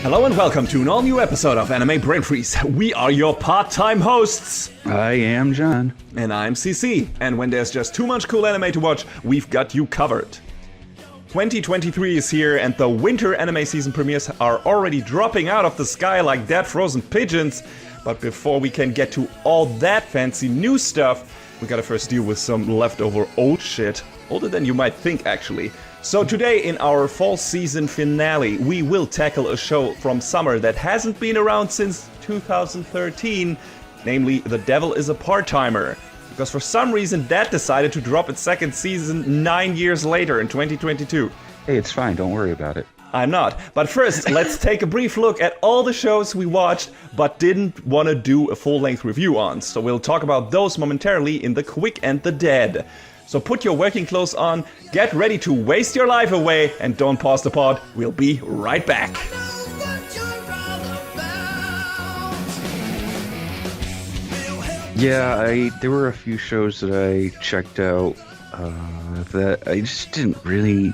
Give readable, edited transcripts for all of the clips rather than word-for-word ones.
Hello and welcome to an all-new episode of Anime Brain Freeze. We are your part-time hosts. I am John. And I'm CC. And when there's just too much cool anime to watch, we've got you covered. 2023 is here and the winter anime season premieres are already dropping out of the sky like dead frozen pigeons. But before we can get to all that fancy new stuff, we gotta first deal with some leftover old shit. Older than you might think, actually. So today in our fall season finale, we will tackle a show from summer that hasn't been around since 2013, namely The Devil is a Part-Timer. Because for some reason that decided to drop its second season 9 years later in 2022. Hey, it's fine, don't worry about it. I'm not. But first, let's take a brief look at all the shows we watched but didn't want to do a full-length review on. So we'll talk about those momentarily in the Quick and the Dead. So put your working clothes on, get ready to waste your life away, and don't pause the pod. We'll be right back. Yeah, there were a few shows that I checked out that I just didn't really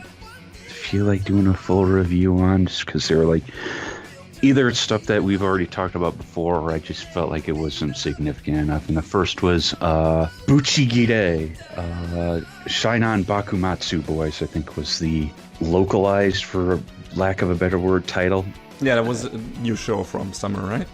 feel like doing a full review on, just because they were like either stuff that we've already talked about before, or I just felt like it wasn't significant enough. And the first was Buchigire, Shine On Bakumatsu Boys, I think was the localized, for lack of a better word, title. Yeah, that was a new show from summer, right?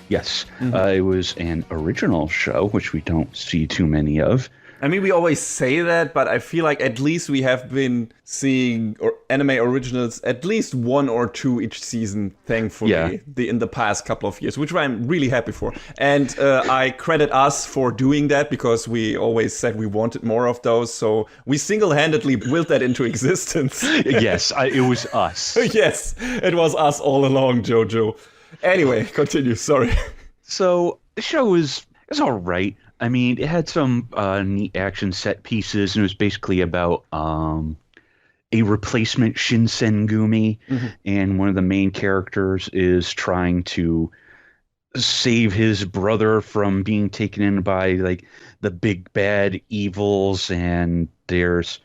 Yes, it was an original show, which we don't see too many of. I mean, we always say that, but I feel like at least we have been seeing anime originals at least one or two each season, thankfully, in the past couple of years, which I'm really happy for. And I credit us for doing that because we always said we wanted more of those. So we single-handedly willed that into existence. Yes, it was us. Yes, it was us all along, Jojo. Anyway, continue, sorry. So the show is all right. I mean, it had some neat action set pieces, and it was basically about a replacement Shinsengumi, and one of the main characters is trying to save his brother from being taken in by, like, the big bad evils, and there's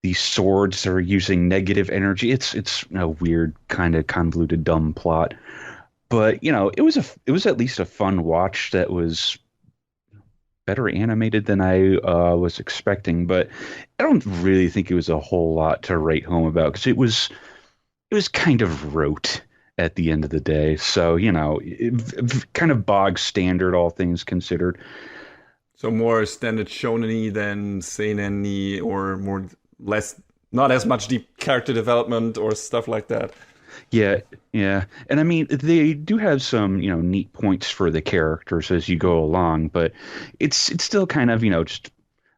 these swords that are using negative energy. It's a weird, kind of convoluted, dumb plot. But, you know, it was at least a fun watch that was better animated than I was expecting, but I don't really think it was a whole lot to write home about, because it was kind of rote at the end of the day. So, you know, kind of bog standard, all things considered. So more standard shonen-y than seinen-y, or less, not as much deep character development or stuff like that. Yeah. And I mean, they do have some, you know, neat points for the characters as you go along, but it's still kind of, you know, just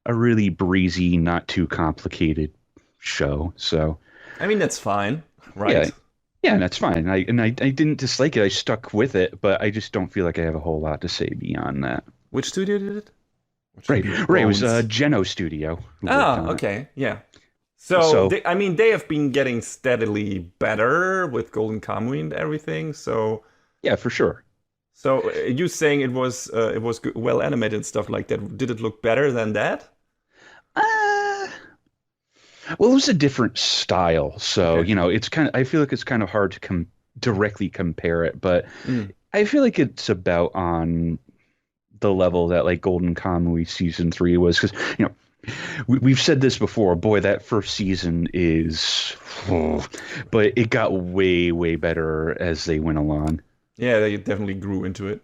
a really breezy, not too complicated show. So I mean, that's fine, right? Yeah, that's fine. I didn't dislike it. I stuck with it, but I just don't feel like I have a whole lot to say beyond that. Which studio did it? Right. It was Geno Studio. Okay. Yeah. So they have been getting steadily better with Golden Kamuy and everything. So yeah, for sure. So you saying it was well animated and stuff like that? Did it look better than that? Well, it was a different style, so you know, I feel like it's kind of hard to directly compare it, but I feel like it's about on the level that, like, Golden Kamuy season 3 was, because, you know, we've said this before. Boy, that first season but it got way, way better as they went along. Yeah, they definitely grew into it.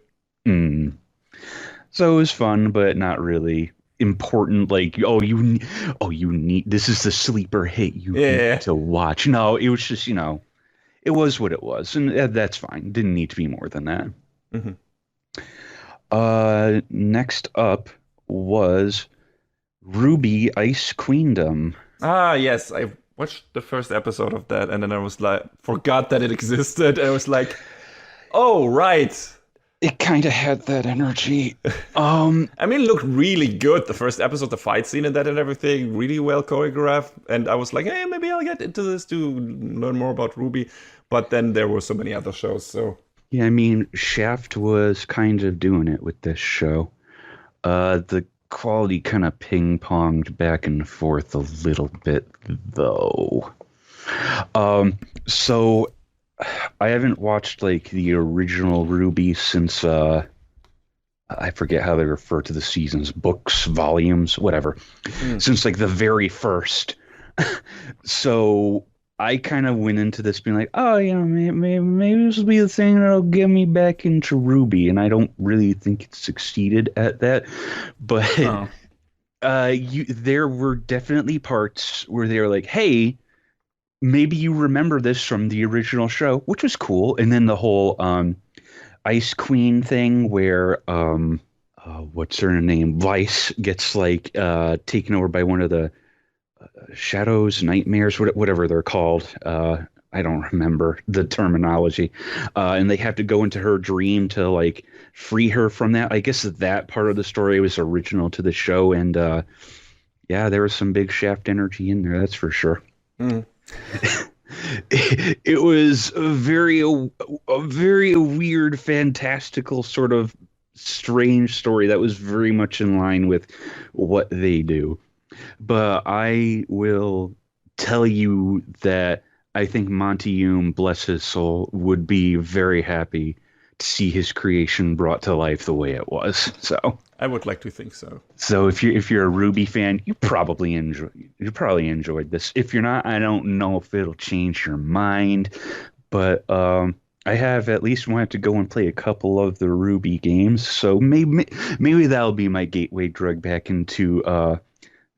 So it was fun, but not really important. Like, you need, this is the sleeper hit you need to watch. No, it was just, you know, it was what it was, and that's fine. Didn't need to be more than that. Next up was RWBY Ice Queendom. Ah, yes, I watched the first episode of that, and then I was like, forgot that it existed. I was like, oh, right. It kind of had that energy. I mean, it looked really good. The first episode, the fight scene and that and everything, really well choreographed. And I was like, hey, maybe I'll get into this to learn more about RWBY. But then there were so many other shows, so. Yeah, I mean, Shaft was kind of doing it with this show. The quality kind of ping-ponged back and forth a little bit, though. So I haven't watched like the original RWBY since I forget how they refer to the seasons, books, volumes, whatever. Since like the very first. So I kind of went into this being like, oh, maybe this will be the thing that'll get me back into RWBY, and I don't really think it succeeded at that. But Oh. there were definitely parts where they were like, hey, maybe you remember this from the original show, which was cool. And then the whole Ice Queen thing where what's her name? Vice gets like taken over by one of the shadows, nightmares, whatever they're called. I don't remember the terminology. And they have to go into her dream to like free her from that. I guess that part of the story was original to the show. And yeah, there was some big Shaft energy in there, that's for sure. It was a very weird, fantastical sort of strange story that was very much in line with what they do. But I will tell you that I think Monty Hume, bless his soul, would be very happy to see his creation brought to life the way it was. So I would like to think so. So if you're a RWBY fan, you probably enjoyed this. If you're not, I don't know if it'll change your mind, but I have at least wanted to go and play a couple of the RWBY games. So maybe that'll be my gateway drug back into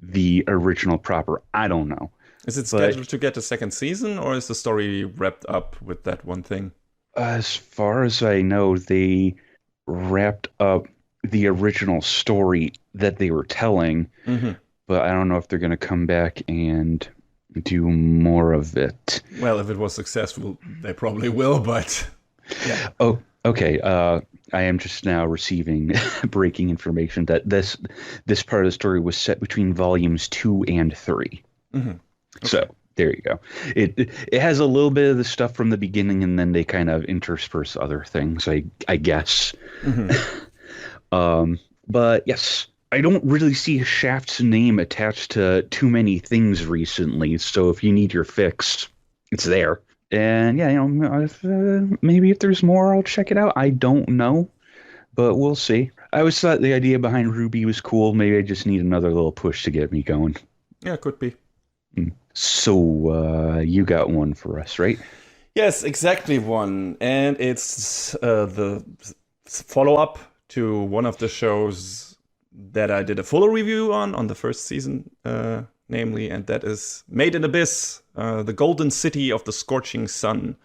the original proper. I don't know. Is it scheduled to get a second season, or is the story wrapped up with that one thing? As far as I know, they wrapped up the original story that they were telling, but I don't know if they're going to come back and do more of it. Well, if it was successful, they probably will, but yeah. Oh, okay. I am just now receiving breaking information that this part of the story was set between volumes 2 and 3. Okay. So there you go. It has a little bit of the stuff from the beginning, and then they kind of intersperse other things, I guess. But yes, I don't really see Shaft's name attached to too many things recently. So if you need your fix, it's there. And yeah, maybe if there's more, I'll check it out. I don't know, but we'll see. I always thought the idea behind RWBY was cool. Maybe I just need another little push to get me going. Yeah, could be. So you got one for us, right? Yes, exactly one. And it's the follow-up to one of the shows that I did a fuller review on the first season, namely, and that is Made in Abyss, the Golden City of the Scorching Sun.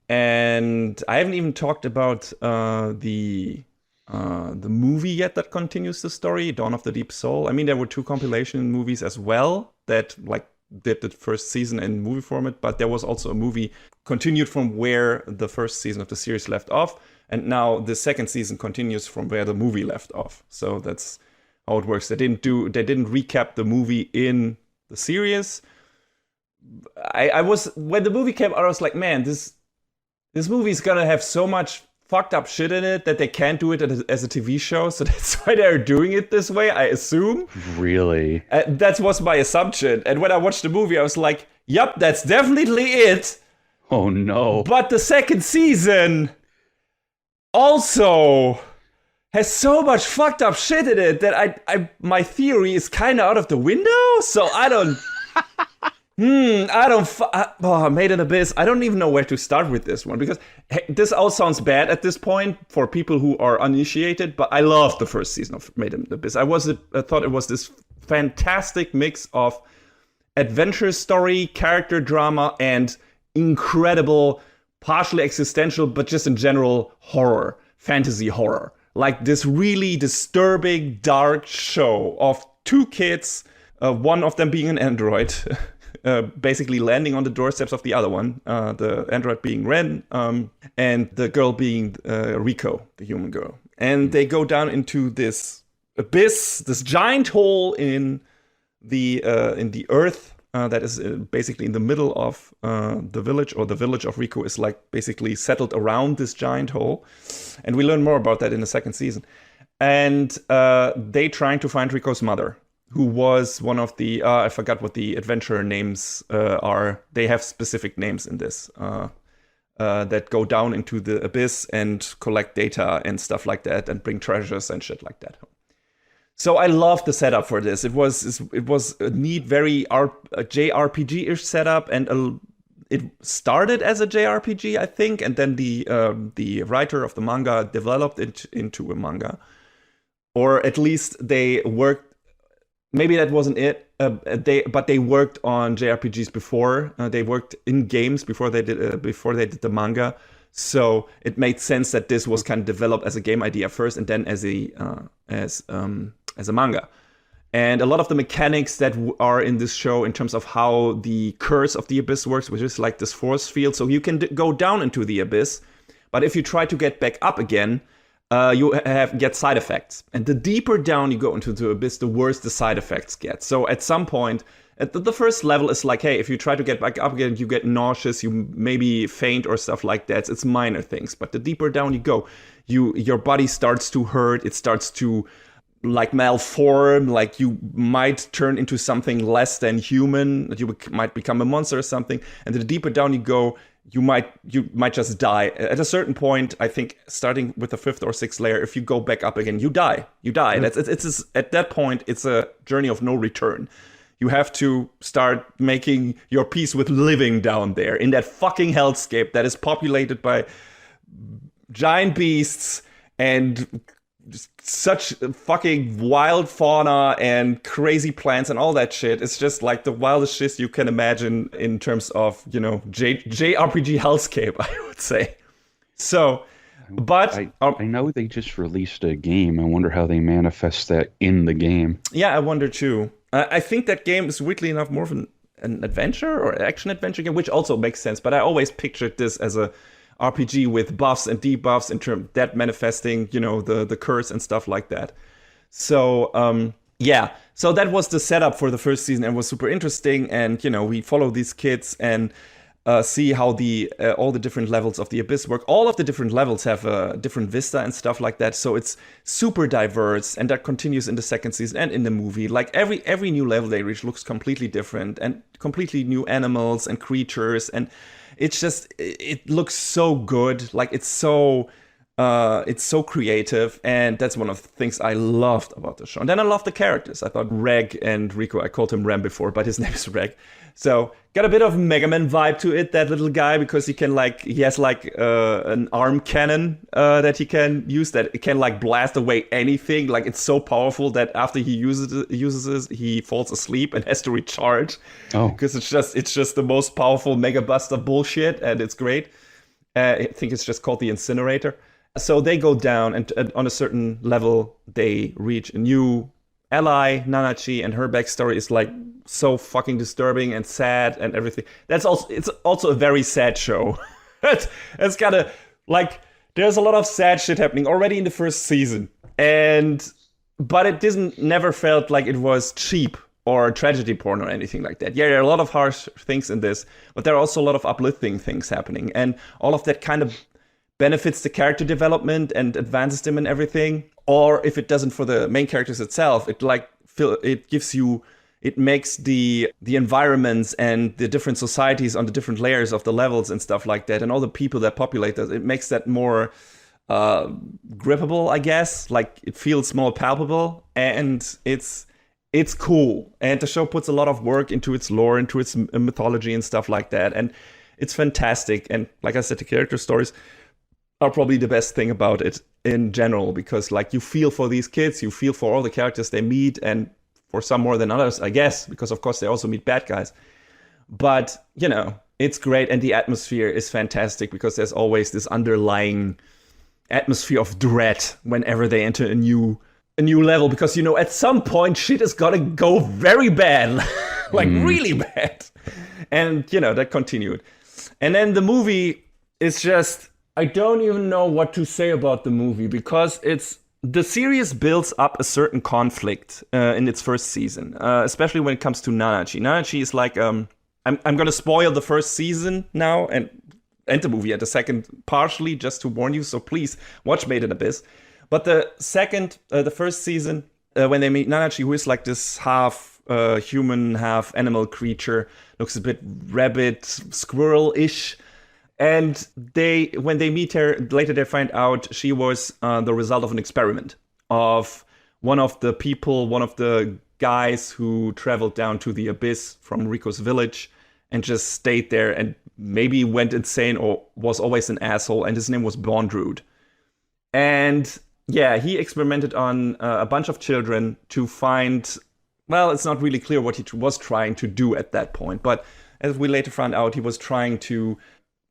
And I haven't even talked about the movie yet that continues the story, Dawn of the Deep Soul. I mean, there were 2 compilation movies as well that like did the first season in movie format, but there was also a movie continued from where the first season of the series left off, and now the second season continues from where the movie left off. So that's how it works. They didn't recap the movie in the series. I was, when the movie came out, I was like, man, this movie is gonna have so much fucked up shit in it that they can't do it as a TV show, so that's why they're doing it this way, I assume. Really? That was my assumption. And when I watched the movie, I was like, yep, that's definitely it. Oh no. But the second season also has so much fucked up shit in it that my theory is kind of out of the window, so I don't... Made in Abyss. I don't even know where to start with this one, because this all sounds bad at this point for people who are uninitiated, but I loved the first season of Made in Abyss. I thought it was this fantastic mix of adventure story, character drama, and incredible, partially existential, but just in general horror, fantasy horror. Like this really disturbing, dark show of 2 kids, one of them being an android, basically landing on the doorsteps of the other one, the android being Ren, and the girl being Rico, the human girl. And they go down into this abyss, this giant hole in the earth that is basically in the middle of the village, or the village of Rico is like basically settled around this giant hole. And we learn more about that in the second season. And they trying to find Rico's mother, who was one of the, I forgot what the adventurer names are. They have specific names in this. that go down into the abyss and collect data and stuff like that and bring treasures and shit like that. So I loved the setup for this. It was a neat, very JRPG-ish setup, and it started as a JRPG, I think, and then the writer of the manga developed it into a manga, or at least they worked. Maybe that wasn't it. But they worked on JRPGs before. They worked in games before they did the manga. So it made sense that this was kind of developed as a game idea first, and then as a manga. And a lot of the mechanics that are in this show in terms of how the curse of the abyss works, which is like this force field. So you can go down into the abyss, but if you try to get back up again, you get side effects. And the deeper down you go into the abyss, the worse the side effects get. So at some point, at the first level is like, hey, if you try to get back up again, you get nauseous, you maybe faint or stuff like that. It's minor things. But the deeper down you go, your body starts to hurt. It starts to like malform, like you might turn into something less than human, that you might become a monster or something. And the deeper down you go, you might just die. At a certain point, I think starting with the 5th or 6th layer, if you go back up again, you die. It's at that point, it's a journey of no return. You have to start making your peace with living down there in that fucking hellscape that is populated by giant beasts and such fucking wild fauna and crazy plants and all that shit. It's just like the wildest shit you can imagine in terms of, JRPG hellscape, I would say. So, but I know they just released a game. I wonder how they manifest that in the game. Yeah, I wonder too. I think that game is weirdly enough more of an adventure or action adventure game, which also makes sense. But I always pictured this as a RPG with buffs and debuffs in terms of that manifesting, the curse and stuff like that. So, yeah. So that was the setup for the first season and was super interesting. And, we follow these kids and see how all the different levels of the abyss work. All of the different levels have a different vista and stuff like that. So it's super diverse, and that continues in the second season and in the movie. Like every new level they reach looks completely different and completely new animals and creatures, and it looks so good. Like it's so creative, and that's one of the things I loved about the show. And then I loved the characters. I thought Reg and Rico, I called him Ram before, but his name is Reg. So got a bit of Mega Man vibe to it, that little guy, because he has an arm cannon that he can use that it can blast away anything. Like it's so powerful that after he uses it, he falls asleep and has to recharge. Oh, because it's just the most powerful Mega Buster bullshit, and it's great. I think it's just called the Incinerator. So they go down, and on a certain level, they reach a new ally, Nanachi, and her backstory is so fucking disturbing and sad and everything. It's also a very sad show. it's kind of there's a lot of sad shit happening already in the first season, but it never felt like it was cheap or tragedy porn or anything like that. Yeah, there are a lot of harsh things in this, but there are also a lot of uplifting things happening, and all of that kind of benefits the character development and advances them and everything. Or if it doesn't for the main characters itself, it makes the environments and the different societies on the different layers of the levels and stuff like that, and all the people that populate that, it makes that more grippable, I guess. Like it feels more palpable, and it's cool. And the show puts a lot of work into its lore, into its mythology and stuff like that, and it's fantastic. And like I said, the character stories are probably the best thing about it in general, because you feel for these kids, you feel for all the characters they meet, and for some more than others, I guess, because of course they also meet bad guys. But, it's great, and the atmosphere is fantastic, because there's always this underlying atmosphere of dread whenever they enter a new level, because, at some point shit is gonna go very bad, really bad. And, that continued. And then the movie is just, I don't even know what to say about the movie, because the series builds up a certain conflict in its first season, especially when it comes to Nanachi. Nanachi is I'm going to spoil the first season now and the movie at the second, partially just to warn you. So please watch Made in Abyss. But the first season, when they meet Nanachi, who is this half human, half animal creature, looks a bit rabbit, squirrel-ish. And when they meet her, later they find out she was the result of an experiment of one of the guys who traveled down to the abyss from Rico's village and just stayed there and maybe went insane or was always an asshole. And his name was Bondrewd. And yeah, he experimented on a bunch of children to find, well, it's not really clear what he was trying to do at that point. But as we later found out, he was trying to,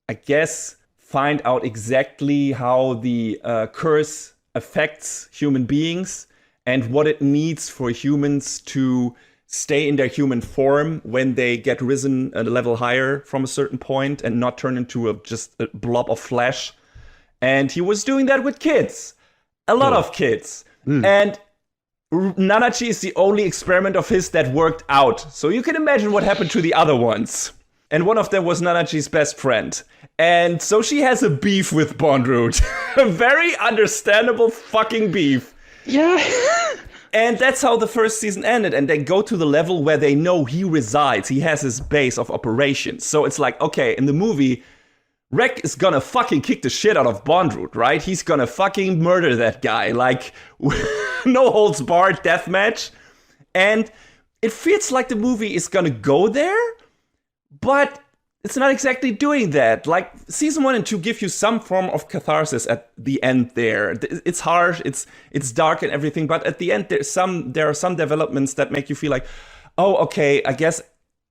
I guess, find out exactly how the curse affects human beings and what it needs for humans to stay in their human form when they get risen a level higher from a certain point and not turn into just a blob of flesh. And he was doing that with kids. A lot of kids. And Nanachi is the only experiment of his that worked out. So you can imagine what happened to the other ones. And one of them was Nanachi's best friend. And so she has a beef with Bondrewd. A very understandable fucking beef. Yeah. And that's how the first season ended. And they go to the level where they know he resides. He has his base of operations. So it's like, okay, in the movie, Rek is gonna fucking kick the shit out of Bondrewd, right? He's gonna fucking murder that guy. Like, no holds barred deathmatch. And it feels like the movie is gonna go there, but it's not exactly doing that. Like, season 1 and 2 give you some form of catharsis at the end there. It's harsh, it's dark and everything, but at the end there are some developments that make you feel like, oh, okay, I guess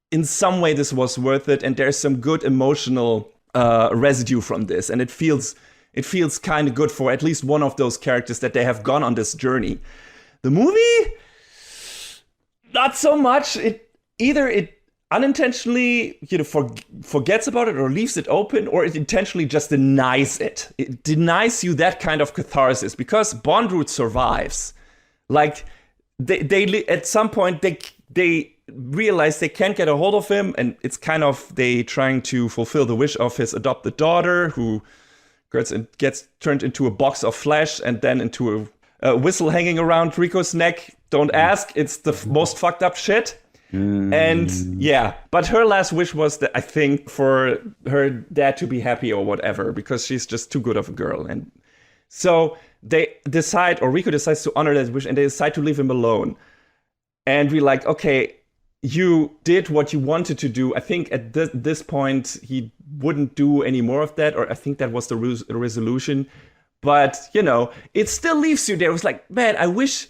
in some way this was worth it, and there's some good emotional residue from this, and it feels kind of good for at least one of those characters that they have gone on this journey. The movie, not so much. It unintentionally, forgets about it or leaves it open, or it intentionally just denies it. It denies you that kind of catharsis because Bondrewd survives. Like they at some point they realize they can't get a hold of him, and it's kind of they trying to fulfill the wish of his adopted daughter, who gets turned into a box of flesh and then into a whistle hanging around Rico's neck. Don't ask, it's the most fucked up shit. And yeah, but her last wish was that, I think, for her dad to be happy or whatever, because she's just too good of a girl. And so they decide, or Rico decides to honor that wish, and they decide to leave him alone. And we're like, okay, you did what you wanted to do. I think at this point, he wouldn't do any more of that, or I think that was the resolution. But, it still leaves you there. It was like, man, I wish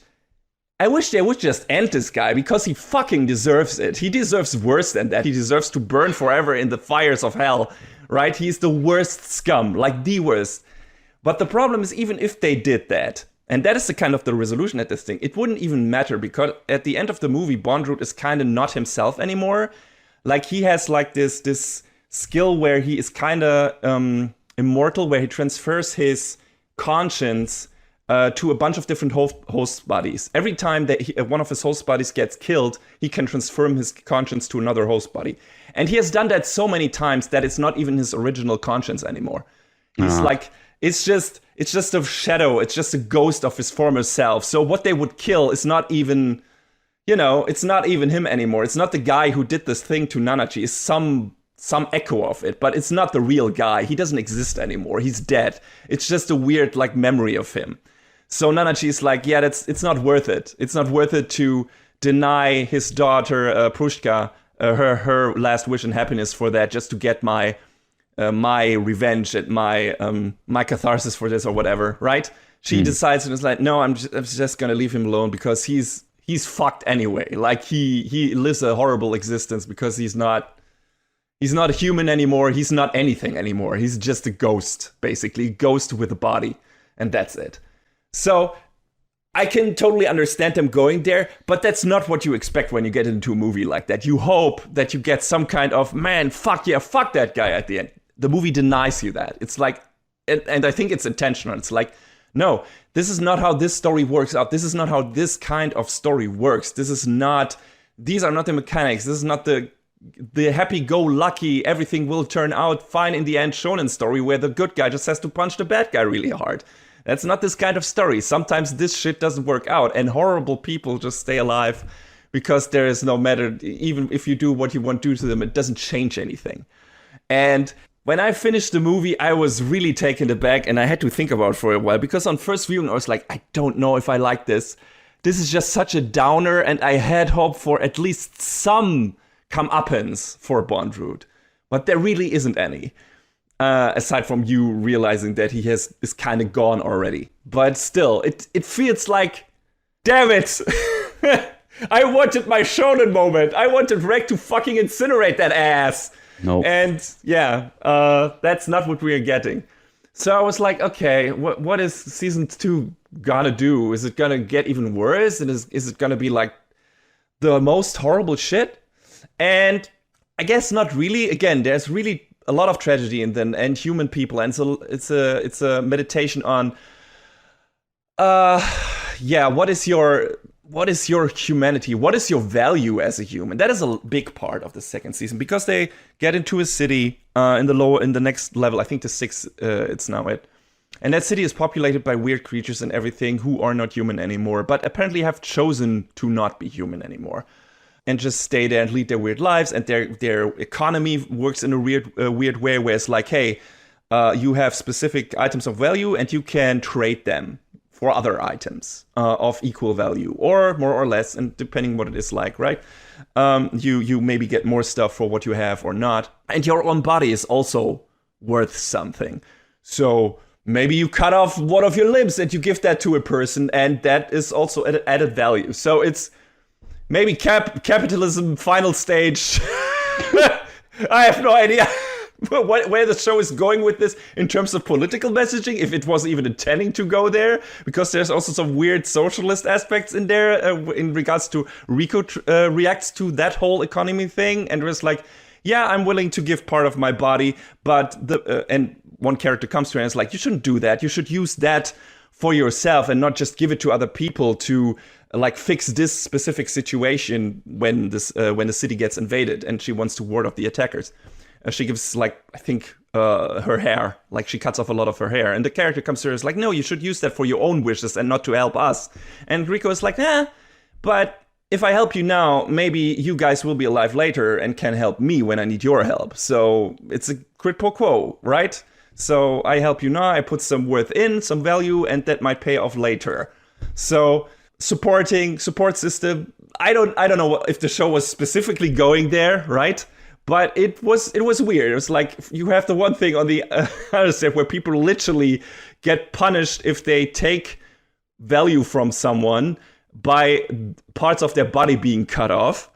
they would just end this guy, because he fucking deserves it. He deserves worse than that. He deserves to burn forever in the fires of hell, right? He's the worst scum, like the worst. But the problem is, even if they did that, and that is the kind of the resolution at this thing, it wouldn't even matter, because at the end of the movie, Bondrewd is kind of not himself anymore. Like, he has like this skill where he is kind of immortal, where he transfers his conscience to a bunch of different host bodies. Every time that one of his host bodies gets killed, he can transform his conscience to another host body. And he has done that so many times that it's not even his original conscience anymore. He's like, it's just a shadow. It's just a ghost of his former self. So what they would kill is not even, it's not even him anymore. It's not the guy who did this thing to Nanachi. It's some echo of it, but it's not the real guy. He doesn't exist anymore. He's dead. It's just a weird, like, memory of him. So Nanachi is like, yeah, it's not worth it. It's not worth it to deny his daughter, Prushka, her last wish and happiness for that, just to get my revenge and my catharsis for this or whatever, right? She decides and is like, no, I'm just gonna leave him alone, because he's fucked anyway. Like, he lives a horrible existence because he's not a human anymore. He's not anything anymore. He's just a ghost, basically, ghost with a body, and that's it. So I can totally understand them going there, but that's not what you expect when you get into a movie like that. You hope that you get some kind of, man, fuck that guy at the end. The movie denies you that. It's like, and I think it's intentional. It's like, no, this is not how this story works out. This is not how this kind of story works. These are not the mechanics. This is not the happy-go-lucky, everything will turn out fine in the end shonen story where the good guy just has to punch the bad guy really hard. That's not this kind of story. Sometimes this shit doesn't work out, and horrible people just stay alive because there is no matter, even if you do what you want to do to them, it doesn't change anything. And when I finished the movie, I was really taken aback, and I had to think about it for a while, because on first viewing, I was like, I don't know if I like this. This is just such a downer, and I had hope for at least some comeuppance for Bondrewd. But there really isn't any. Aside from you realizing that he is kind of gone already. But still, it feels like, damn it! I wanted my shonen moment. I wanted Reg to fucking incinerate that ass. Nope. And yeah, that's not what we are getting. So I was like, okay, what is season 2 gonna do? Is it gonna get even worse? And is it gonna be like the most horrible shit? And I guess not really. Again, there's really a lot of tragedy in them and human people, and so it's a meditation on what is your humanity? What is your value as a human? That is a big part of the second season, because they get into a city in the next level. I think the 6th it's now it. And that city is populated by weird creatures and everything who are not human anymore, but apparently have chosen to not be human anymore and just stay there and lead their weird lives. And their economy works in a weird way, where it's like, hey, you have specific items of value and you can trade them for other items of equal value, or more or less, and depending what it is like, right? You maybe get more stuff for what you have or not. And your own body is also worth something. So maybe you cut off one of your limbs and you give that to a person, and that is also added value. So it's maybe capitalism final stage. I have no idea where the show is going with this in terms of political messaging, if it was even intending to go there, because there's also some weird socialist aspects in there in regards to Rico reacts to that whole economy thing, and was like, yeah, I'm willing to give part of my body, but and one character comes to her and is like, you shouldn't do that. You should use that for yourself and not just give it to other people to like fix this specific situation when the city gets invaded, and she wants to ward off the attackers. She gives, like, I think, her hair. Like, she cuts off a lot of her hair. And the character comes to her and is like, no, you should use that for your own wishes and not to help us. And Rico is like, but if I help you now, maybe you guys will be alive later and can help me when I need your help. So it's a quid pro quo, right? So I help you now, I put some worth in, some value, and that might pay off later. So support system. I don't know if the show was specifically going there, right? But it was weird. It was like, you have the one thing on the other side where people literally get punished if they take value from someone by parts of their body being cut off.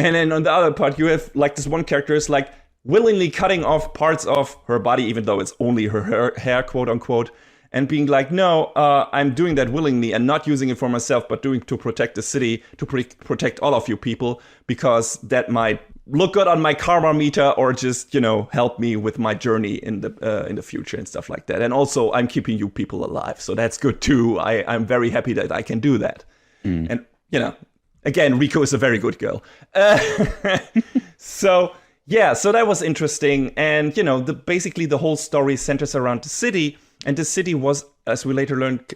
And then on the other part, you have like this one character is like willingly cutting off parts of her body, even though it's only her hair, quote unquote, and being like, no, I'm doing that willingly and not using it for myself, but doing to protect the city, to protect all of you people, because that might look good on my karma meter, or just, help me with my journey in the future and stuff like that. And also, I'm keeping you people alive, so that's good too. I'm very happy that I can do that. And again, Rico is a very good girl. So that was interesting. And basically the whole story centers around the city, and the city was, as we later learned,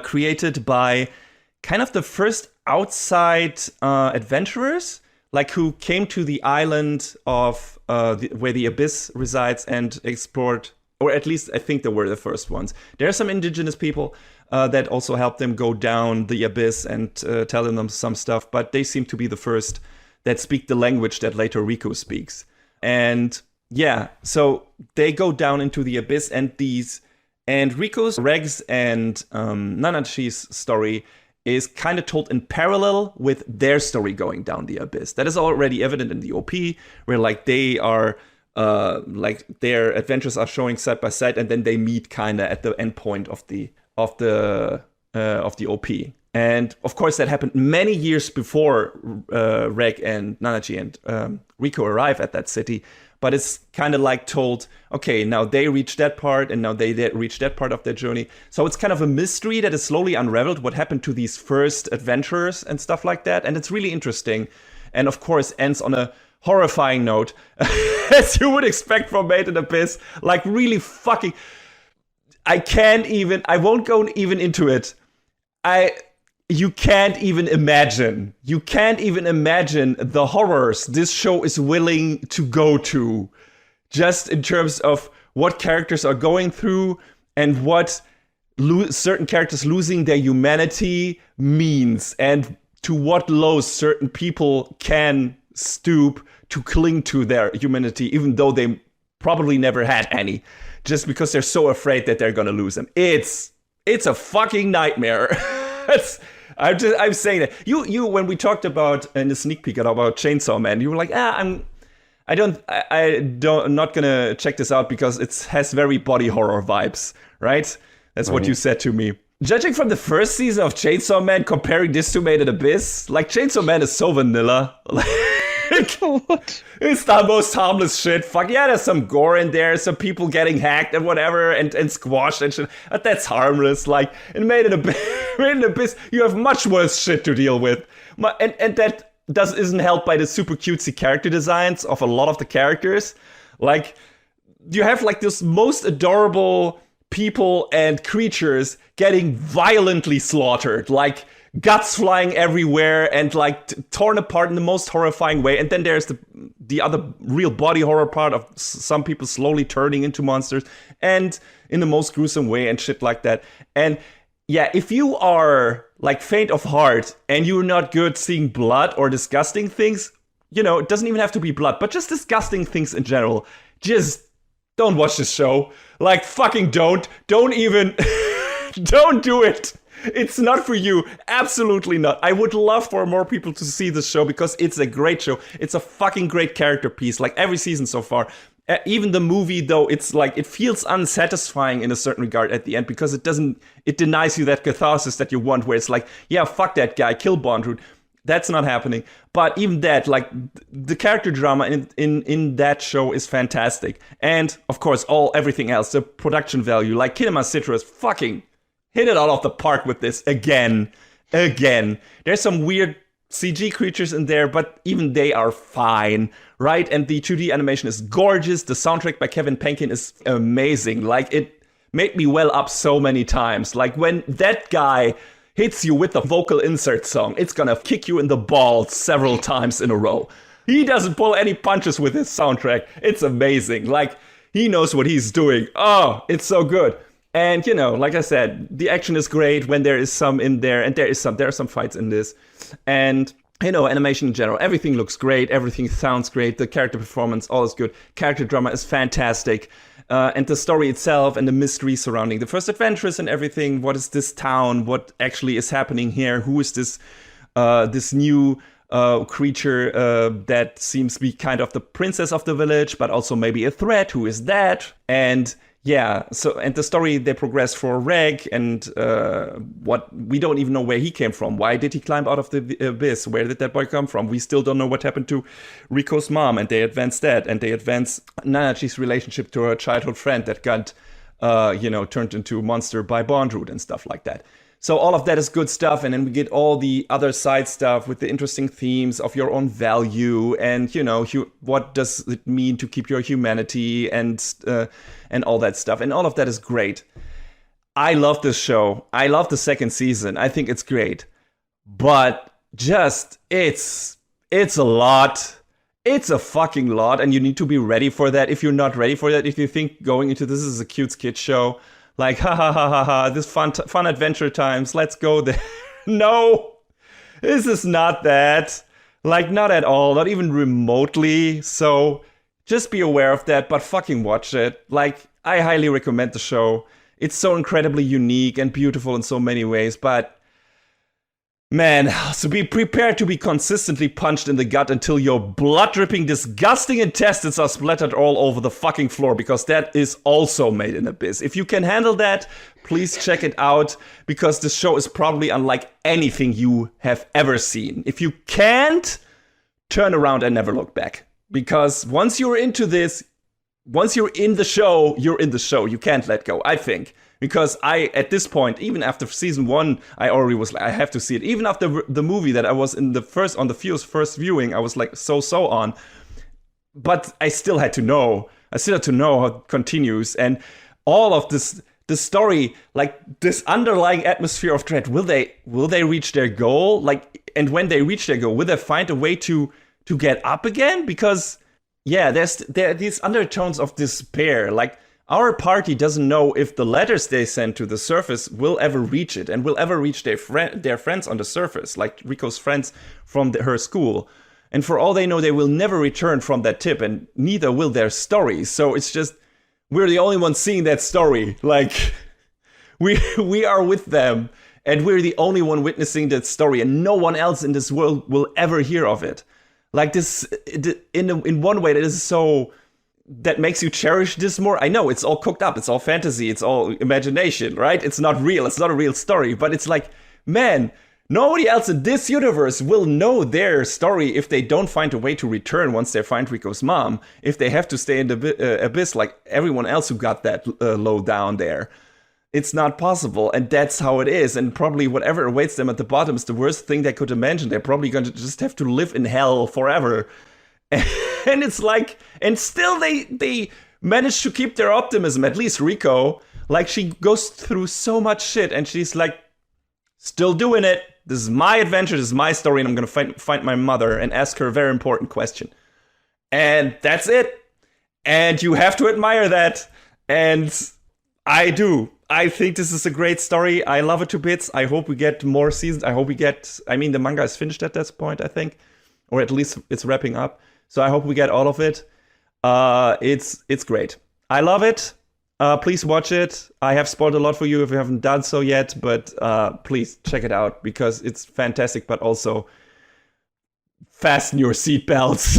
created by kind of the first outside adventurers, like who came to the island of where the Abyss resides and explored, or at least I think they were the first ones. There are some indigenous people that also helped them go down the Abyss and tell them some stuff, but they seem to be the first that speak the language that later Rico speaks. And yeah, so they go down into the Abyss, and Rico's, Reg's, and Nanachi's story is kind of told in parallel with their story going down the Abyss. That is already evident in the OP, where like they are like their adventures are showing side by side, and then they meet kind of at the end point of the OP. And of course, that happened many years before Reg and Nanachi and Rico arrive at that city. But it's kind of like told, okay, now they reach that part, and now they reach that part of their journey. So it's kind of a mystery that is slowly unraveled, what happened to these first adventurers and stuff like that. And it's really interesting. And of course, ends on a horrifying note, as you would expect from Made in Abyss. Like, really fucking... I won't go even into it. You can't even imagine the horrors this show is willing to go to just in terms of what characters are going through and what certain characters losing their humanity means, and to what lows certain people can stoop to cling to their humanity, even though they probably never had any, just because they're so afraid that they're gonna lose them. It's a fucking nightmare. I'm saying that. You when we talked about in the sneak peek about Chainsaw Man, you were like, I'm not gonna check this out because it has very body horror vibes, right? That's what you said to me. Judging from the first season of Chainsaw Man, comparing this to Made in Abyss, like, Chainsaw Man is so vanilla. What? It's the most harmless shit. Fuck yeah, there's some gore in there, some people getting hacked and whatever, and squashed and shit. But that's harmless. Like, in Made in Abyss, you have much worse shit to deal with. And that isn't helped by the super cutesy character designs of a lot of the characters. Like, you have like this most adorable people and creatures getting violently slaughtered, like guts flying everywhere and like torn apart in the most horrifying way. And then there's the other real body horror part of some people slowly turning into monsters and in the most gruesome way and shit like that. And yeah, if you are like faint of heart and you're not good seeing blood or disgusting things, you know, it doesn't even have to be blood, but just disgusting things in general, just don't watch this show. Like, fucking don't. Don't even. Don't do it. It's not for you. Absolutely not. I would love for more people to see this show because it's a great show. It's a fucking great character piece. Like, every season so far. Even the movie, though, it's like, it feels unsatisfying in a certain regard at the end because it denies you that catharsis that you want, where it's like, yeah, fuck that guy, kill Bondrewd. That's not happening. But even that, like, the character drama in that show is fantastic. And, of course, everything else, the production value, like, Kinema Citrus fucking hit it out of the park with this again. There's some weird CG creatures in there, but even they are fine, right? And the 2D animation is gorgeous. The soundtrack by Kevin Penkin is amazing. Like, it made me well up so many times. Like, when that guy hits you with the vocal insert song, it's gonna kick you in the balls several times in a row. He doesn't pull any punches with his soundtrack. It's amazing. Like, he knows what he's doing. Oh, it's so good. And, you know, like I said, the action is great when there is some in there, and there are some fights in this. And, you know, animation in general, everything looks great, everything sounds great, the character performance, all is good. Character drama is fantastic. And the story itself and the mystery surrounding the first adventures and everything. What is this town? What actually is happening here? Who is this new creature that seems to be kind of the princess of the village, but also maybe a threat? Who is that? And yeah, and the story, they progress for Reg, and what we don't even know where he came from. Why did he climb out of the abyss? Where did that boy come from? We still don't know what happened to Rico's mom, and they advance that, and they advance Nanachi's relationship to her childhood friend that got, turned into a monster by Bondrewd and stuff like that. So all of that is good stuff, and then we get all the other side stuff with the interesting themes of your own value, and, you know, what does it mean to keep your humanity, and all that stuff. And all of that is great. I love this show. I love the second season. I think it's great. But just, it's a lot. It's a fucking lot, and you need to be ready for that. If you're not ready for that, if you think going into this is a cute kid show, like, ha ha ha ha ha, this fun adventure times, let's go there. No, this is not that. Like, not at all, not even remotely. So just be aware of that, but fucking watch it. Like, I highly recommend the show. It's so incredibly unique and beautiful in so many ways, but man, so be prepared to be consistently punched in the gut until your blood-dripping, disgusting intestines are splattered all over the fucking floor, because that is also Made in Abyss. If you can handle that, please check it out, because this show is probably unlike anything you have ever seen. If you can't, turn around and never look back. Because once you're into this, once you're in the show, you're in the show. You can't let go, I think. Because at this point, even after season 1, I already was like, I have to see it. Even after the movie that I was on the first viewing, I was like, so on. But I still had to know. I still had to know how it continues. And all of this, the story, like this underlying atmosphere of dread, will they reach their goal? Like, and when they reach their goal, will they find a way to get up again? Because yeah, there are these undertones of despair. Like, our party doesn't know if the letters they send to the surface will ever reach it and will ever reach their friends on the surface, like Rico's friends from her school. And for all they know, they will never return from that tip, and neither will their stories. So it's just, we're the only ones seeing that story. Like, we are with them, and we're the only one witnessing that story, and no one else in this world will ever hear of it. Like, this, in one way, that is so, that makes you cherish this more. I know it's all cooked up, it's all fantasy, it's all imagination, right? It's not real, it's not a real story, but it's like, man, nobody else in this universe will know their story if they don't find a way to return once they find Rico's mom, if they have to stay in the abyss like everyone else who got that low down there. It's not possible, and that's how it is. And probably whatever awaits them at the bottom is the worst thing they could imagine. They're probably going to just have to live in hell forever. And it's like, and still they manage to keep their optimism, at least Rico. Like, she goes through so much shit, and she's like, still doing it. This is my adventure, this is my story, and I'm going to find my mother and ask her a very important question. And that's it. And you have to admire that. And I do. I think this is a great story. I love it to bits. I hope we get more seasons. I mean, the manga is finished at this point, I think. Or at least it's wrapping up. So I hope we get all of it. It's great. I love it. Please watch it. I have spoiled a lot for you if you haven't done so yet. But please check it out because it's fantastic. But also, fasten your seatbelts.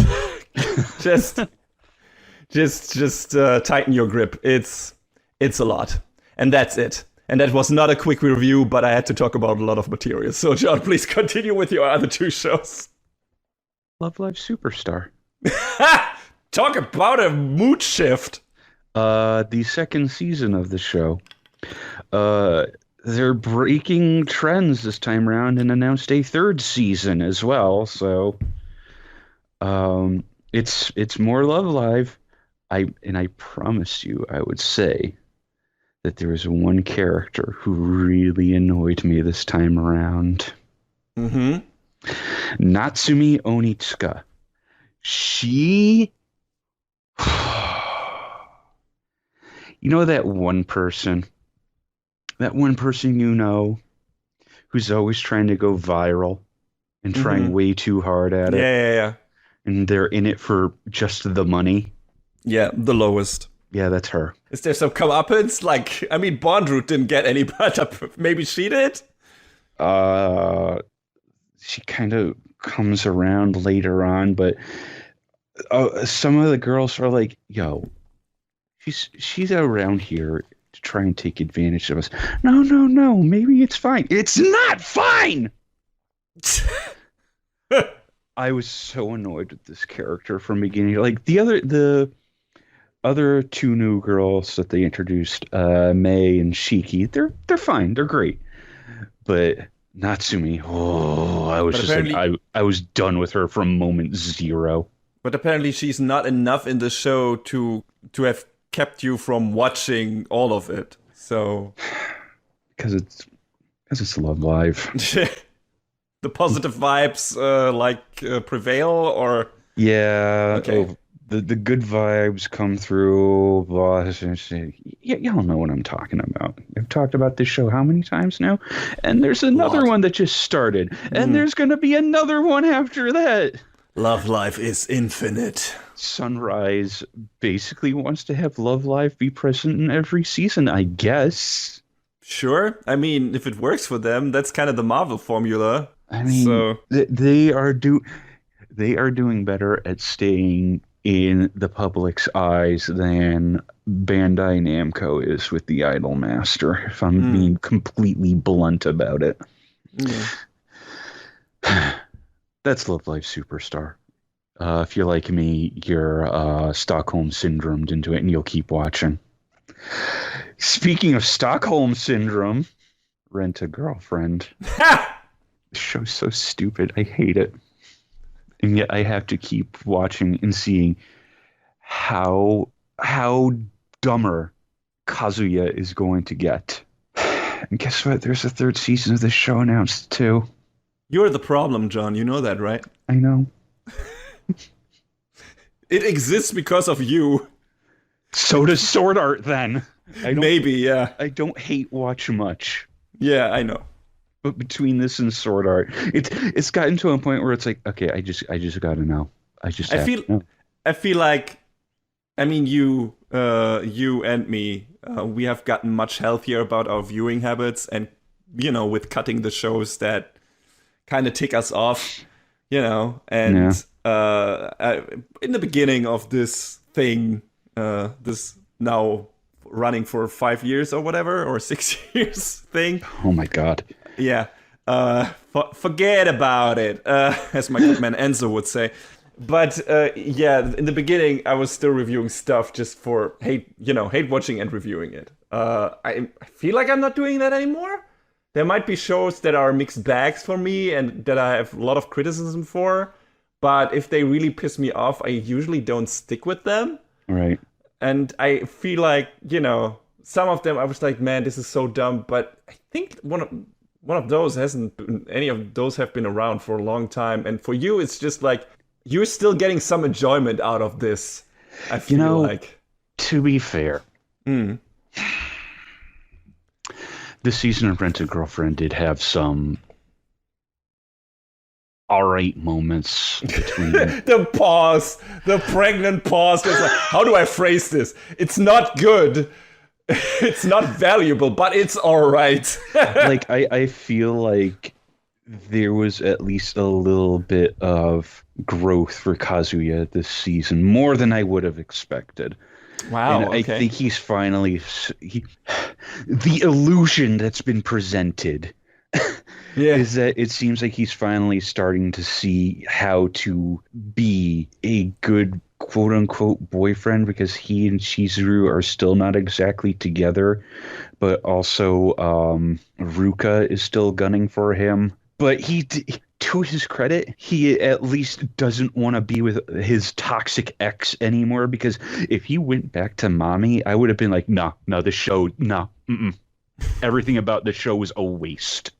just tighten your grip. It's a lot. And that's it. And that was not a quick review, but I had to talk about a lot of material. So, John, please continue with your other two shows. Love Live Superstar. Talk about a mood shift. The second season of the show. They're breaking trends this time around and announced a third season as well. So, it's more Love Live. I promise you, I would say that there was one character who really annoyed me this time around. Mm-hmm. Natsumi Onitsuka. She... You know that one person you know who's always trying to go viral and trying way too hard at it? Yeah. And they're in it for just the money? Yeah, the lowest. Yeah, that's her. Is there some comeuppance? Like, I mean, Bondroot didn't get any, but maybe she did? She kind of comes around later on, but some of the girls are like, yo, she's around here to try and take advantage of us. No, maybe it's fine. It's not fine! I was so annoyed with this character from beginning. Like, the other two new girls that they introduced, May and Shiki, they're fine, they're great. But Natsumi, I was I was done with her from moment zero. But apparently she's not enough in the show to have kept you from watching all of it. So because it's Love Live. The positive vibes prevail, or yeah. Okay. The good vibes come through. Y'all know what I'm talking about. I've talked about this show how many times now? And there's another one that just started. And there's going to be another one after that. Love Life is infinite. Sunrise basically wants to have Love Life be present in every season, I guess. Sure. I mean, if it works for them, that's kind of the Marvel formula. I mean, so they are doing better at staying in the public's eyes than Bandai Namco is with the Idolmaster, if I'm being completely blunt about it. That's Love Live Superstar. If you're like me, you're Stockholm Syndromed into it, and you'll keep watching. Speaking of Stockholm Syndrome, Rent a Girlfriend. This show's so stupid. I hate it. And yet I have to keep watching and seeing how dumber Kazuya is going to get. And guess what? There's a third season of this show announced, too. You're the problem, John. You know that, right? I know. It exists because of you. So does Sword Art then. Maybe, yeah. I don't hate watch much. Yeah, I know. But between this and Sword Art, it's gotten to a point where it's like, okay, I just gotta know. I just have to know. I feel like, I mean, you and me, we have gotten much healthier about our viewing habits, and with cutting the shows that kind of tick us off, and in the beginning of this thing, this now running for 5 years or whatever, or 6 years thing. Oh my god. Yeah. Forget about it, as my good man Enzo would say. But in the beginning, I was still reviewing stuff just for hate watching and reviewing it. I feel like I'm not doing that anymore. There might be shows that are mixed bags for me and that I have a lot of criticism for. But if they really piss me off, I usually don't stick with them. Right. And I feel like, some of them I was like, man, this is so dumb. But I think one of those any of those have been around for a long time. And for you, it's just like, you're still getting some enjoyment out of this, I feel like. To be fair, this season of Rent a Girlfriend did have some alright moments between the pregnant pause. It's like, how do I phrase this? It's not good. It's not valuable, but it's alright. Like, I feel like there was at least a little bit of growth for Kazuya this season, more than I would have expected. Wow, and I think he's finally... the illusion that's been presented is that it seems like he's finally starting to see how to be a good quote-unquote boyfriend, because he and Chizuru are still not exactly together, but also Ruka is still gunning for him. But to his credit, he at least doesn't want to be with his toxic ex anymore, because if he went back to Mommy, I would have been like, no, the show, no, everything about the show was a waste.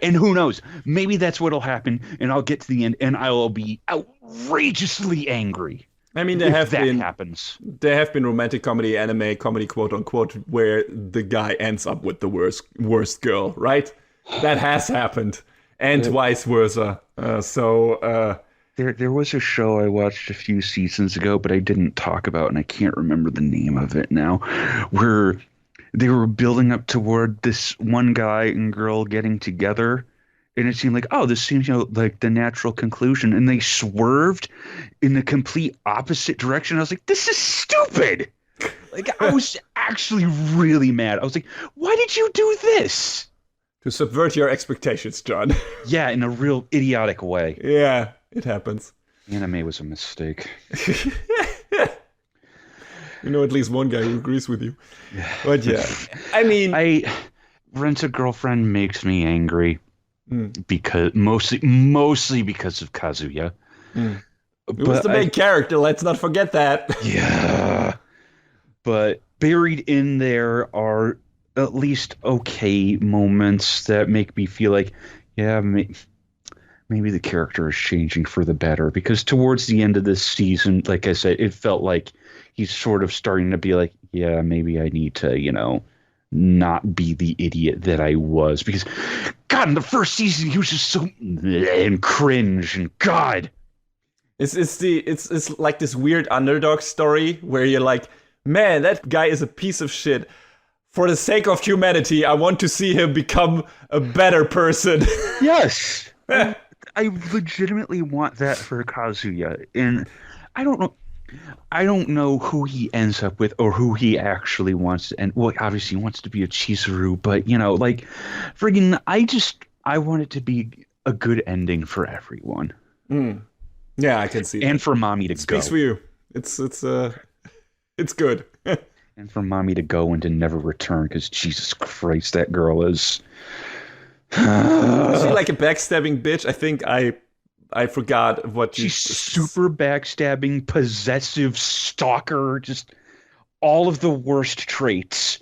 And who knows, maybe that's what'll happen, and I'll get to the end and I'll be outrageously angry. I mean, there have been romantic comedy, anime comedy, quote unquote, where the guy ends up with the worst girl, right? That has happened, and vice versa. There was a show I watched a few seasons ago, but I didn't talk about, and I can't remember the name of it now, where they were building up toward this one guy and girl getting together, and it seemed like, oh, this seems like the natural conclusion, and they swerved in the complete opposite direction. I was like, this is stupid. Like, I was actually really mad. I was like, why did you do this? To subvert your expectations, John. Yeah, in a real idiotic way. Yeah, it happens. Anime was a mistake. At least one guy who agrees with you. But yeah, I mean... Rent a Girlfriend makes me angry. Because mostly because of Kazuya. It was the main character, let's not forget that. Yeah. But buried in there are at least okay moments that make me feel like, yeah, maybe the character is changing for the better. Because towards the end of this season, like I said, it felt like he's sort of starting to be like, yeah, maybe I need to, not be the idiot that I was. Because, God, in the first season, he was just so and cringe, and God. It's like this weird underdog story where you're like, man, that guy is a piece of shit. For the sake of humanity, I want to see him become a better person. Yes. I legitimately want that for Kazuya. And I don't know who he ends up with or who he actually wants to end. Well, obviously he wants to be a Chizuru, but friggin' I want it to be a good ending for everyone. Yeah, I can see that. And for Mommy to go. Speaks for you. It's good. And for Mommy to go and to never return, because Jesus Christ, that girl is... Is she like a backstabbing bitch? I think I forgot what she's super backstabbing, possessive, stalker, just all of the worst traits.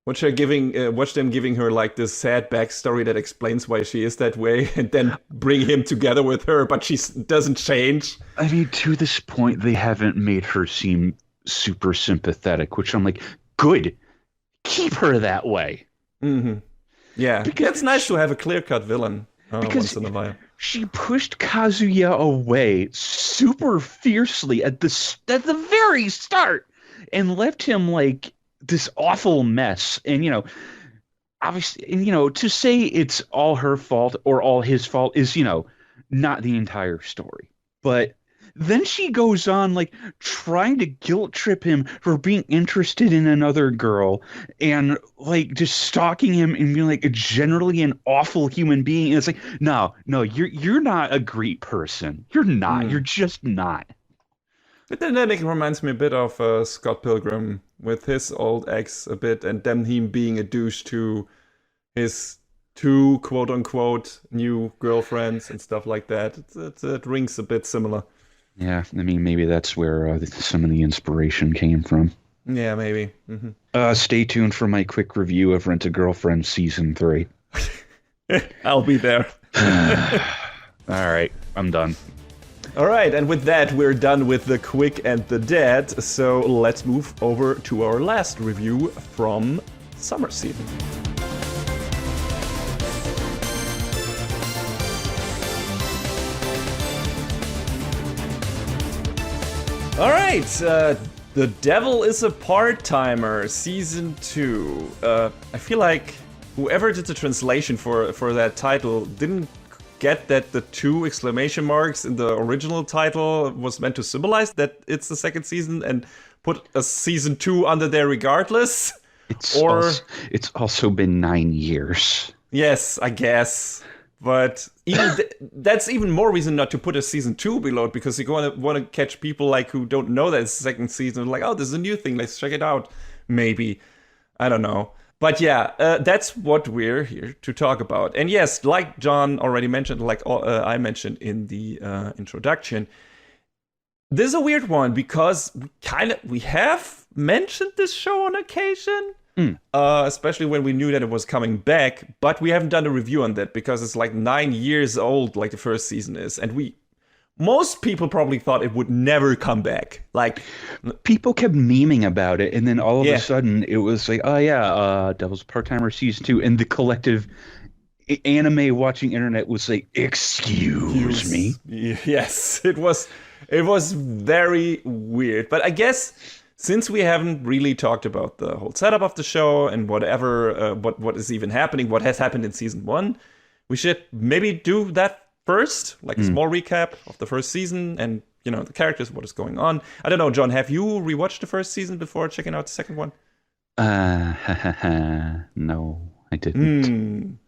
Watch them giving her like this sad backstory that explains why she is that way, and then bring him together with her, but she doesn't change. I mean, to this point, they haven't made her seem super sympathetic, which I'm like, good, keep her that way. Mm-hmm. Yeah, because it's nice to have a clear-cut villain once in a while. She pushed Kazuya away super fiercely at the very start, and left him like this awful mess. And obviously, and to say it's all her fault or all his fault is not the entire story. But then she goes on like trying to guilt trip him for being interested in another girl, and like just stalking him and being like generally an awful human being. And it's like, no, you're not a great person. You're not. You're just not. But then it reminds me a bit of Scott Pilgrim with his old ex a bit, and then him being a douche to his 2 quote-unquote new girlfriends and stuff like that. It rings a bit similar. Yeah, I mean, maybe that's where some of the inspiration came from. Yeah, maybe. Mm-hmm. Stay tuned for my quick review of Rent-A-Girlfriend Season 3. I'll be there. All right, I'm done. All right, and with that, we're done with the quick and the dead, so let's move over to our last review from summer season. All right, The Devil is a Part-Timer, Season 2. I feel like whoever did the translation for that title didn't get that the 2 exclamation marks in the original title was meant to symbolize that it's the second season, and put a Season 2 under there regardless. It's also been 9 years. Yes, I guess. But even that's even more reason not to put a Season 2 below it, because you're going to want to catch people like who don't know that it's the second season. Like, oh, this is a new thing. Let's check it out. Maybe. I don't know. But yeah, that's what we're here to talk about. And yes, like John already mentioned, like I mentioned in the introduction, this is a weird one because we have mentioned this show on occasion. Especially when we knew that it was coming back, but we haven't done a review on that because it's like 9 years old, like the first season is, and most people probably thought it would never come back. Like, people kept memeing about it, and then all of a sudden it was like, oh yeah, Devil's Part-Timer Season 2, and the collective anime watching internet was like, excuse me. Yes, it was very weird, but I guess since we haven't really talked about the whole setup of the show and whatever, what is even happening, what has happened in Season 1, we should maybe do that first, like a small recap of the first season and, the characters, what is going on. I don't know, John, have you rewatched the first season before checking out the second one? No, I didn't.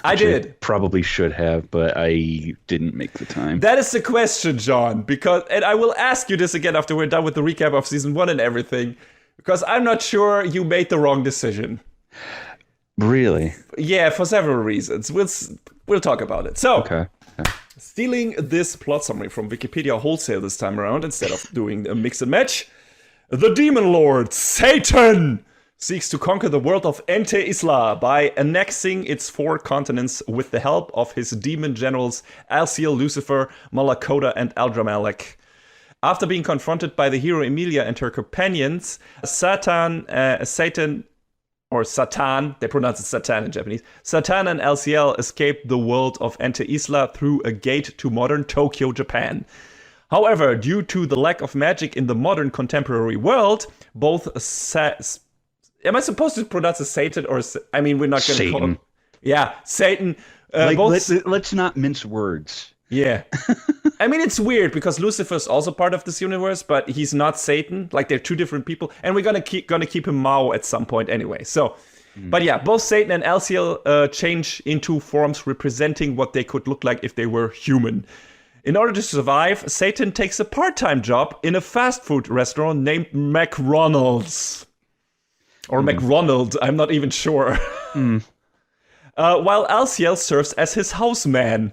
I did. Probably should have, but I didn't make the time. That is the question, John, and I will ask you this again after we're done with the recap of Season 1 and everything, because I'm not sure you made the wrong decision. Really? Yeah, for several reasons. We'll talk about it. So, okay. Stealing this plot summary from Wikipedia wholesale this time around instead of doing a mix and match, the Demon Lord, Satan, seeks to conquer the world of Ente Isla by annexing its 4 continents with the help of his demon generals Alciel, Lucifer, Malakota, and Aldramalek. After being confronted by the hero Emilia and her companions, Satan, they pronounce it Satan in Japanese, Satan and Alciel escape the world of Ente Isla through a gate to modern Tokyo, Japan. However, due to the lack of magic in the modern contemporary world, both am I supposed to pronounce it Satan or? I mean, we're not going to call him. Yeah, Satan. Let's not mince words. Yeah, I mean it's weird because Lucifer's also part of this universe, but he's not Satan. Like they're 2 different people, and we're gonna keep him Mao at some point anyway. So, but yeah, both Satan and Alciel change into forms representing what they could look like if they were human. In order to survive, Satan takes a part-time job in a fast food restaurant named McRonald's. Or McRonald, I'm not even sure. While Alciel serves as his houseman.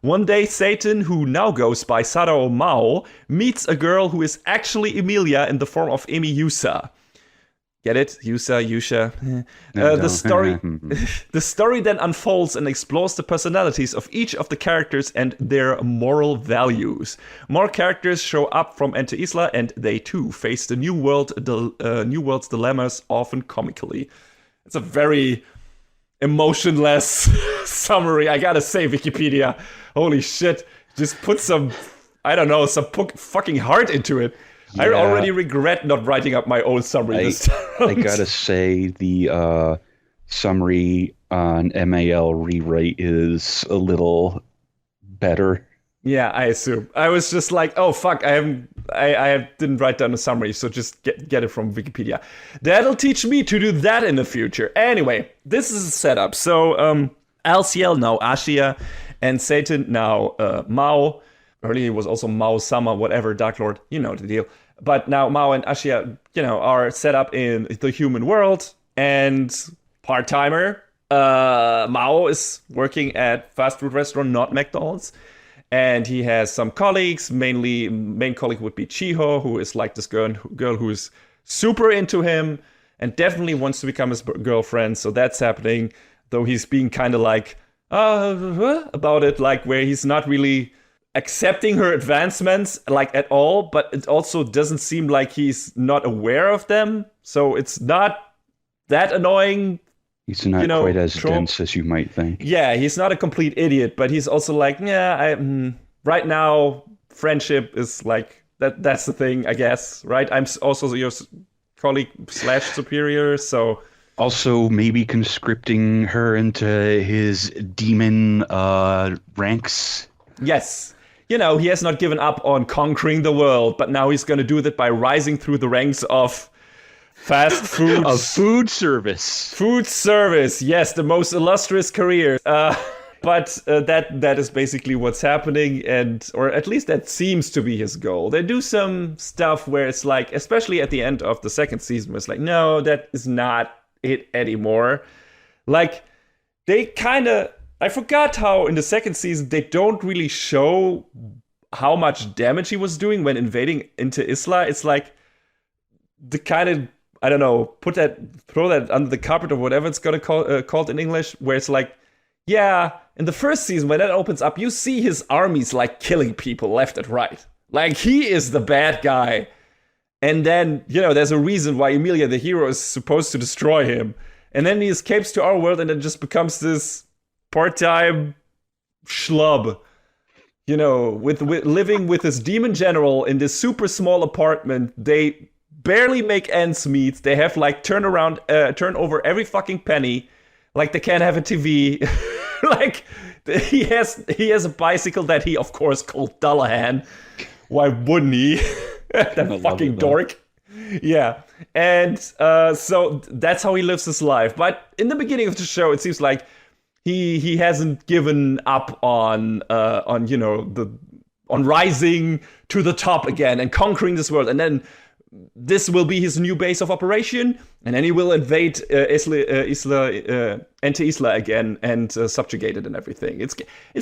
One day, Satan, who now goes by Sadao Mao, meets a girl who is actually Emilia in the form of Emi Yusa. Get it? Yusha. No, The story, the story then unfolds and explores the personalities of each of the characters and their moral values. More characters show up from Enter Isla, and they too face the new new world's dilemmas, often comically. It's a very emotionless summary. I gotta say, Wikipedia, holy shit, just put some, I don't know, some fucking heart into it. Yeah. I already regret not writing up my own summary this time. I gotta say, the summary on MAL rewrite is a little better. Yeah, I assume. I was just like, oh fuck, I didn't write down a summary, so just get it from Wikipedia. That'll teach me to do that in the future. Anyway, this is a setup. So Alciel, now Ashia, and Satan, now Mao. Earlier it was also Mao Sama, whatever, Dark Lord, you know the deal. But now Mao and Ashia, are set up in the human world, and part-timer Mao is working at fast food restaurant, not McDonald's. And he has some colleagues, main colleague would be Chiho, who is like this girl who is super into him and definitely wants to become his girlfriend. So that's happening, though he's being kind of like, about it, like where he's not really accepting her advancements like at all, but it also doesn't seem like he's not aware of them. So it's not that annoying. He's not quite as dense as you might think. Yeah, he's not a complete idiot, but he's also like, right now, friendship is like, that's the thing, I guess, right? I'm also your colleague / superior, so... Also, maybe conscripting her into his demon ranks. Yes. He has not given up on conquering the world, but now he's going to do that by rising through the ranks of... fast food. Of food service. Food service, yes, the most illustrious career. But that is basically what's happening, or at least that seems to be his goal. They do some stuff where it's like, especially at the end of the second season, where it's like, no, that is not it anymore. Like, they kind of... I forgot how in the second season they don't really show how much damage he was doing when invading into Isla. It's like the kind of... I don't know, throw that under the carpet or whatever it's gonna called in English, where it's like, yeah, in the first season when that opens up, you see his armies like killing people left and right. Like, he is the bad guy. And then, there's a reason why Emilia, the hero, is supposed to destroy him. And then he escapes to our world and then just becomes this part-time schlub. With living with his demon general in this super small apartment. They barely make ends meet. They have like turn over every fucking penny. Like, they can't have a TV. Like, he has a bicycle that he of course called Dullahan. Why wouldn't he? That fucking dork. Yeah. And so that's how he lives his life. But in the beginning of the show, it seems like he hasn't given up on rising to the top again and conquering this world. And then this will be his new base of operation, and then he will invade Enter Isla again and subjugate it and everything. It's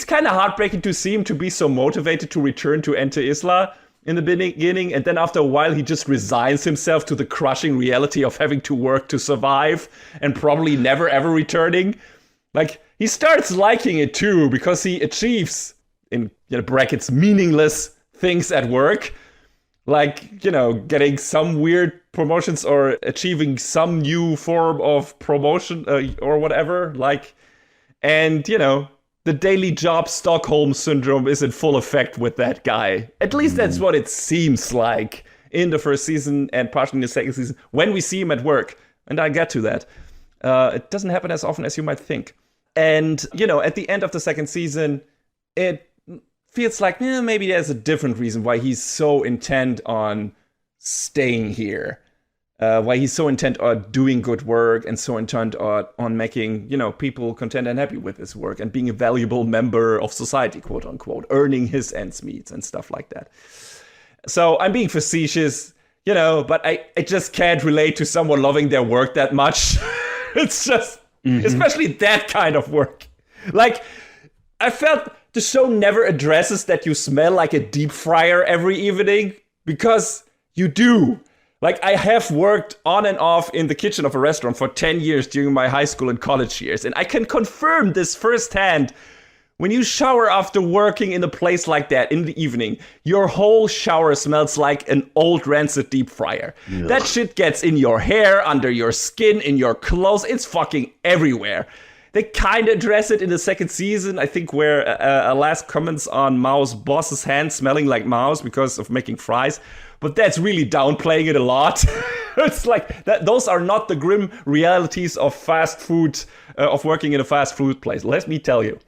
kind of heartbreaking to see him to be so motivated to return to Enter Isla in the beginning, and then after a while he just resigns himself to the crushing reality of having to work to survive and probably never ever returning. Like, he starts liking it too because he achieves, in brackets, meaningless things at work. Like, getting some weird promotions or achieving some new form of promotion or whatever. Like, and, the daily job Stockholm syndrome is in full effect with that guy. At least that's what it seems like in the first season and partially in the second season when we see him at work. And I get to that. It doesn't happen as often as you might think. And, at the end of the second season, it feels like maybe there's a different reason why he's so intent on staying here. Why he's so intent on doing good work and so intent on making, people content and happy with his work and being a valuable member of society, quote unquote, earning his ends meet and stuff like that. So I'm being facetious, but I just can't relate to someone loving their work that much. It's just, especially that kind of work. Like, I felt the show never addresses that you smell like a deep fryer every evening, because you do. Like, I have worked on and off in the kitchen of a restaurant for 10 years during my high school and college years, and I can confirm this firsthand. When you shower after working in a place like that in the evening, your whole shower smells like an old rancid deep fryer. Ugh. That shit gets in your hair, under your skin, in your clothes. It's fucking everywhere. They kind of address it in the second season, I think, where Alas comments on Mao's boss's hand smelling like Mao's because of making fries. But that's really downplaying it a lot. It's like, those are not the grim realities of fast food, of working in a fast food place. Let me tell you.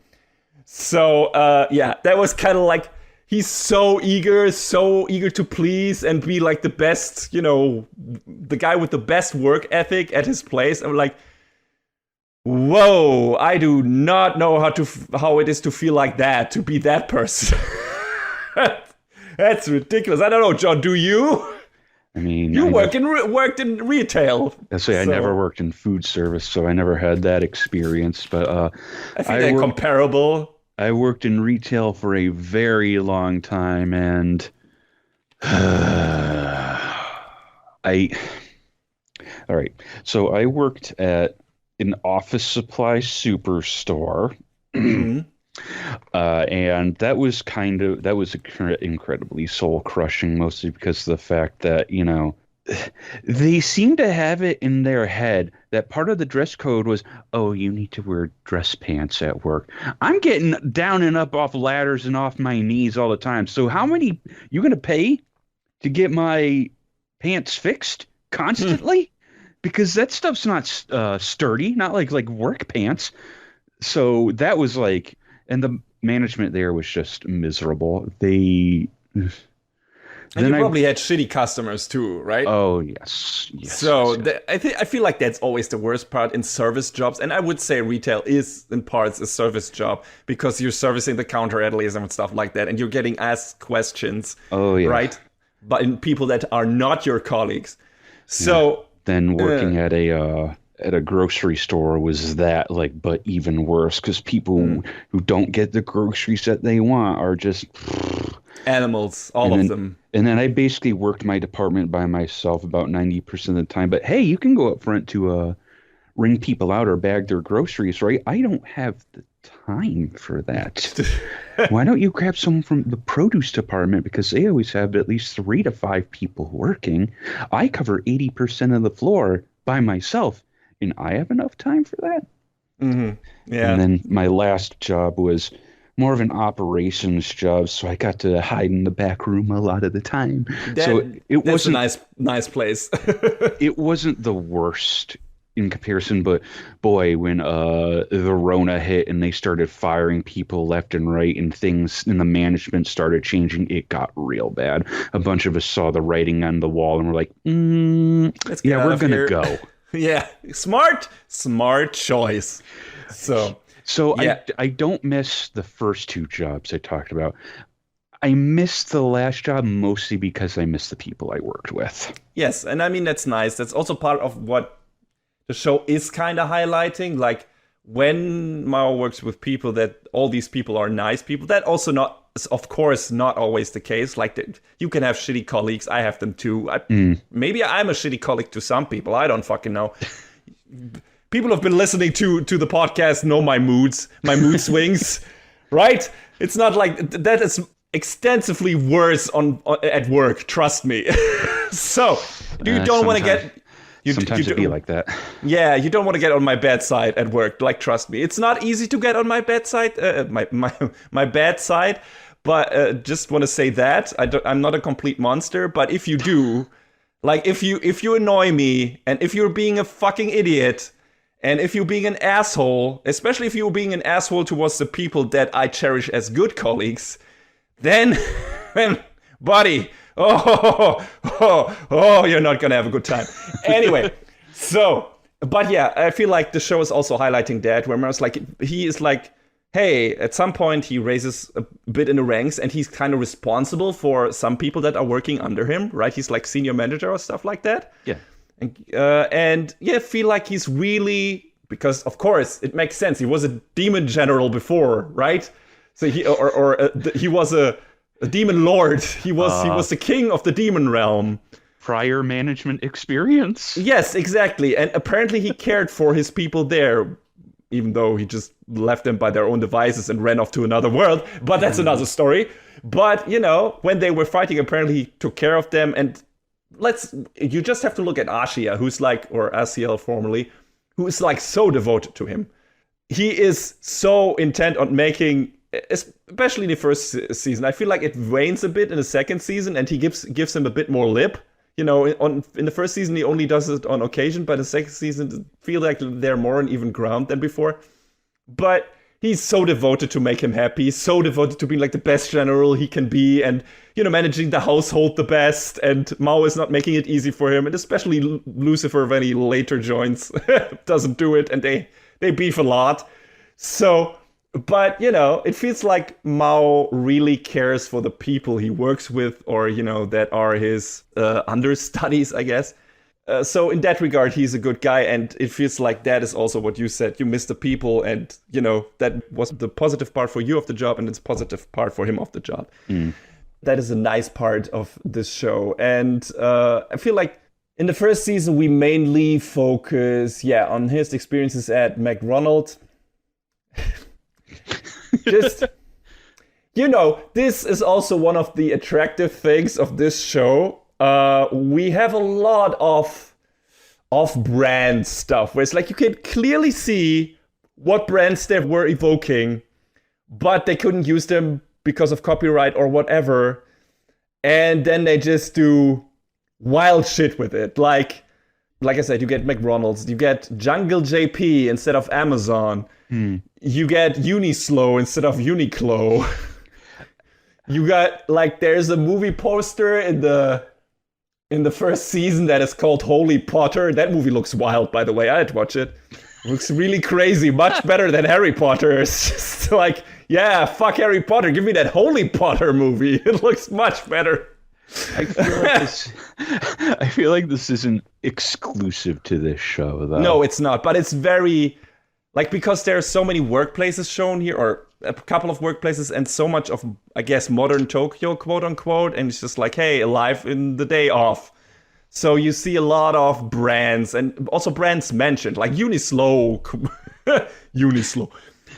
So, that was kind of like, he's so eager to please and be like the best, the guy with the best work ethic at his place. I'm like, whoa, I do not know how it is to feel like that, to be that person. That's ridiculous. I don't know, John, do you? I mean, you worked in retail. I never worked in food service, so I never had that experience. But I think they're comparable. I worked in retail for a very long time, and all right. So I worked at an office supply superstore. Mm-hmm. And that was incredibly soul crushing, mostly because of the fact that, they seem to have it in their head that part of the dress code was, oh, you need to wear dress pants at work. I'm getting down and up off ladders and off my knees all the time. So how many you going to pay to get my pants fixed constantly? Because that stuff's not sturdy, not like work pants. So that was like, and the management there was just miserable. And you probably had shitty customers too, right? Oh, yes. So I feel like that's always the worst part in service jobs. And I would say retail is, in parts, a service job because you're servicing the counter at least and stuff like that. And you're getting asked questions, right? But in people that are not your colleagues. So then working at a grocery store was that, but even worse because people who don't get the groceries that they want are just animals, all of them. And then I basically worked my department by myself about 90% of the time. But hey, you can go up front to ring people out or bag their groceries, right? I don't have the time for that. Why don't you grab someone from the produce department? Because they always have at least 3 to 5 people working. I cover 80% of the floor by myself, and I have enough time for that. Mm-hmm. Yeah. And then my last job was more of an operations job, so I got to hide in the back room a lot of the time. It was a nice place. It wasn't the worst in comparison, but boy, when the Rona hit and they started firing people left and right and things in the management started changing, it got real bad. A bunch of us saw the writing on the wall and we're like, we're gonna go. Yeah, smart choice. So I don't miss the first 2 jobs I talked about. I missed the last job mostly because I miss the people I worked with. Yes, and I mean, that's nice. That's also part of what the show is kind of highlighting. Like, when Mao works with people, that all these people are nice people. That also of course, not always the case. Like, you can have shitty colleagues. I have them too. Maybe I'm a shitty colleague to some people. I don't fucking know. People have been listening to the podcast know my mood swings, right? It's not like that is extensively worse at work. Trust me. So you don't want to get. Sometimes it'd be like that. Yeah, you don't want to get on my bad side at work. Like, trust me, it's not easy to get on my bad side. My bad side. But just want to say that I'm not a complete monster. But if you do, like, if you annoy me, and if you're being a fucking idiot. And if you're being an asshole, especially if you're being an asshole towards the people that I cherish as good colleagues, then buddy, you're not gonna have a good time. Anyway, but yeah, I feel like the show is also highlighting that, where Mara's like, he is like, hey, at some point he raises a bit in the ranks, and he's kind of responsible for some people that are working under him, right? He's like senior manager or stuff like that. Yeah. And feel like he's really, because of course it makes sense. He was a demon general before, right? So he he was a demon lord. He was the king of the demon realm. prior management experience. Yes, exactly. And apparently he cared for his people there, even though he just left them by their own devices and ran off to another world. But that's another story. But, when they were fighting, apparently he took care of them. And you just have to look at Ashia, who's like, or Asiel formerly, who is like so devoted to him. He is so intent on making, especially in the first season. I feel like it wanes a bit in the second season, and he gives him a bit more lip. In the first season, he only does it on occasion, but the second season, it feels like they're more on even ground than before. But he's so devoted to make him happy. He's so devoted to being like the best general he can be, and managing the household the best. And Mao is not making it easy for him, and especially Lucifer, when he later joins, doesn't do it, and they beef a lot. So, but it feels like Mao really cares for the people he works with, or that are his understudies, I guess. So in that regard, he's a good guy, and it feels like that is also what you said. You miss the people, and that was the positive part for you of the job, and it's positive part for him of the job. That is a nice part of this show, and I feel like in the first season we mainly focus, on his experiences at McDonald's. Just this is also one of the attractive things of this show. We have a lot of off-brand stuff where it's like you can clearly see what brands they were evoking, but they couldn't use them because of copyright or whatever, and then they just do wild shit with it. Like I said, you get McDonald's, you get Jungle JP instead of Amazon, you get Unislo instead of Uniqlo. You got there's a movie poster in the first season that is called Holy Potter. That movie looks wild, by the way. I'd watch it. Looks really crazy, much better than Harry Potter. It's just like, fuck Harry Potter. Give me that Holy Potter movie. It looks much better. I feel like this isn't exclusive to this show, though. No, it's not. But it's very, because there are so many workplaces shown here, or a couple of workplaces, and so much of, I guess, modern Tokyo, quote unquote. And it's just like, hey, alive in the day off. So you see a lot of brands, and also brands mentioned, like Unislo. Unislo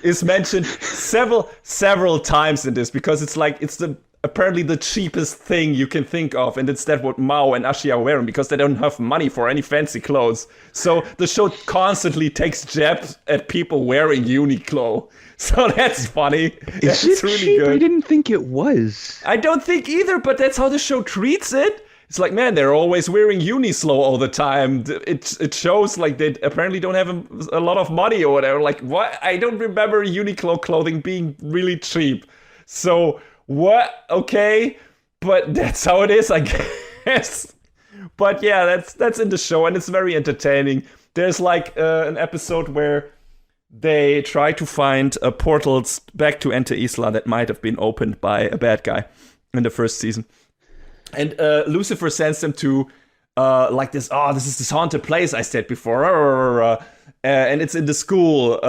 is mentioned several times in this, because it's like it's apparently the cheapest thing you can think of, and it's that what Mao and Ashi are wearing, because they don't have money for any fancy clothes. So the show constantly takes jabs at people wearing Uniqlo. So that's funny. Is it really cheap? Good. I didn't think it was. I don't think either, but that's how the show treats it. It's like, man, they're always wearing Unislo all the time. It shows like they apparently don't have a lot of money or whatever. Like, what? I don't remember Uniqlo clothing being really cheap. So, what? Okay, but that's how it is, I guess. But yeah, that's in the show, and it's very entertaining. There's an episode where they try to find portals back to Enter Isla that might have been opened by a bad guy in the first season. And Lucifer sends them to this is this haunted place I said before. And it's in the school.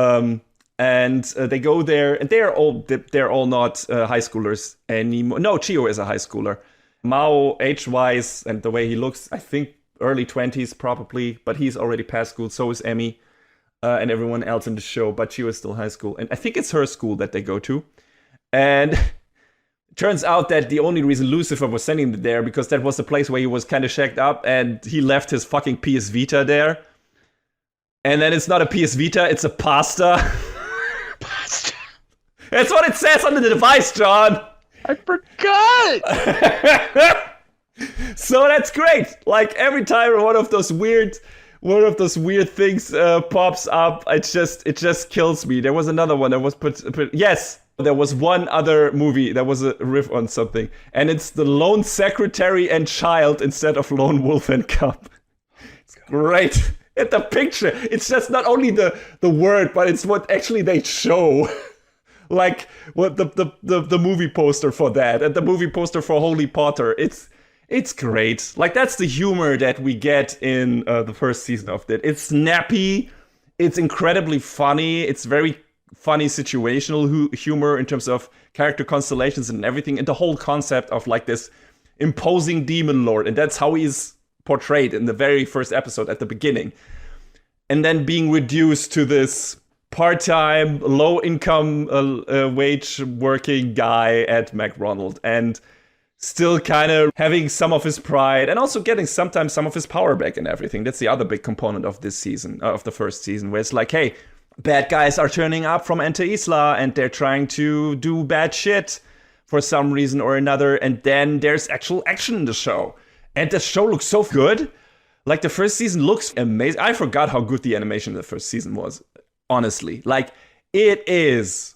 And they go there, and they're all not high schoolers anymore. No, Chio is a high schooler. Mao, age-wise, and the way he looks, I think early 20s probably, but he's already past school. So is Emmy and everyone else in the show, but Chio is still high school. And I think it's her school that they go to. And turns out that the only reason Lucifer was sending them there, because that was the place where he was kind of shacked up, and he left his fucking PS Vita there. And then it's not a PS Vita, it's a pasta. Pasta. That's what it says on the device, John. I forgot. So that's great. Like every time one of those weird things pops up, it just kills me. There was another one that was yes. There was one other movie that was a riff on something, and it's the Lone Secretary and Child instead of Lone Wolf and Cub. It's great. And the picture, it's just not only the word, but it's what actually they show. Like what the movie poster for that, and the movie poster for Holy Potter. It's great. Like that's the humor that we get in the first season of it. It's snappy. It's incredibly funny. It's very funny situational humor in terms of character constellations and everything, and the whole concept of like this imposing demon lord, and that's how he's portrayed in the very first episode at the beginning. And then being reduced to this part-time, low-income wage working guy at McDonald's, and still kind of having some of his pride and also getting sometimes some of his power back and everything. That's the other big component of this season, of the first season, where it's like, hey, bad guys are turning up from Enter Isla and they're trying to do bad shit for some reason or another. And then there's actual action in the show. And the show looks so good. Like, the first season looks amazing. I forgot how good the animation in the first season was, honestly. Like, it is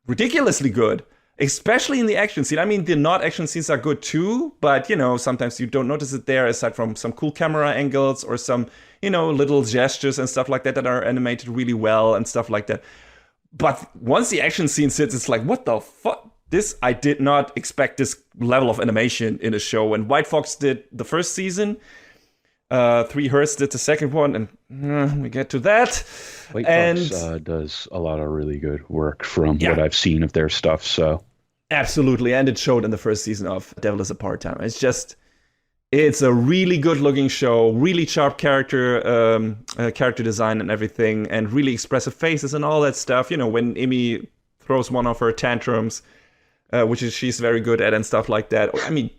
ridiculously good, especially in the action scene. I mean, the not action scenes are good too, but, you know, sometimes you don't notice it there, aside from some cool camera angles or some, you know, little gestures and stuff like that that are animated really well and stuff like that. But once the action scene sits, it's like, what the fuck? I did not expect this level of animation in a show. When White Fox did the first season, Three Hurts did the second one, and we get to that. White Fox does a lot of really good work from what I've seen of their stuff. So absolutely, and it showed in the first season of Devil is a Part-Time. It's a really good-looking show, really sharp character design and everything, and really expressive faces and all that stuff. You know, when Amy throws one of her tantrums, which she's very good at and stuff like that. I mean,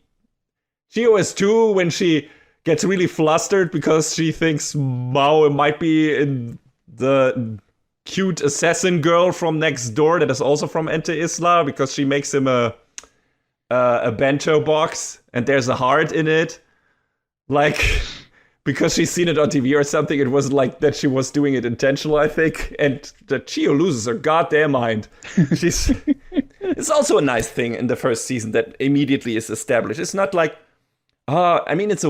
Chio is too, when she gets really flustered because she thinks Mao might be in the cute assassin girl from next door that is also from Enter Isla, because she makes him a bento box and there's a heart in it. Like, because she's seen it on TV or something, it wasn't like that she was doing it intentional, I think. And the Chio loses her goddamn mind. It's also a nice thing in the first season that immediately is established. It's not like, I mean, it is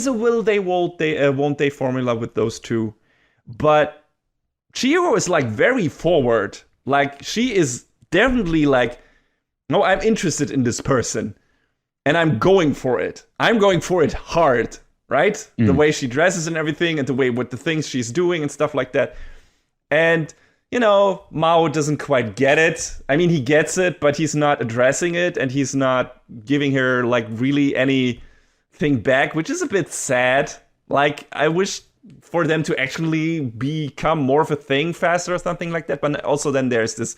a will they won't they formula with those two. But Chihiro is like very forward. Like, she is definitely like, no, I'm interested in this person and I'm going for it. I'm going for it hard, right? Mm. The way she dresses and everything, and the way with the things she's doing and stuff like that. And, you know, Mao doesn't quite get it. I mean, he gets it, but he's not addressing it, and he's not giving her like really anything back, which is a bit sad. Like, I wish for them to actually become more of a thing faster or something like that. But also then there's this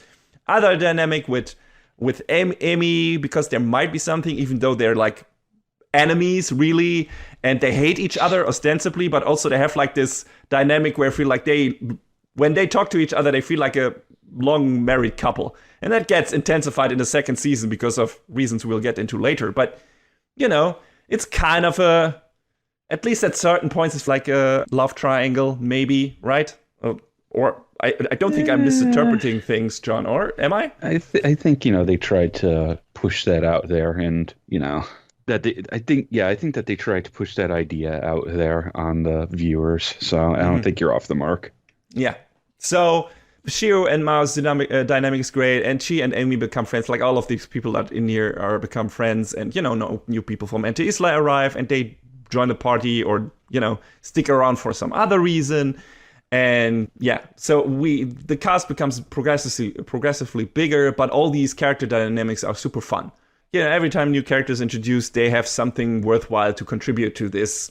other dynamic with Amy, because there might be something, even though they're like enemies really, and they hate each other ostensibly, but also they have like this dynamic where I feel like when they talk to each other, they feel like a long married couple. And that gets intensified in the second season because of reasons we'll get into later. But, you know, it's kind of at least at certain points, it's like a love triangle, maybe, right? Or I don't think I'm misinterpreting things, John, or am I? I think, you know, they tried to push that out there, and, you know, I think that they tried to push that idea out there on the viewers. So I don't think you're off the mark. Yeah. So Shio and Mao's dynamic is great, and she and Amy become friends. Like, all of these people that in here are become friends, and, you know, new people from Enter Isla arrive, and they join the party or, you know, stick around for some other reason. And yeah, so the cast becomes progressively bigger, but all these character dynamics are super fun. You know, every time new characters introduced, they have something worthwhile to contribute to this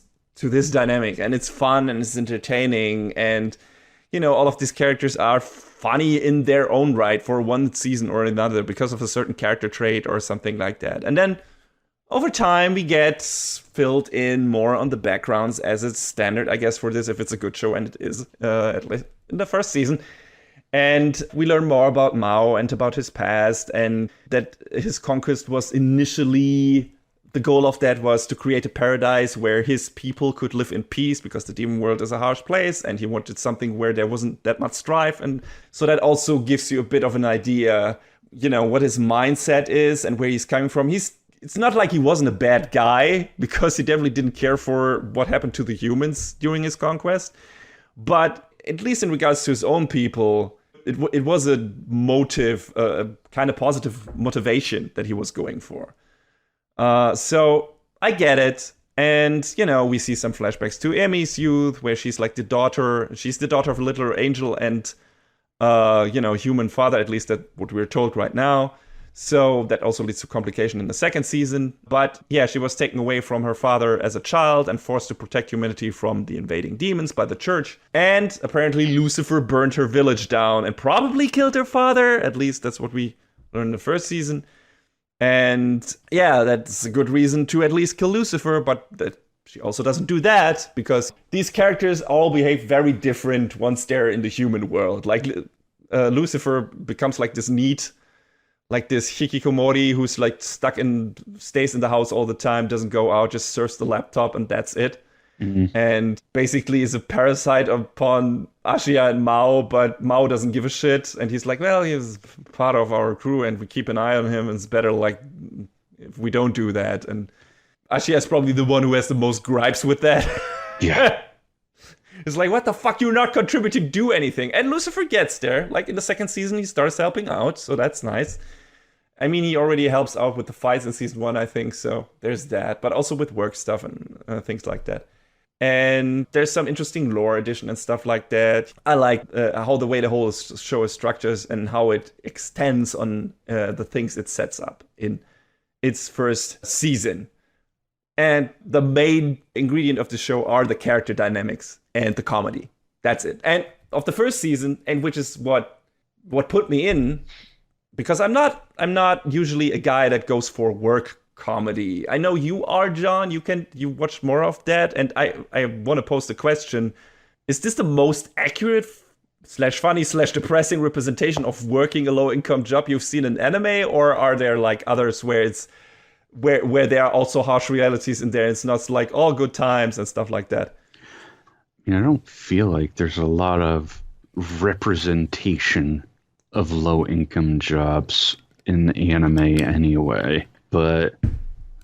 dynamic, and it's fun and it's entertaining, and, you know, all of these characters are funny in their own right for one season or another because of a certain character trait or something like that. And then over time, we get filled in more on the backgrounds, as it's standard, I guess, for this, if it's a good show, and it is, at least in the first season. And we learn more about Mao and about his past, and that his conquest was initially, the goal of that was to create a paradise where his people could live in peace, because the demon world is a harsh place, and he wanted something where there wasn't that much strife. And so that also gives you a bit of an idea, you know, what his mindset is and where he's coming from. It's not like he wasn't a bad guy, because he definitely didn't care for what happened to the humans during his conquest. But at least in regards to his own people, it was a motive, a kind of positive motivation that he was going for. So I get it. And, you know, we see some flashbacks to Amy's youth, where she's like the daughter of a little angel and, you know, human father, at least that's what we're told right now. So that also leads to complication in the second season. But yeah, she was taken away from her father as a child and forced to protect humanity from the invading demons by the church. And apparently Lucifer burned her village down and probably killed her father. At least that's what we learned in the first season. And yeah, that's a good reason to at least kill Lucifer, but she also doesn't do that because these characters all behave very different once they're in the human world. Like Lucifer becomes like this neat, like this hikikomori who's like stays in the house all the time, doesn't go out, just surfs the laptop and that's it. Mm-hmm. And basically is a parasite upon Ashia and Mao, but Mao doesn't give a shit. And he's like, well, he's part of our crew and we keep an eye on him. And it's better like if we don't do that. And Ashia is probably the one who has the most gripes with that. Yeah. It's like, what the fuck? You're not contributing to do anything. And Lucifer gets there. Like in the second season, he starts helping out. So that's nice. I mean, he already helps out with the fights in season 1, I think. So there's that. But also with work stuff and things like that. And there's some interesting lore addition and stuff like that. I like how the way the whole show is structured and how it extends on the things it sets up in its first season. And the main ingredient of the show are the character dynamics and the comedy. That's it. And of the first season, and which is what put me in, because I'm not usually a guy that goes for work comedy. I know you are, John. You watch more of that, and I want to pose the question: is this the most accurate / funny / depressing representation of working a low income job you've seen in anime, or are there like others where it's where there are also harsh realities in there? It's not like all good times and stuff like that. I don't feel like there's a lot of representation of low income jobs in anime anyway. But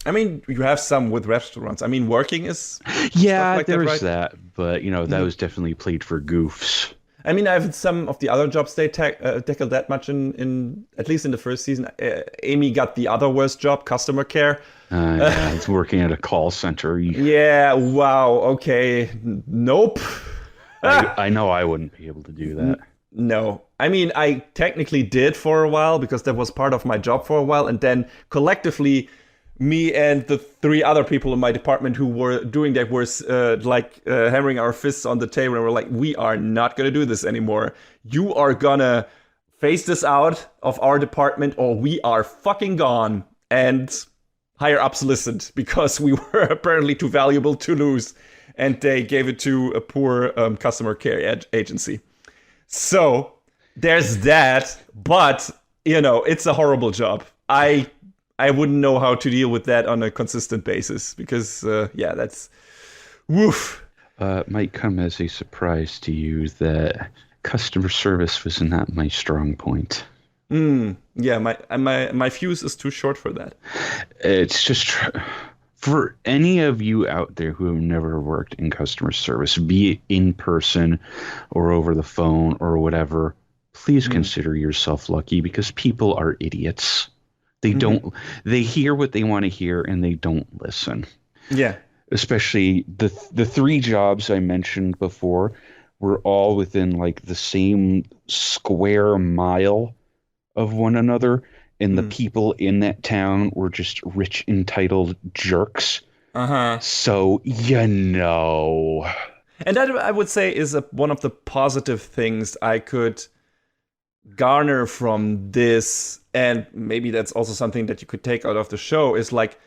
I mean, you have some with restaurants. I mean, working is like there's that, but that was definitely played for goofs. I mean, I've some of the other jobs they tackled that much in at least in the first season. Amy got the other worst job, customer care. Yeah, it's working at a call center. Yeah, wow, okay, nope. I know I wouldn't be able to do that. No. I mean, I technically did for a while because that was part of my job for a while. And then collectively, me and the 3 other people in my department who were doing that were hammering our fists on the table. And we're like, we are not going to do this anymore. You are going to phase this out of our department or we are fucking gone. And higher ups listened because we were apparently too valuable to lose. And they gave it to a poor customer care agency. So there's that, but it's a horrible job. I wouldn't know how to deal with that on a consistent basis because that's woof. Might come as a surprise to you that customer service was not my strong point. Yeah, my fuse is too short for that. It's just for any of you out there who have never worked in customer service, be it in person or over the phone or whatever, please consider yourself lucky because people are idiots. They hear what they want to hear and they don't listen. Yeah. Especially the 3 jobs I mentioned before were all within like the same square mile of one another. And the people in that town were just rich, entitled jerks. So, And that, I would say, is one of the positive things I could garner from this. And maybe that's also something that you could take out of the show is like,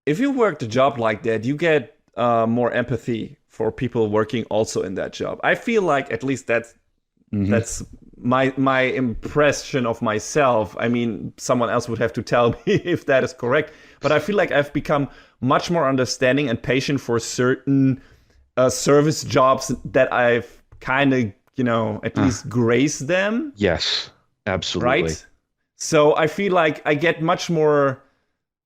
if you worked a job like that, you get more empathy for people working also in that job. I feel like at least that's my impression of myself. I mean, someone else would have to tell me if that is correct. But I feel like I've become much more understanding and patient for certain service jobs that I've kind of, at least graced them. Yes, absolutely. Right? So I feel like I get much more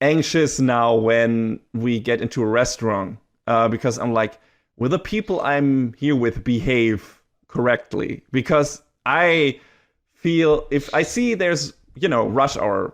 anxious now when we get into a restaurant because I'm like, will the people I'm here with behave correctly? Because I feel if I see there's, rush hour,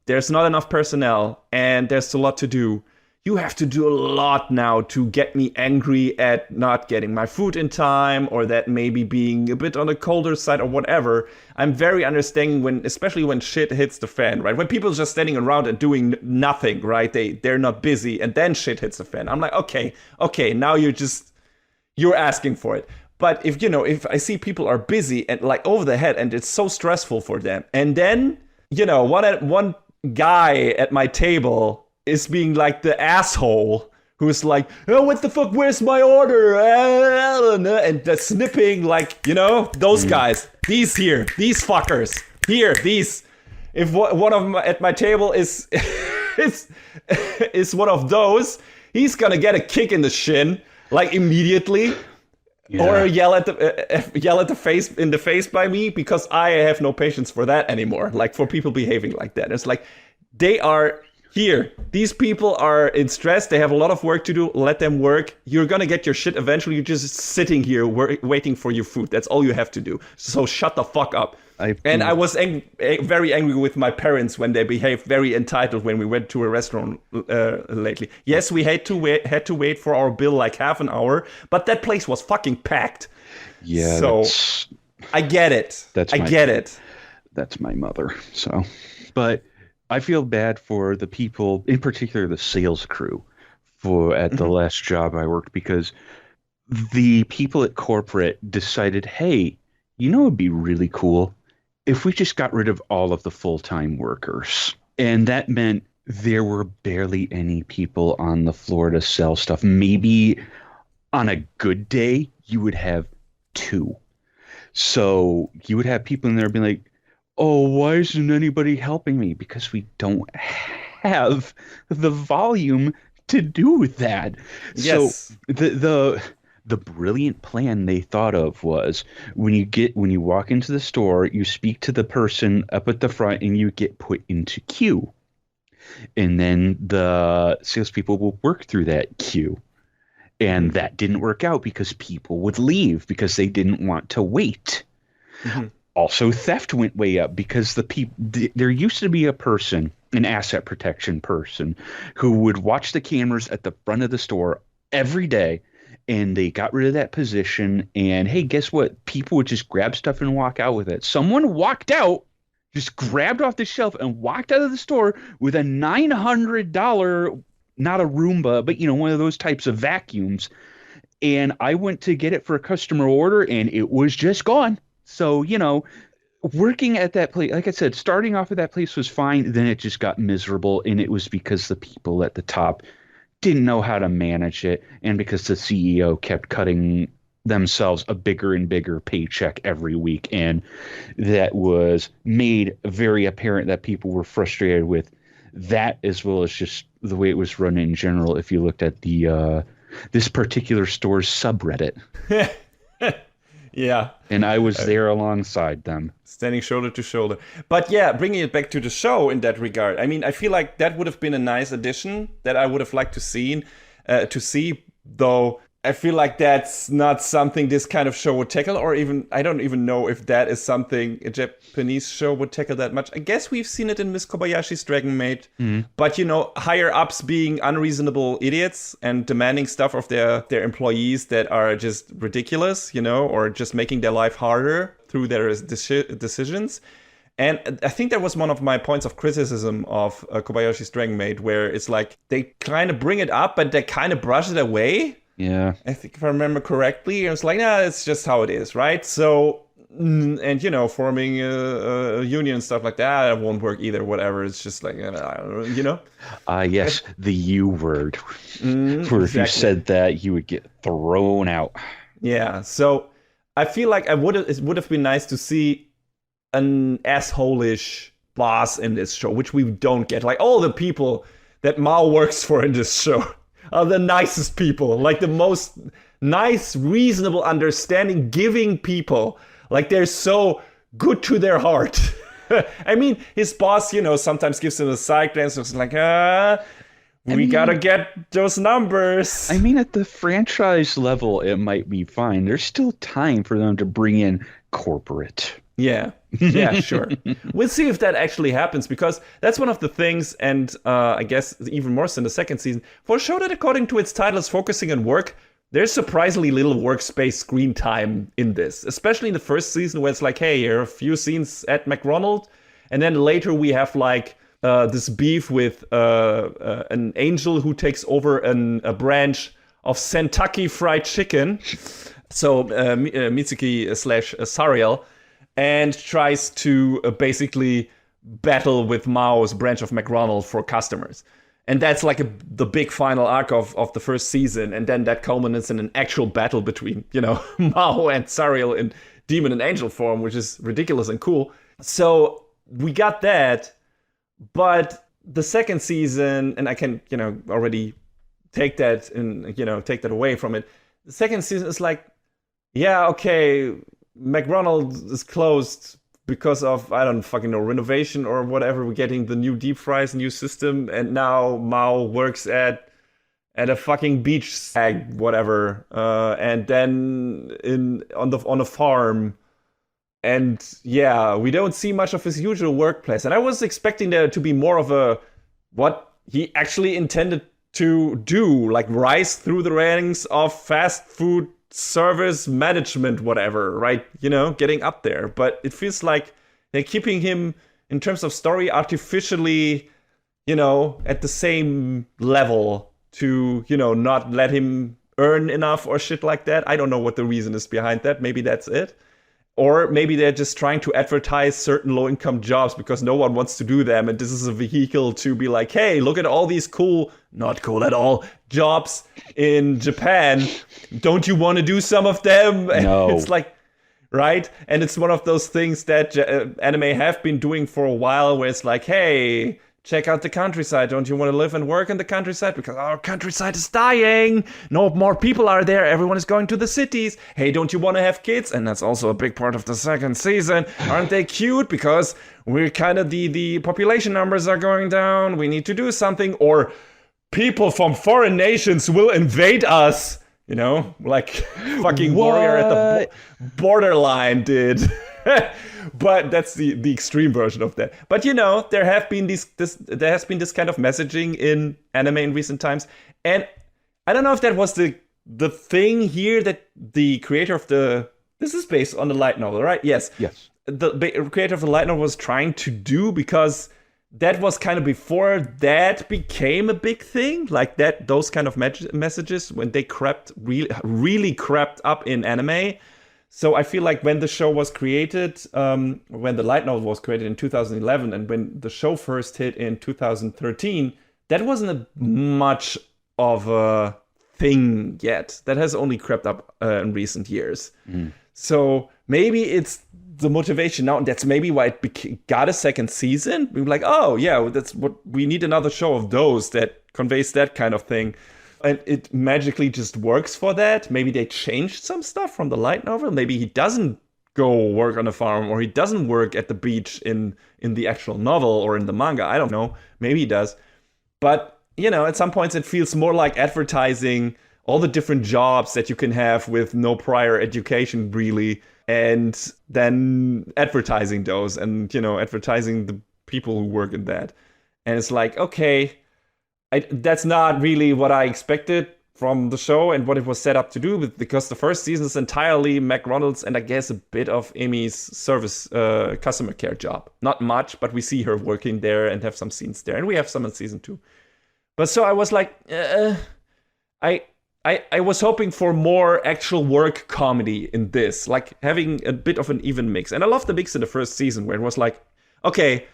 there's not enough personnel and there's a lot to do, you have to do a lot now to get me angry at not getting my food in time, or that maybe being a bit on the colder side or whatever. I'm very understanding especially when shit hits the fan, right? When people are just standing around and doing nothing, right? They're not busy, and then shit hits the fan. I'm like, okay, now you're asking for it. But if I see people are busy and like over the head, and it's so stressful for them, and then, one guy at my table is being like the asshole who's like, oh, what the fuck, where's my order? And the snipping, like, those guys, these fuckers, these. If one of them at my table is is one of those, he's gonna get a kick in the shin, like, immediately. Yeah. Or yell at the face by me, because I have no patience for that anymore. Like, for people behaving like that. It's like, they are here. These people are in stress. They have a lot of work to do. Let them work. You're going to get your shit eventually. You're just sitting here waiting for your food. That's all you have to do. So shut the fuck up. I was very angry with my parents when they behaved very entitled when we went to a restaurant lately. Yes, we had to wait for our bill like half an hour, but that place was fucking packed. Yeah. So I get it. I get it. That's my mother. So, but I feel bad for the people, in particular the sales crew, at the last job I worked, because the people at corporate decided, hey, it'd be really cool if we just got rid of all of the full-time workers. And that meant there were barely any people on the floor to sell stuff. Maybe on a good day, you would have 2. So you would have people in there being like, oh, why isn't anybody helping me? Because we don't have the volume to do that. Yes. So the brilliant plan they thought of was, when you walk into the store, you speak to the person up at the front and you get put into queue. And then the salespeople will work through that queue. And that didn't work out because people would leave because they didn't want to wait. Mm-hmm. Also, theft went way up because there used to be a person, an asset protection person, who would watch the cameras at the front of the store every day. And they got rid of that position, and hey, guess what? People would just grab stuff and walk out with it. Someone walked out, just grabbed off the shelf and walked out of the store with a $900, not a Roomba, but one of those types of vacuums. And I went to get it for a customer order, and it was just gone. So, working at that place, like I said, starting off at that place was fine. Then it just got miserable, and it was because the people at the top didn't know how to manage it, and because the CEO kept cutting themselves a bigger and bigger paycheck every week, and that was made very apparent that people were frustrated with that, as well as just the way it was run in general. If you looked at the this particular store's subreddit. Yeah. And I was there alongside them. Standing shoulder to shoulder. But yeah, bringing it back to the show in that regard, I mean, I feel like that would have been a nice addition that I would have liked to see, though I feel like that's not something this kind of show would tackle, or even, I don't even know if that is something a Japanese show would tackle that much. I guess we've seen it in Miss Kobayashi's Dragon Maid, but higher ups being unreasonable idiots and demanding stuff of their employees that are just ridiculous, or just making their life harder through their decisions. And I think that was one of my points of criticism of Kobayashi's Dragon Maid, where it's like they kind of bring it up, but they kind of brush it away. Yeah. I think if I remember correctly, it was like, it's just how it is, right? So, and, forming a union and stuff like that won't work either, whatever. It's just like, yes, the U word. Where exactly. If you said that, you would get thrown out. Yeah, so I feel like it would have been nice to see an asshole-ish boss in this show, which we don't get. Like, all the people that Mao works for in this show are the nicest people, like the most nice, reasonable, understanding, giving people. Like, they're so good to their heart. I mean, his boss, sometimes gives him a side glance and it's like, we gotta get those numbers. I mean, at the franchise level, it might be fine. There's still time for them to bring in corporate. Yeah. Yeah, sure. We'll see if that actually happens, because that's one of the things, and I guess even more so in the second season, for a show that, according to its title, is focusing on work, there's surprisingly little workspace screen time in this, especially in the first season, where it's like, hey, here are a few scenes at McDonald's, and then later we have like this beef with an angel who takes over a branch of Kentucky Fried Chicken, so Mitsuki slash Sariel, and tries to basically battle with Mao's branch of McDonald's for customers. And that's like the big final arc of the first season. And then that culminates in an actual battle between, Mao and Sariel in demon and angel form, which is ridiculous and cool. So we got that. But the second season, and I can, already take that and, take that away from it. The second season is like, yeah, okay, McDonald's is closed because of, I don't fucking know, renovation or whatever. We're getting the new deep fries, new system, and now Mao works at a fucking beach sag, whatever, and then on a farm. And yeah, we don't see much of his usual workplace. And I was expecting there to be more of what he actually intended to do, like rise through the ranks of fast food service management, whatever, right? Getting up there. But it feels like they're keeping him, in terms of story, artificially, at the same level to, not let him earn enough or shit like that. I don't know what the reason is behind that. Maybe that's it. Or maybe they're just trying to advertise certain low-income jobs because no one wants to do them. And this is a vehicle to be like, hey, look at all these cool, not cool at all, jobs in Japan. Don't you want to do some of them? No. It's like, right? And it's one of those things that anime have been doing for a while, where it's like, hey, check out the countryside. Don't you want to live and work in the countryside? Because our countryside is dying. No more people are there. Everyone is going to the cities. Hey, don't you want to have kids? And that's also a big part of the second season. Aren't they cute? Because we're kind of the population numbers are going down. We need to do something. Or people from foreign nations will invade us. Like fucking Warrior at the borderline did. But that's the extreme version of that. But there has been this kind of messaging in anime in recent times, and I don't know if that was the thing here that the creator of this is based on the light novel, right? Yes. The creator of the light novel was trying to do, because that was kind of before that became a big thing, like that those kind of messages when they really crept up in anime. So I feel like when the show was created, when the light novel was created in 2011, and when the show first hit in 2013, that wasn't much of a thing yet. That has only crept up in recent years. So maybe it's the motivation now, and that's maybe why it got a second season. We were like, oh yeah, that's what we need, another show of those that conveys that kind of thing. And it magically just works for that. Maybe they changed some stuff from the light novel. Maybe he doesn't go work on a farm, or he doesn't work at the beach in the actual novel or in the manga. I don't know. Maybe he does. But, at some points it feels more like advertising all the different jobs that you can have with no prior education, really, and then advertising those and, advertising the people who work in that. And it's like, okay, that's not really what I expected from the show and what it was set up to do, because the first season is entirely McDonald's and I guess a bit of Amy's service customer care job. Not much, but we see her working there and have some scenes there, and we have some in season 2. But so I was like, I was hoping for more actual work comedy in this, like having a bit of an even mix. And I love the mix in the first season, where it was like, okay,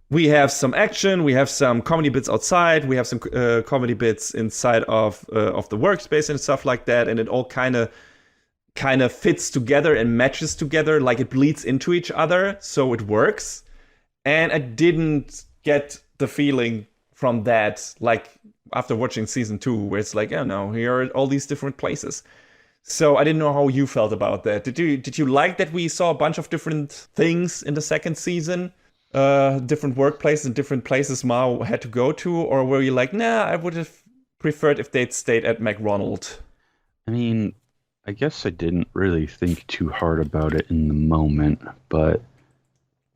we have some action, we have some comedy bits outside, we have some comedy bits inside of the workspace and stuff like that, and it all kind of fits together and matches together, like it bleeds into each other, so it works. And I didn't get the feeling from that, like after watching season 2, where it's like, oh no, here are all these different places. So I didn't know how you felt about that. Did you like that we saw a bunch of different things in the second season? Different workplaces and different places Mao had to go to, or were you like, nah, I would have preferred if they'd stayed at McDonald's? I mean, I guess I didn't really think too hard about it in the moment, but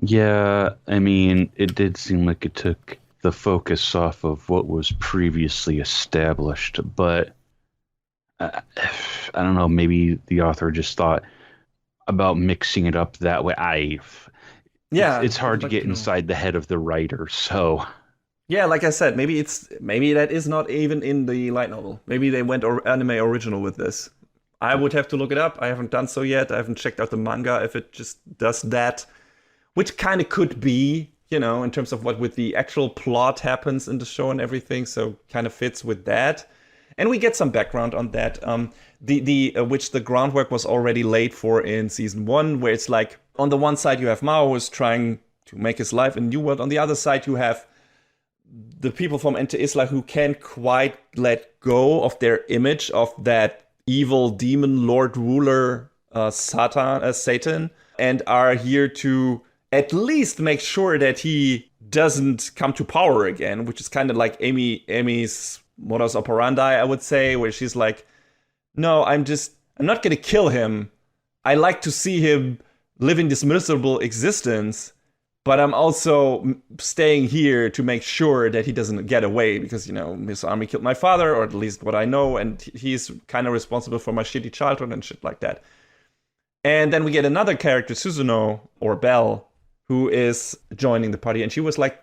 Yeah, I mean, it did seem like it took the focus off of what was previously established, but I don't know, maybe the author just thought about mixing it up that way. Yeah, It's I hard would to like get to know. inside the head of the writer, so Yeah, like I said, maybe that is not even in the light novel. Maybe they went anime original with this. I would have to look it up. I haven't done so yet. I haven't checked out the manga if it just does that, which kind of could be, in terms of what with the actual plot happens in the show and everything. So kind of fits with that, and we get some background on that. The which the groundwork was already laid for in season one, where it's like on the one side you have Mao who's trying to make his life in New World. On the other side you have the people from Enter Isla who can't quite let go of their image of that evil demon lord ruler Satan, and are here to at least make sure that he doesn't come to power again, which is kind of like Amy's modus operandi, I would say, where she's like, no, I'm not gonna kill him. I like to see him living this miserable existence, but I'm also staying here to make sure that he doesn't get away because, his army killed my father, or at least what I know, and he's kind of responsible for my shitty childhood and shit like that. And then we get another character, Suzuno, or Belle, who is joining the party, and she was like,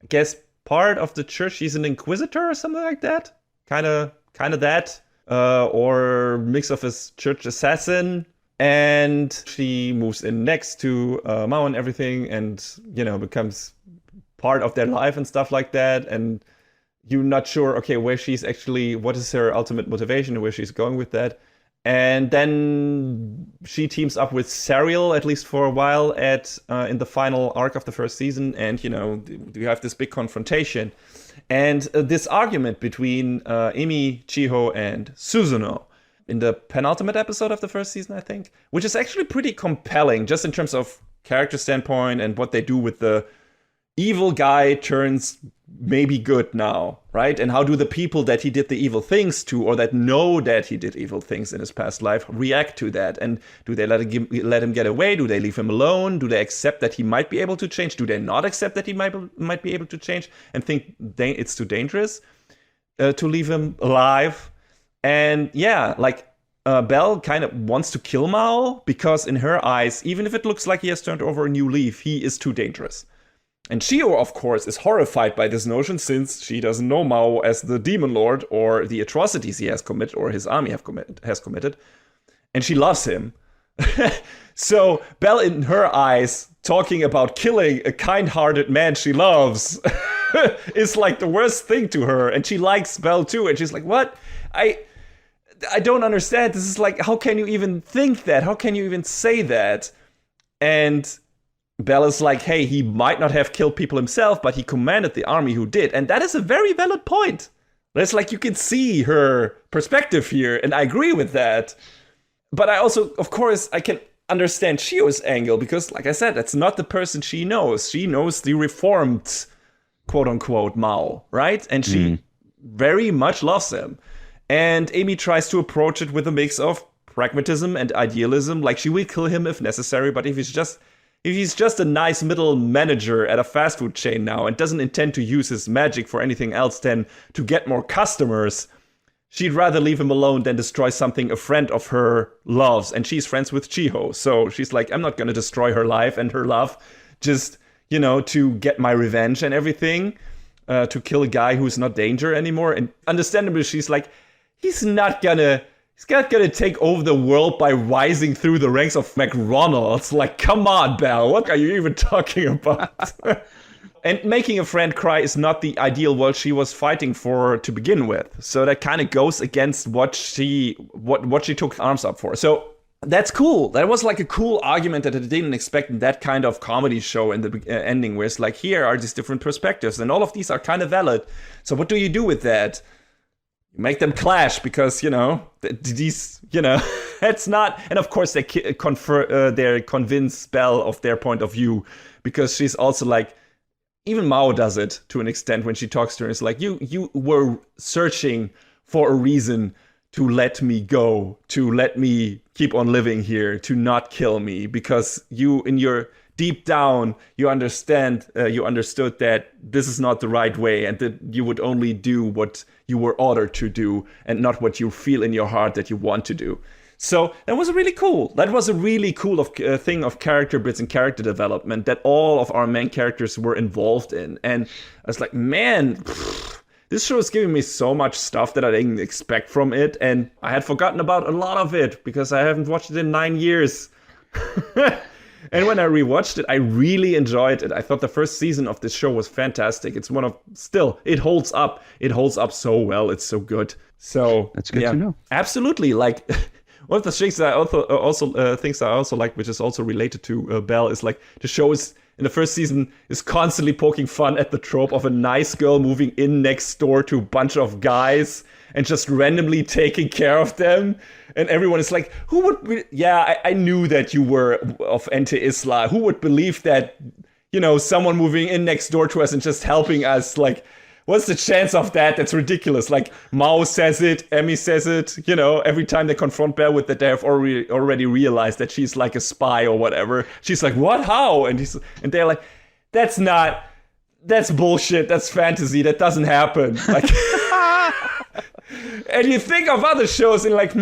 I guess, part of the church. She's an inquisitor or something like that. Kind of that. Or mix of a church assassin, and she moves in next to Mao and everything, and becomes part of their life and stuff like that. And you're not sure, okay, what is her ultimate motivation, where she's going with that. And then she teams up with Serial, at least for a while, at in the final arc of the first season, and you have this big confrontation, and this argument between Emi, Chiho, and Suzuno in the penultimate episode of the first season, I think, which is actually pretty compelling, just in terms of character standpoint and what they do with the evil guy turns maybe good now, right? And how do the people that he did the evil things to, or that know that he did evil things in his past life, react to that? And do they let him get away? Do they leave him alone? Do they accept that he might be able to change? Do they not accept that he might be able to change and think it's too dangerous to leave him alive? And yeah, like Belle kind of wants to kill Mao because in her eyes, even if it looks like he has turned over a new leaf, he is too dangerous. And Shio, of course, is horrified by this notion, since she doesn't know Mao as the demon lord or the atrocities he has committed or his army has committed. And she loves him. So Belle, in her eyes, talking about killing a kind-hearted man she loves is like the worst thing to her. And she likes Belle too. And she's like, what? I don't understand. This is like, how can you even think that? How can you even say that? And Bella's like, hey, he might not have killed people himself, but he commanded the army who did. And that is a very valid point. It's like you can see her perspective here, and I agree with that. But I also, of course, I can understand Shio's angle, because, like I said, that's not the person she knows. She knows the reformed, quote-unquote, Mao, right? And she very much loves him. And Amy tries to approach it with a mix of pragmatism and idealism. Like, she will kill him if necessary, but if he's just a nice middle manager at a fast food chain now and doesn't intend to use his magic for anything else than to get more customers, she'd rather leave him alone than destroy something a friend of her loves. And she's friends with Chiho. So she's like, I'm not going to destroy her life and her love just, to get my revenge and everything, to kill a guy who's not danger anymore. And understandably, she's like, he's not gonna take over the world by rising through the ranks of McDonald's. Like, come on, Belle, what are you even talking about? And making a friend cry is not the ideal world she was fighting for to begin with. So that kind of goes against what she took arms up for. So that's cool. That was like a cool argument that I didn't expect in that kind of comedy show in the ending, where it's like, here are these different perspectives, and all of these are kind of valid. So what do you do with that? Make them clash, because these it's not. And of course they convince Belle of their point of view, because she's also like, even Mao does it to an extent when she talks to her. It's like, you were searching for a reason to let me go, to let me keep on living here, to not kill me, because you, in your deep down you understood that this is not the right way, and that you would only do what you were ordered to do and not what you feel in your heart that you want to do. So that was really cool. That was a really cool thing of character bits and character development that all of our main characters were involved in. And I was like, man, this show is giving me so much stuff that I didn't expect from it. And I had forgotten about a lot of it because I haven't watched it in 9 years. And when I rewatched it, I really enjoyed it. I thought the first season of this show was fantastic. It's it holds up. It holds up so well. It's so good. So that's good to know. Absolutely. Like, one of the things that I also like, which is also related to Belle, is like the show is in the first season is constantly poking fun at the trope of a nice girl moving in next door to a bunch of guys and just randomly taking care of them. And everyone is like, who would be? Yeah, I knew that you were of anti-Islam. Who would believe that, someone moving in next door to us and just helping us? Like, what's the chance of that? That's ridiculous. Like, Mao says it, Emmy says it, every time they confront Belle with that, they have already realized that she's like a spy or whatever. She's like, what? How? And they're like, that's bullshit. That's fantasy. That doesn't happen. Like, and you think of other shows and like,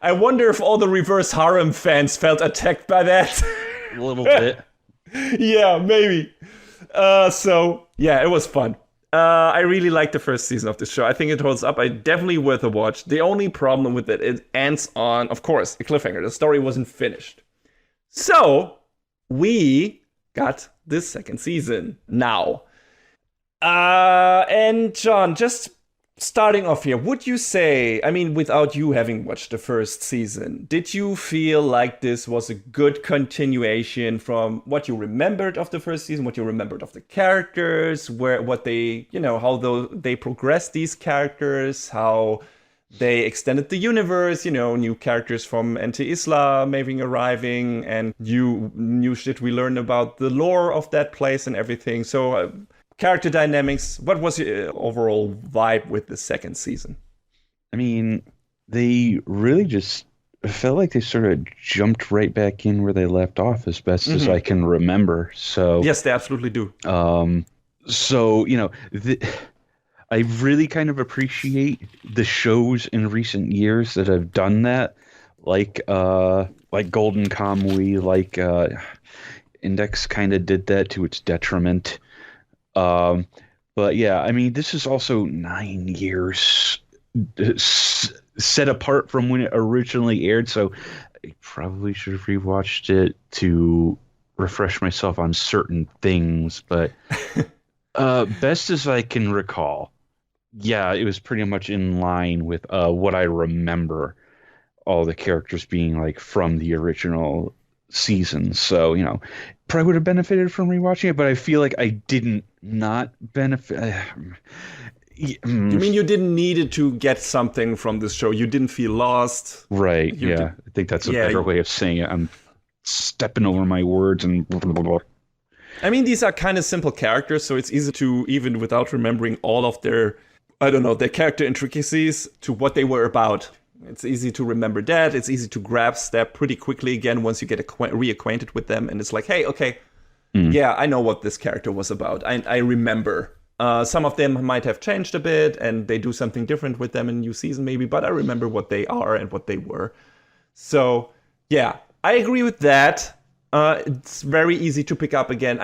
I wonder if all the reverse harem fans felt attacked by that. A little bit. Yeah, maybe. So, yeah, it was fun. I really like the first season of this show. I think it holds up. Definitely worth a watch. The only problem with it ends on, of course, a cliffhanger. The story wasn't finished. So, we got this second season now. And John, just starting off here, would you say, without you having watched the first season, did you feel like this was a good continuation from what you remembered of the first season, what you remembered of the characters, how they progressed these characters, how they extended the universe, new characters from anti-Islam maybe arriving, and new shit we learned about the lore of that place and everything. So, character dynamics, what was your overall vibe with the second season? They really just felt like they sort of jumped right back in where they left off as best as I can remember. So yes, they absolutely do. I really kind of appreciate the shows in recent years that have done that, like Golden Kamuy, like Index kind of did that to its detriment. But yeah, this is also 9 years set apart from when it originally aired, so I probably should have rewatched it to refresh myself on certain things, but best as I can recall, yeah, it was pretty much in line with what I remember all the characters being like from the original season. So, probably would have benefited from rewatching it, but I feel like I didn't not benefit. You mean you didn't need it to get something from this show? You didn't feel lost? Right, I think that's a better way of saying it. I'm stepping over my words and blah, blah, blah. These are kind of simple characters, so it's easy to, even without remembering all of their character intricacies, to what they were about. It's easy to remember that. It's easy to grasp that pretty quickly again once you get reacquainted with them. And it's like, hey, okay, yeah, I know what this character was about. I remember. Some of them might have changed a bit and they do something different with them in new season maybe, but I remember what they are and what they were. So, yeah, I agree with that. It's very easy to pick up again.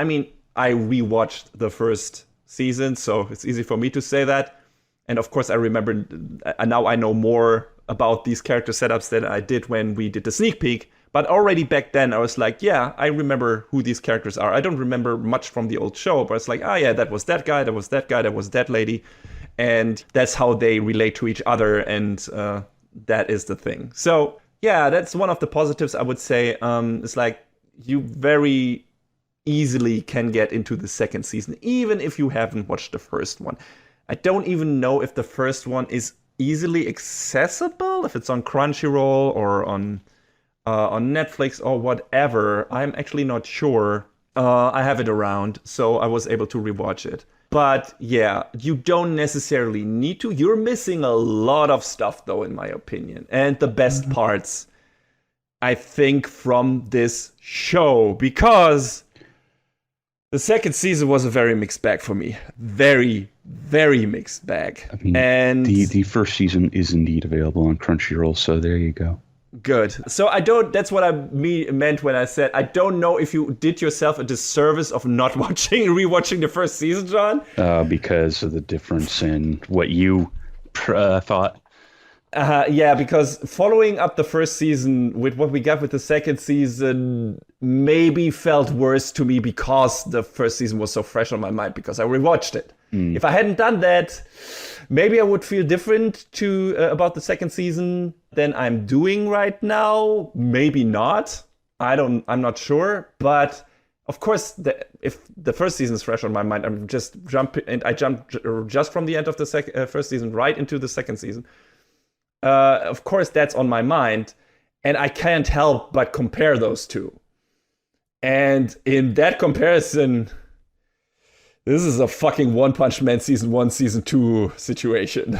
I rewatched the first season, so it's easy for me to say that. And of course, I remember, now I know more about these character setups than I did when we did the sneak peek. But already back then, I was like, yeah, I remember who these characters are. I don't remember much from the old show, but it's like, oh yeah, that was that guy, that was that guy, that was that lady. And that's how they relate to each other, and that is the thing. So yeah, that's one of the positives, I would say. It's like, you very easily can get into the second season, even if you haven't watched the first one. I don't even know if the first one is easily accessible, if it's on Crunchyroll or on Netflix or whatever. I'm actually not sure. I have it around, so I was able to rewatch it. But yeah, you don't necessarily need to. You're missing a lot of stuff, though, in my opinion. And the best parts, I think, from this show. Because The second season was a very mixed bag for me. Very, very mixed bag. I mean, and the first season is indeed available on Crunchyroll, so there you go. Good. So that's what I meant when I said I don't know if you did yourself a disservice of not rewatching the first season, John. Because of the difference in what you thought. Yeah, because following up the first season with what we got with the second season maybe felt worse to me because the first season was so fresh on my mind because I rewatched it. If I hadn't done that, maybe I would feel different about the second season than I'm doing right now. Maybe not. I'm not sure. But of course, if the first season is fresh on my mind, I'm just I jumped just from the end of the first season right into the second season. Of course, that's on my mind, and I can't help but compare those two. And in that comparison, this is a fucking One Punch Man season 1, season 2 situation.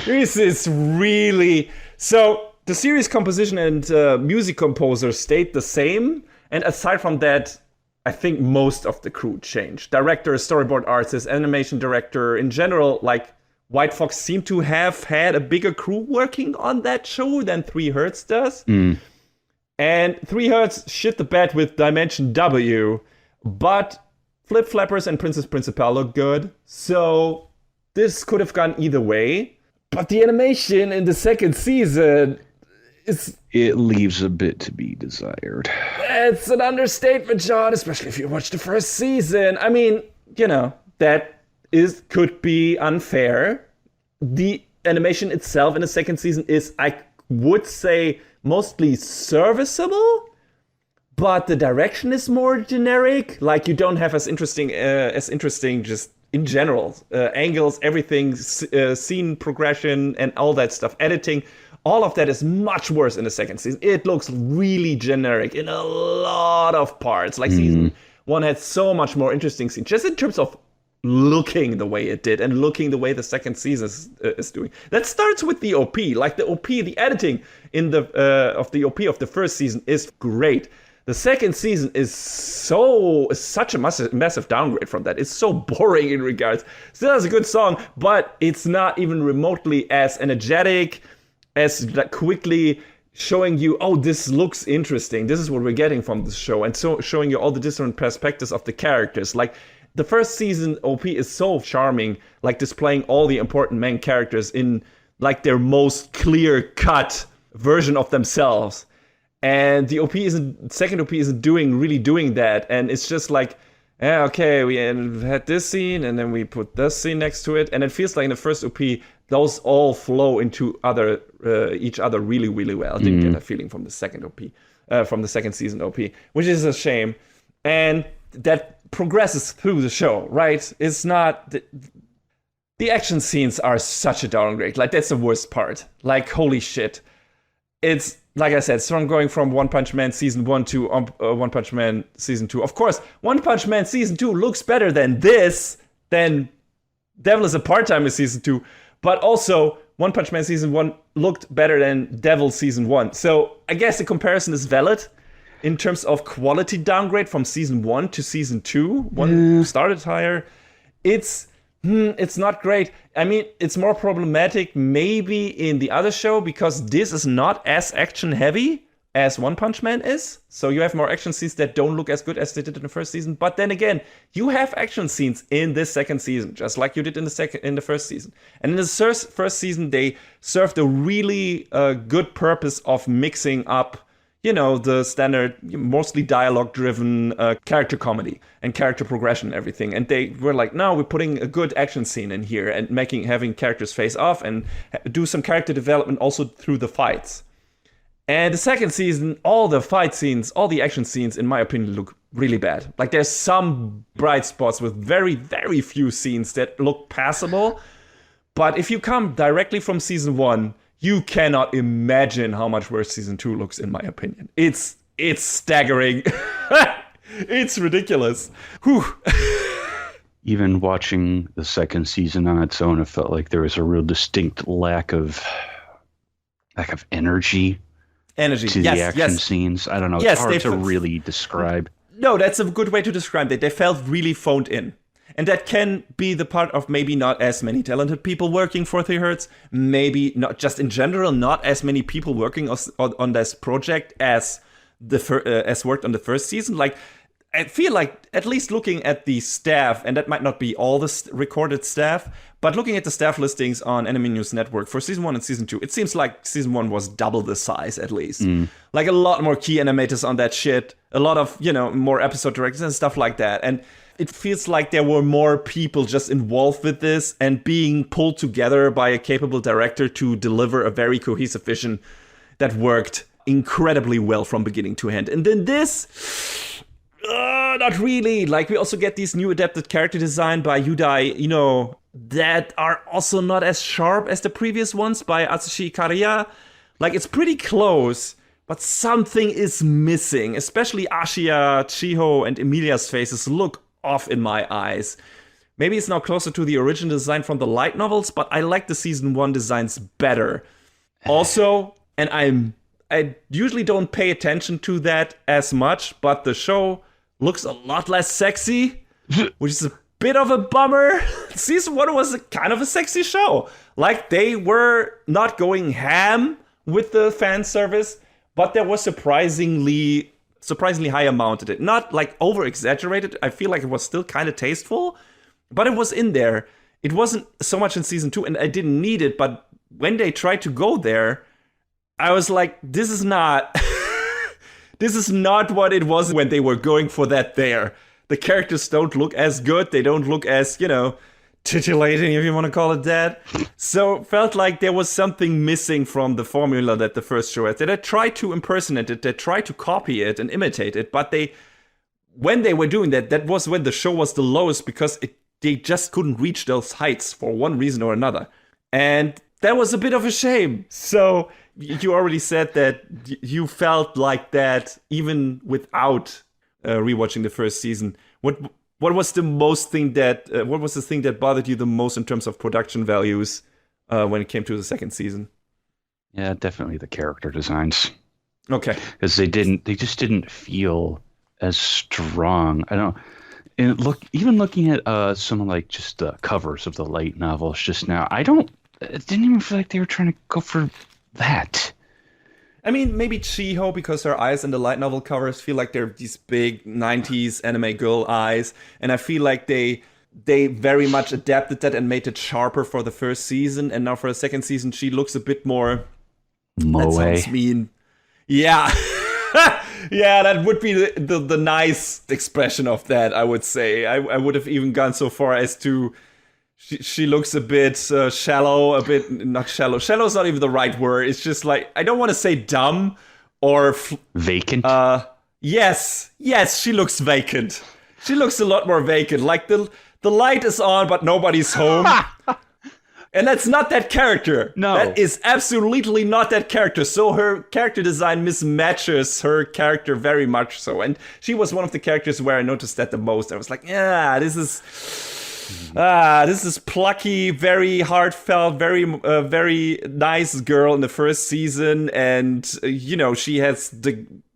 This is really... So, the series composition and music composer stayed the same, and aside from that, I think most of the crew changed. Director, storyboard artist, animation director, in general, like... White Fox seemed to have had a bigger crew working on that show than 3 Hertz does. And 3 Hertz shit the bed with Dimension W, but Flip Flappers and Princess Principal look good. So this could have gone either way. But the animation in the second season it leaves a bit to be desired. It's an understatement, John, especially if you watch the first season. I mean, that could be unfair. The animation itself in the second season is, I would say, mostly serviceable, but the direction is more generic. Like, you don't have as interesting just in general angles, everything, scene progression, and all that stuff. Editing, all of that is much worse in the second season. It looks really generic in a lot of parts. Like season 1 had so much more interesting scenes, just in terms of looking the way it did and looking the way the second season is doing. That starts with the OP. Like the OP, the editing in of the OP of the first season is great. The second season is such a massive downgrade from that. It's so boring in regards. Still has a good song, but it's not even remotely as energetic, as quickly showing you, oh, this looks interesting. This is what we're getting from this show. And so showing you all the different perspectives of the characters. Like, the first season OP is so charming, like displaying all the important main characters in like their most clear-cut version of themselves. And the second OP isn't really doing that. And it's just like, okay, we had this scene and then we put this scene next to it. And it feels like in the first OP, those all flow into each other really, really well. I didn't get a feeling from the second OP, from the second season OP, which is a shame. And that progresses through the show, right? It's not... The action scenes are such a downgrade. Like, that's the worst part. Like, holy shit. It's, like I said, so I'm going from One Punch Man Season 1 to One Punch Man Season 2. Of course, One Punch Man Season 2 looks better than Devil is a Part-Timer Season 2. But also, One Punch Man Season 1 looked better than Devil Season 1. So, I guess the comparison is valid. In terms of quality downgrade from season 1 to season 2, one started higher. It's not great. I mean, it's more problematic maybe in the other show because this is not as action heavy as One Punch Man is. So you have more action scenes that don't look as good as they did in the first season. But then again, you have action scenes in this second season, just like you did in the first season. And in the first season, they served a really good purpose of mixing up, the standard, mostly dialogue-driven character comedy and character progression and everything. And they were like, no, we're putting a good action scene in here and having characters face off and do some character development also through the fights. And the second season, all the fight scenes, all the action scenes, in my opinion, look really bad. Like, there's some bright spots with very, very few scenes that look passable. But if you come directly from season 1, you cannot imagine how much worse season 2 looks, in my opinion. It's staggering. It's ridiculous. Whew. Even watching the second season on its own, it felt like there was a real distinct lack of energy to the action scenes. I don't know. It's hard to really describe. No, that's a good way to describe it. They felt really phoned in. And that can be the part of maybe not as many talented people working for 3 Hertz, maybe not just in general, not as many people working on this project as as worked on the first season. Like, I feel like, at least looking at the staff, and that might not be all the recorded staff, but looking at the staff listings on Anime News Network for season 1 and season 2, it seems like season 1 was double the size, at least. Like, a lot more key animators on that shit, a lot of, more episode directors and stuff like that. And it feels like there were more people just involved with this and being pulled together by a capable director to deliver a very cohesive vision that worked incredibly well from beginning to end. And then this, not really. Like, we also get these new adapted character design by Yudai, that are also not as sharp as the previous ones by Atsushi Kariya. Like, it's pretty close, but something is missing. Especially Ashia, Chiho, and Emilia's faces look off in my eyes. Maybe it's now closer to the original design from the light novels, but I like the season 1 designs better. Also, and I usually don't pay attention to that as much, but the show looks a lot less sexy, which is a bit of a bummer. Season 1 was kind of a sexy show. Like, they were not going ham with the fan service, but there was surprisingly high amount of it. Not like over exaggerated. I feel like it was still kind of tasteful, but it was in there. It wasn't so much in season 2, and I didn't need it. But when they tried to go there, I was like, this is not this is not what it was when they were going for that there. The characters don't look as good. They don't look as, titillating, if you want to call it that. So felt like there was something missing from the formula that the first show had. They tried to impersonate it, they tried to copy it and imitate it, but when they were doing that, that was when the show was the lowest because they just couldn't reach those heights for one reason or another. And that was a bit of a shame. So you already said that you felt like that even without rewatching the first season. What was the thing that bothered you the most in terms of production values when it came to the second season? Yeah, definitely the character designs. Okay, because they just didn't feel as strong. Even looking at some like just the covers of the light novels just now, it didn't even feel like they were trying to go for that. I mean, maybe Chiho, because her eyes in the light novel covers feel like they're these big 90s anime girl eyes. And I feel like they very much adapted that and made it sharper for the first season. And now for the second season, she looks a bit more... Moe. That sounds mean. Yeah. Yeah, that would be the nice expression of that, I would say. I would have even gone so far as to... She looks a bit shallow, not shallow. Shallow is not even the right word. It's just like, I don't want to say dumb or... vacant? Yes, she looks vacant. She looks a lot more vacant. Like the light is on, but nobody's home. And that's not that character. No. That is absolutely not that character. So her character design mismatches her character very much so. And she was one of the characters where I noticed that the most. I was like, yeah, this is plucky, very heartfelt, very nice girl in the first season, and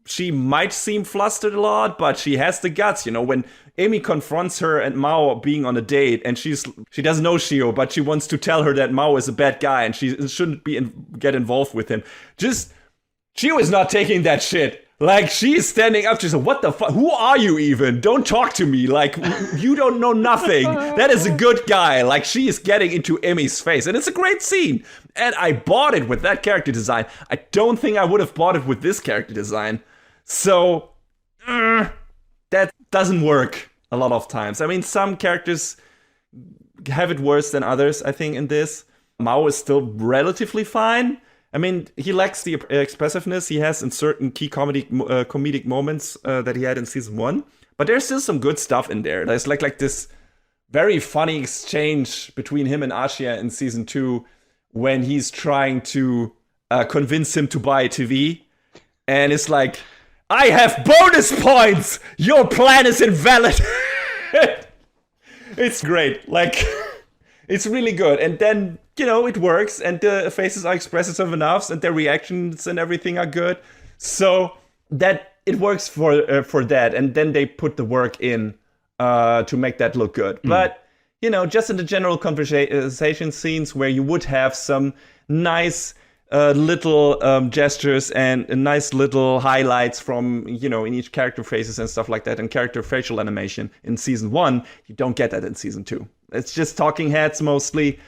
she might seem flustered a lot, but she has the guts. When Amy confronts her and Mao being on a date, and she doesn't know Shio, but she wants to tell her that Mao is a bad guy and she shouldn't get involved with him. Shio is not taking that shit. Like, she's standing up. She's like, what the fuck? Who are you even? Don't talk to me. Like, you don't know nothing. That is a good guy. Like, she is getting into Emmy's face. And it's a great scene. And I bought it with that character design. I don't think I would have bought it with this character design. So, that doesn't work a lot of times. I mean, some characters have it worse than others, I think, in this. Mao is still relatively fine. I mean, he lacks the expressiveness he has in certain key comedic moments that he had in season 1. But there's still some good stuff in there. There's like this very funny exchange between him and Ashia in season 2 when he's trying to convince him to buy a TV. And it's like, I have bonus points! Your plan is invalid! It's great. Like, it's really good. And then... it works, and the faces are expressive enough, and their reactions and everything are good. So that it works for that, and then they put the work in to make that look good. But just in the general conversation scenes where you would have some nice little gestures and nice little highlights from in each character faces and stuff like that, and character facial animation in season 1, you don't get that in season 2. It's just talking heads mostly,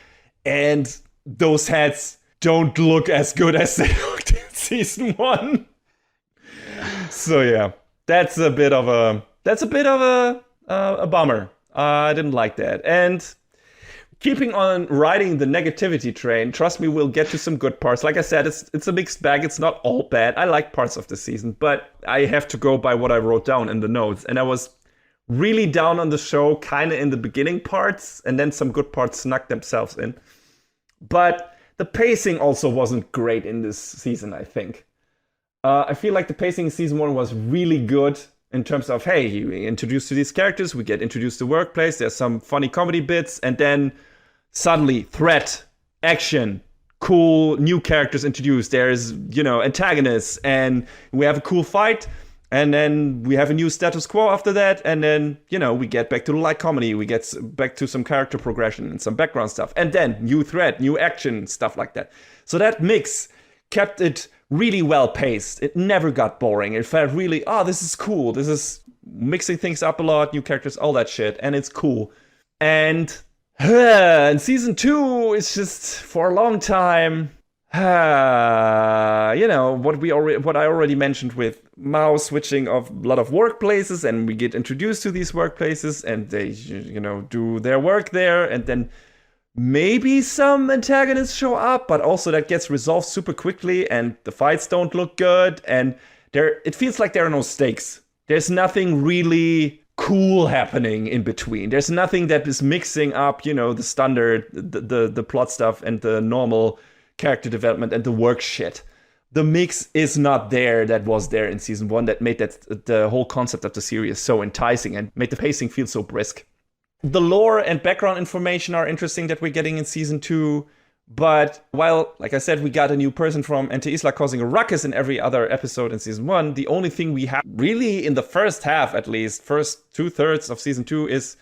and those heads don't look as good as they looked in season 1. So yeah, that's a bit of a bummer. I didn't like that. And keeping on riding the negativity train, trust me, we'll get to some good parts. Like I said, it's a mixed bag. It's not all bad. I like parts of the season, but I have to go by what I wrote down in the notes. And I was really down on the show kind of in the beginning parts, and then some good parts snuck themselves in. But the pacing also wasn't great in this season, I think. I feel like the pacing in season 1 was really good in terms of, hey, you introduced to these characters, we get introduced to workplace, there's some funny comedy bits, and then suddenly threat, action, cool new characters introduced. There's, antagonists, and we have a cool fight, and then we have a new status quo after that, and then, we get back to the light comedy, we get back to some character progression and some background stuff, and then new threat, new action, stuff like that. So that mix kept it really well paced. It never got boring. It felt really, this is cool. This is mixing things up a lot, new characters, all that shit, and it's cool. And in season 2, it's just for a long time, what I already mentioned with Mao switching of a lot of workplaces, and we get introduced to these workplaces, and they, do their work there, and then maybe some antagonists show up, but also that gets resolved super quickly, and the fights don't look good, and it feels like there are no stakes. There's nothing really cool happening in between. There's nothing that is mixing up, the standard, the plot stuff, and the normal character development and the work shit. The mix is not there that was there in season 1 that made the whole concept of the series so enticing and made the pacing feel so brisk. The lore and background information are interesting that we're getting in season 2, but while, like I said, we got a new person from Isla causing a ruckus in every other episode in season 1, the only thing we have really in the first half, at least, first 2/3 of season 2, is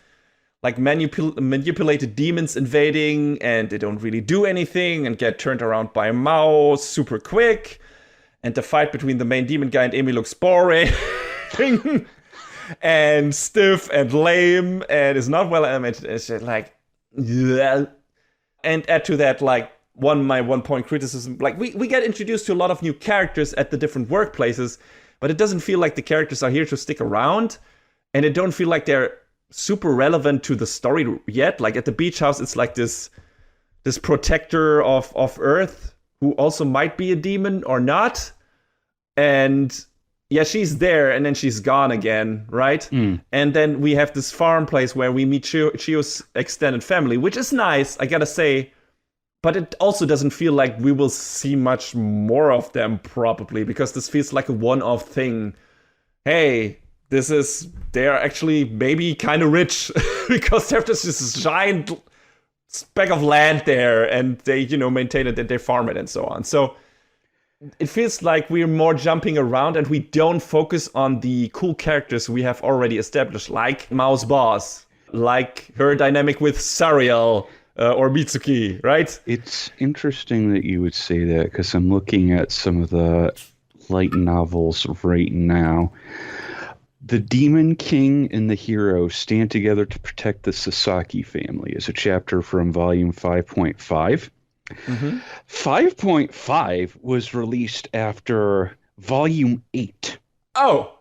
like manipulated demons invading, and they don't really do anything and get turned around by Mao super quick, and the fight between the main demon guy and Amy looks boring. And stiff and lame and is not well animated. It's just like, yeah. And add to that, like, my one point criticism, like we get introduced to a lot of new characters at the different workplaces, but it doesn't feel like the characters are here to stick around, and it don't feel like they're super relevant to the story yet. Like at the beach house, it's like this protector of Earth who also might be a demon or not, and yeah, she's there, and then she's gone again, right? And then we have this farm place where we meet Chio's extended family, which is nice, I gotta say. But it also doesn't feel like we will see much more of them, probably, because this feels like a one-off thing. Hey, they're actually maybe kind of rich, because there's this giant speck of land there, and they, maintain it, and they farm it, and so on. So it feels like we're more jumping around, and we don't focus on the cool characters we have already established, like Mao's boss, like her dynamic with Sariel or Mitsuki, right? It's interesting that you would say that, because I'm looking at some of the light novels right now. The Demon King and the Hero stand together to protect the Sasaki family is a chapter from volume 5.5. 5.5 was released after volume 8. Oh.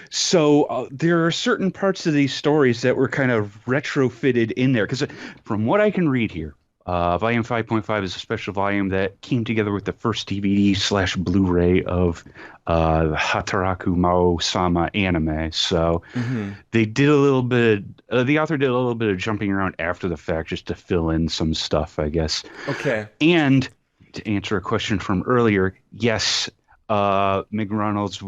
So there are certain parts of these stories that were kind of retrofitted in there. Because from what I can read here, volume 5.5 is a special volume that came together with the first DVD/Blu-ray of the Hataraku Mao-sama anime. So they did a little bit, the author did a little bit of jumping around after the fact just to fill in some stuff, I guess. Okay. And to answer a question from earlier, yes, Meg Reynolds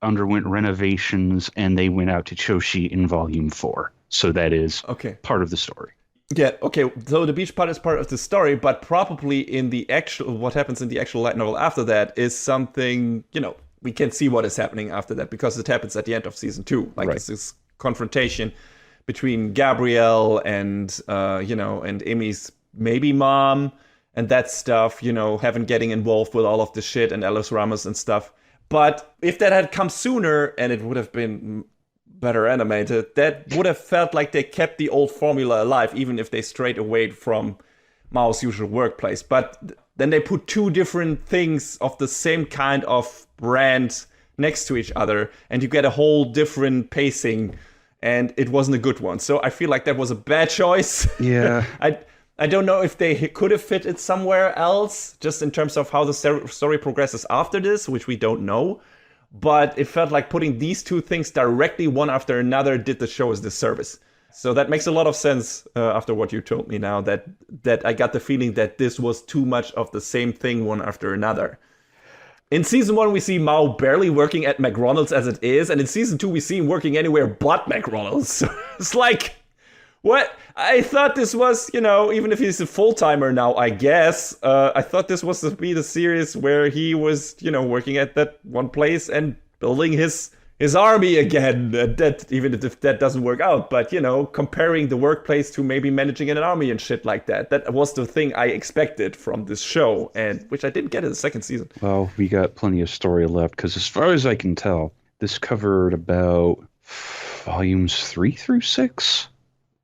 underwent renovations, and they went out to Choshi in volume 4. So that is part of the story. Yeah, okay, so the beach part is part of the story, but probably in the actual, what happens in the actual light novel after that is something, we can see what is happening after that, because it happens at the end of season 2. Like, it's this confrontation between Gabrielle and and Amy's maybe mom and that stuff, getting involved with all of the shit and Alice Ramos and stuff. But if that had come sooner and it would have been better animated, that would have felt like they kept the old formula alive, even if they strayed away from Mao's usual workplace. But then they put two different things of the same kind of brand next to each other, and you get a whole different pacing, and it wasn't a good one. So I feel like that was a bad choice. Yeah. I don't know if they could have fit it somewhere else, just in terms of how the story progresses after this, which we don't know. But it felt like putting these two things directly one after another did the show a disservice. So that makes a lot of sense after what you told me now, that I got the feeling that this was too much of the same thing one after another. In season 1, we see Mao barely working at McDonald's as it is, and in season 2, we see him working anywhere but McDonald's. So it's like, what? I thought this was, even if he's a full-timer now, I guess, I thought this was to be the series where he was, working at that one place and building his army again. That, even if that doesn't work out, but, comparing the workplace to maybe managing an army and shit like that. That was the thing I expected from this show, and which I didn't get in the second season. Well, we got plenty of story left, because as far as I can tell, this covered about volumes 3 through 6.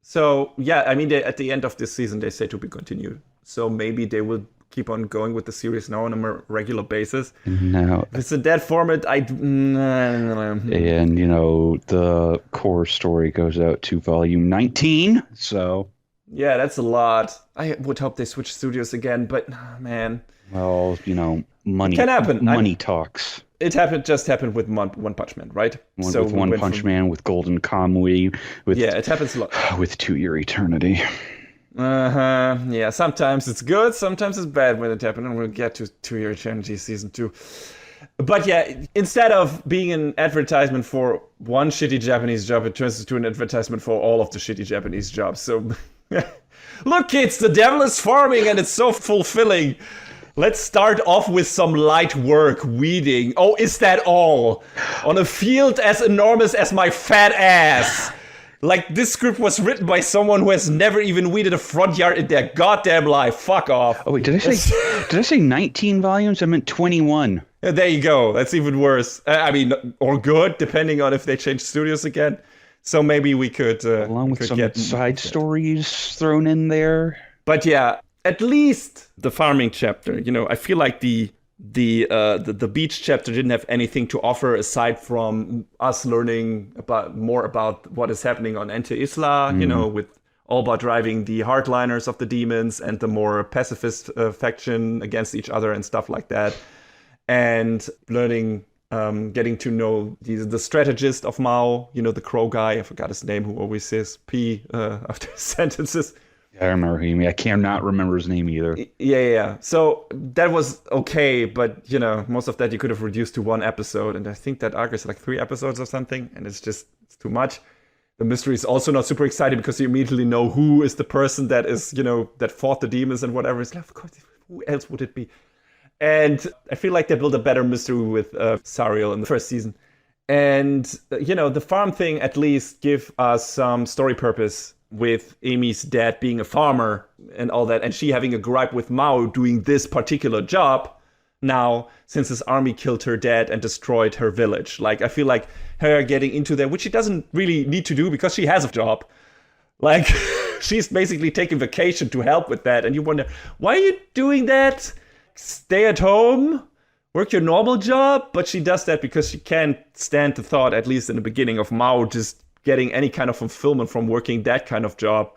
So, yeah, I mean, at the end of this season, they say to be continued. So maybe they will keep on going with the series now on a more regular basis. Now, if it's in that format, and, the core story goes out to volume 19, so... Yeah, that's a lot. I would hope they switch studios again, but, man... Well, money... Can happen. Money talks. It just happened with One Punch Man, right? With One Punch Man, with Golden Kamuy, with... Yeah, it happens a lot. With To Your Eternity. Uh-huh. Yeah, sometimes it's good, sometimes it's bad when it happens, and we'll get to Your Eternity season 2. But yeah, instead of being an advertisement for one shitty Japanese job, it turns into an advertisement for all of the shitty Japanese jobs. So, look kids, the devil is farming and it's so fulfilling. Let's start off with some light work, weeding. Oh, is that all? On a field as enormous as my fat ass. Like, this script was written by someone who has never even weeded a front yard in their goddamn life. Fuck off. Oh, wait, did I say 19 volumes? I meant 21. Yeah, there you go. That's even worse. Or good, depending on if they change studios again. So maybe we could... Along with some side stories thrown in there. But yeah, at least the farming chapter, I feel like the beach chapter didn't have anything to offer aside from us learning more about what is happening on Ente Isla, with Alba driving the hardliners of the demons and the more pacifist faction against each other and stuff like that. And learning, getting to know the strategist of Mao, the crow guy, I forgot his name, who always says P after sentences. I remember him. I cannot remember his name either. Yeah. So that was okay, but most of that you could have reduced to one episode, and I think that arc is like 3 episodes or something, and it's too much. The mystery is also not super exciting because you immediately know who is the person that is, that fought the demons and whatever. It's like, of course, who else would it be? And I feel like they built a better mystery with Sariel in the first season. And, the farm thing at least give us some story purpose with Amy's dad being a farmer and all that, and she having a gripe with Mao doing this particular job now since his army killed her dad and destroyed her village. Like, I feel like her getting into that, which she doesn't really need to do because she has a job. Like, she's basically taking vacation to help with that, and you wonder, why are you doing that? Stay at home, work your normal job? But she does that because she can't stand the thought, at least in the beginning, of Mao just getting any kind of fulfillment from working that kind of job.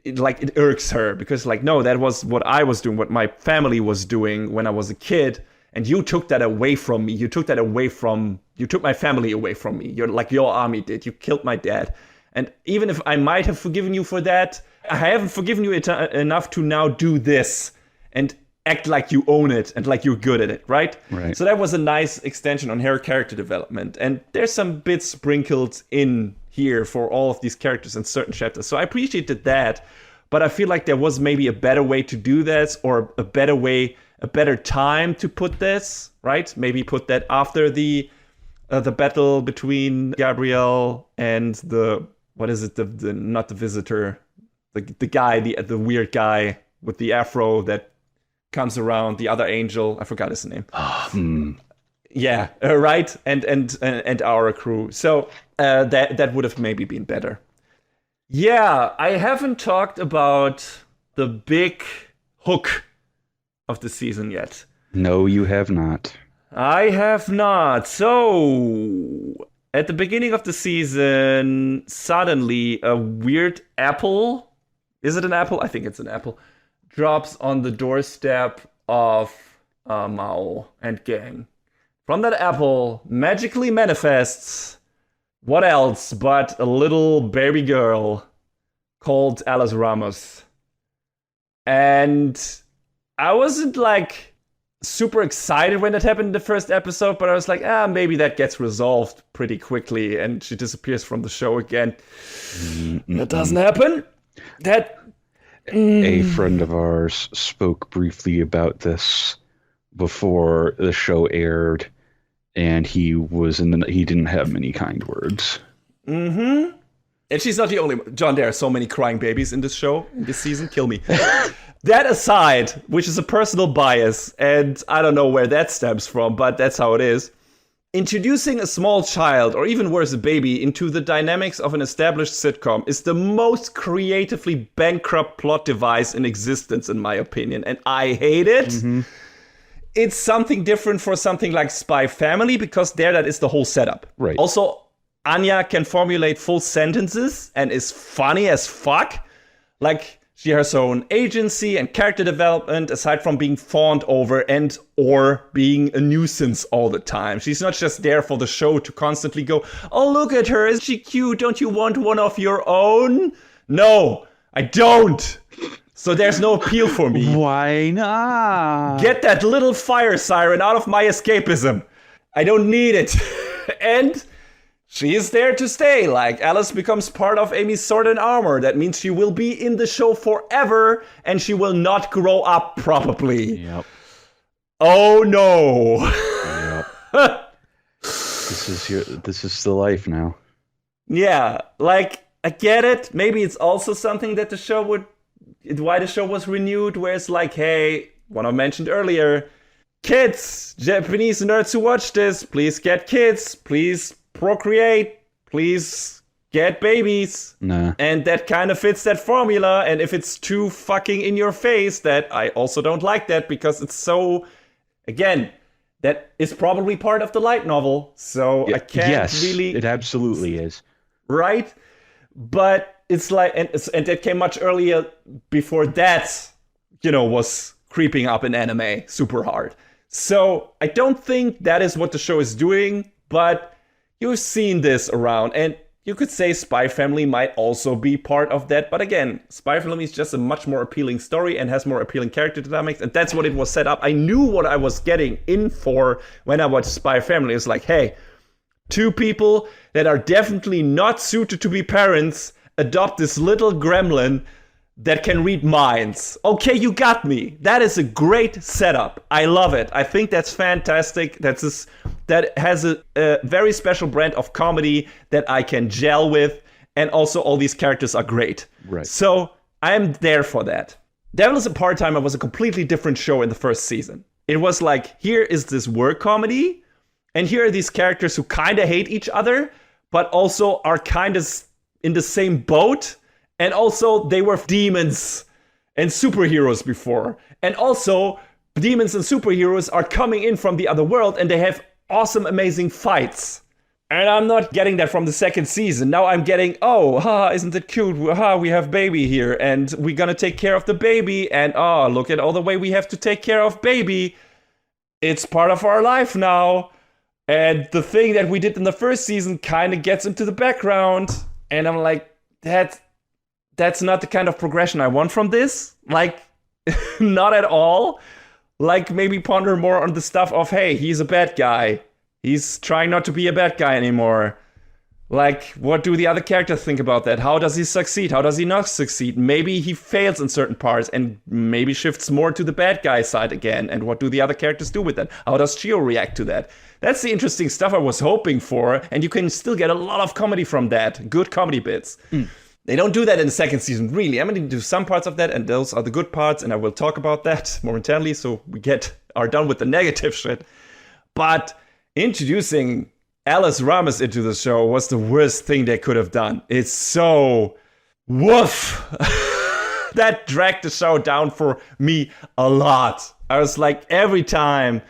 It irks her because, no, that was what I was doing, what my family was doing when I was a kid, and you took that away from me. You took my family away from me. You're like your army did. You killed my dad. And even if I might have forgiven you for that, I haven't forgiven you enough to now do this and act like you own it and like you're good at it, right? Right. So that was a nice extension on her character development. And there's some bits sprinkled in here for all of these characters in certain chapters. So I appreciated that, but I feel like there was maybe a better way to do this, or a better way, a better time to put this, right? Maybe put that after the battle between Gabrielle and the not the visitor, the guy, the weird guy with the afro that comes around, the other angel. I forgot his name. Yeah, right. And our crew. So that would have maybe been better. Yeah, I haven't talked about the big hook of the season yet. No, you have not. I have not. So, at the beginning of the season, suddenly a weird apple, is it an apple? I think it's an apple, drops on the doorstep of Mao and gang. From that apple magically manifests, what else but a little baby girl called Alice Ramos. And I wasn't like super excited when that happened in the first episode, but I was like, maybe that gets resolved pretty quickly and she disappears from the show again. That doesn't happen. A friend of ours spoke briefly about this before the show aired, and he didn't have many kind words. Mm-hmm. And she's not the only one. John, there are so many crying babies in this show, in this season. Kill me. That aside, which is a personal bias, and I don't know where that stems from, but that's how it is. Introducing a small child, or even worse, a baby, into the dynamics of an established sitcom is the most creatively bankrupt plot device in existence, in my opinion. And I hate it. Mm-hmm. It's something different for something like Spy Family, because that is the whole setup. Right. Also, Anya can formulate full sentences and is funny as fuck. Like, she has her own agency and character development, aside from being fawned over and or being a nuisance all the time. She's not just there for the show to constantly go, oh, look at her, is she cute? Don't you want one of your own? No, I don't. So there's no appeal for me. Why not? Get that little fire siren out of my escapism. I don't need it. And she is there to stay. Like, Alice becomes part of Amy's Sword and Armor. That means she will be in the show forever, and she will not grow up, probably. Yep. Oh, no. Yep. This is the life now. Yeah, like, I get it. Maybe it's also something that why the show was renewed, where it's like, hey, what I mentioned earlier, kids, Japanese nerds who watch this, please get kids, please procreate, please get babies. Nah. And that kind of fits that formula. And if it's too fucking in your face, that I also don't like that, because it's so, again, that is probably part of the light novel. So I can't really. It absolutely is. Right? But it's like, and that came much earlier before that, was creeping up in anime super hard. So I don't think that is what the show is doing, but you've seen this around, and you could say Spy Family might also be part of that. But again, Spy Family is just a much more appealing story and has more appealing character dynamics, and that's what it was set up. I knew what I was getting in for when I watched Spy Family. It's like, hey, two people that are definitely not suited to be parents adopt this little gremlin that can read minds. Okay, you got me. That is a great setup. I love it. I think that's fantastic. That has a very special brand of comedy that I can gel with. And also all these characters are great. Right. So I am there for that. Devil is a Part-Timer was a completely different show in the first season. It was like, here is this work comedy, and here are these characters who kind of hate each other, but also are kind of in the same boat. And also, they were demons and superheroes before. And also, demons and superheroes are coming in from the other world, and they have awesome, amazing fights. And I'm not getting that from the second season. Now I'm getting, isn't it cute? We have baby here, and we're gonna take care of the baby. And look at all the way we have to take care of baby. It's part of our life now. And the thing that we did in the first season kind of gets into the background. And I'm like, that's not the kind of progression I want from this. Like, not at all. Like, maybe ponder more on the stuff of, hey, he's a bad guy. He's trying not to be a bad guy anymore. Like, what do the other characters think about that? How does he succeed? How does he not succeed? Maybe he fails in certain parts and maybe shifts more to the bad guy side again. And what do the other characters do with that? How does Chio react to that? That's the interesting stuff I was hoping for. And you can still get a lot of comedy from that. Good comedy bits. They don't do that in the second season, really. I mean, they do some parts of that, and those are the good parts. And I will talk about that momentarily, so we are done with the negative shit. But introducing Alice Ramos into the show was the worst thing they could have done. It's so woof. That dragged the show down for me a lot. I was like, every time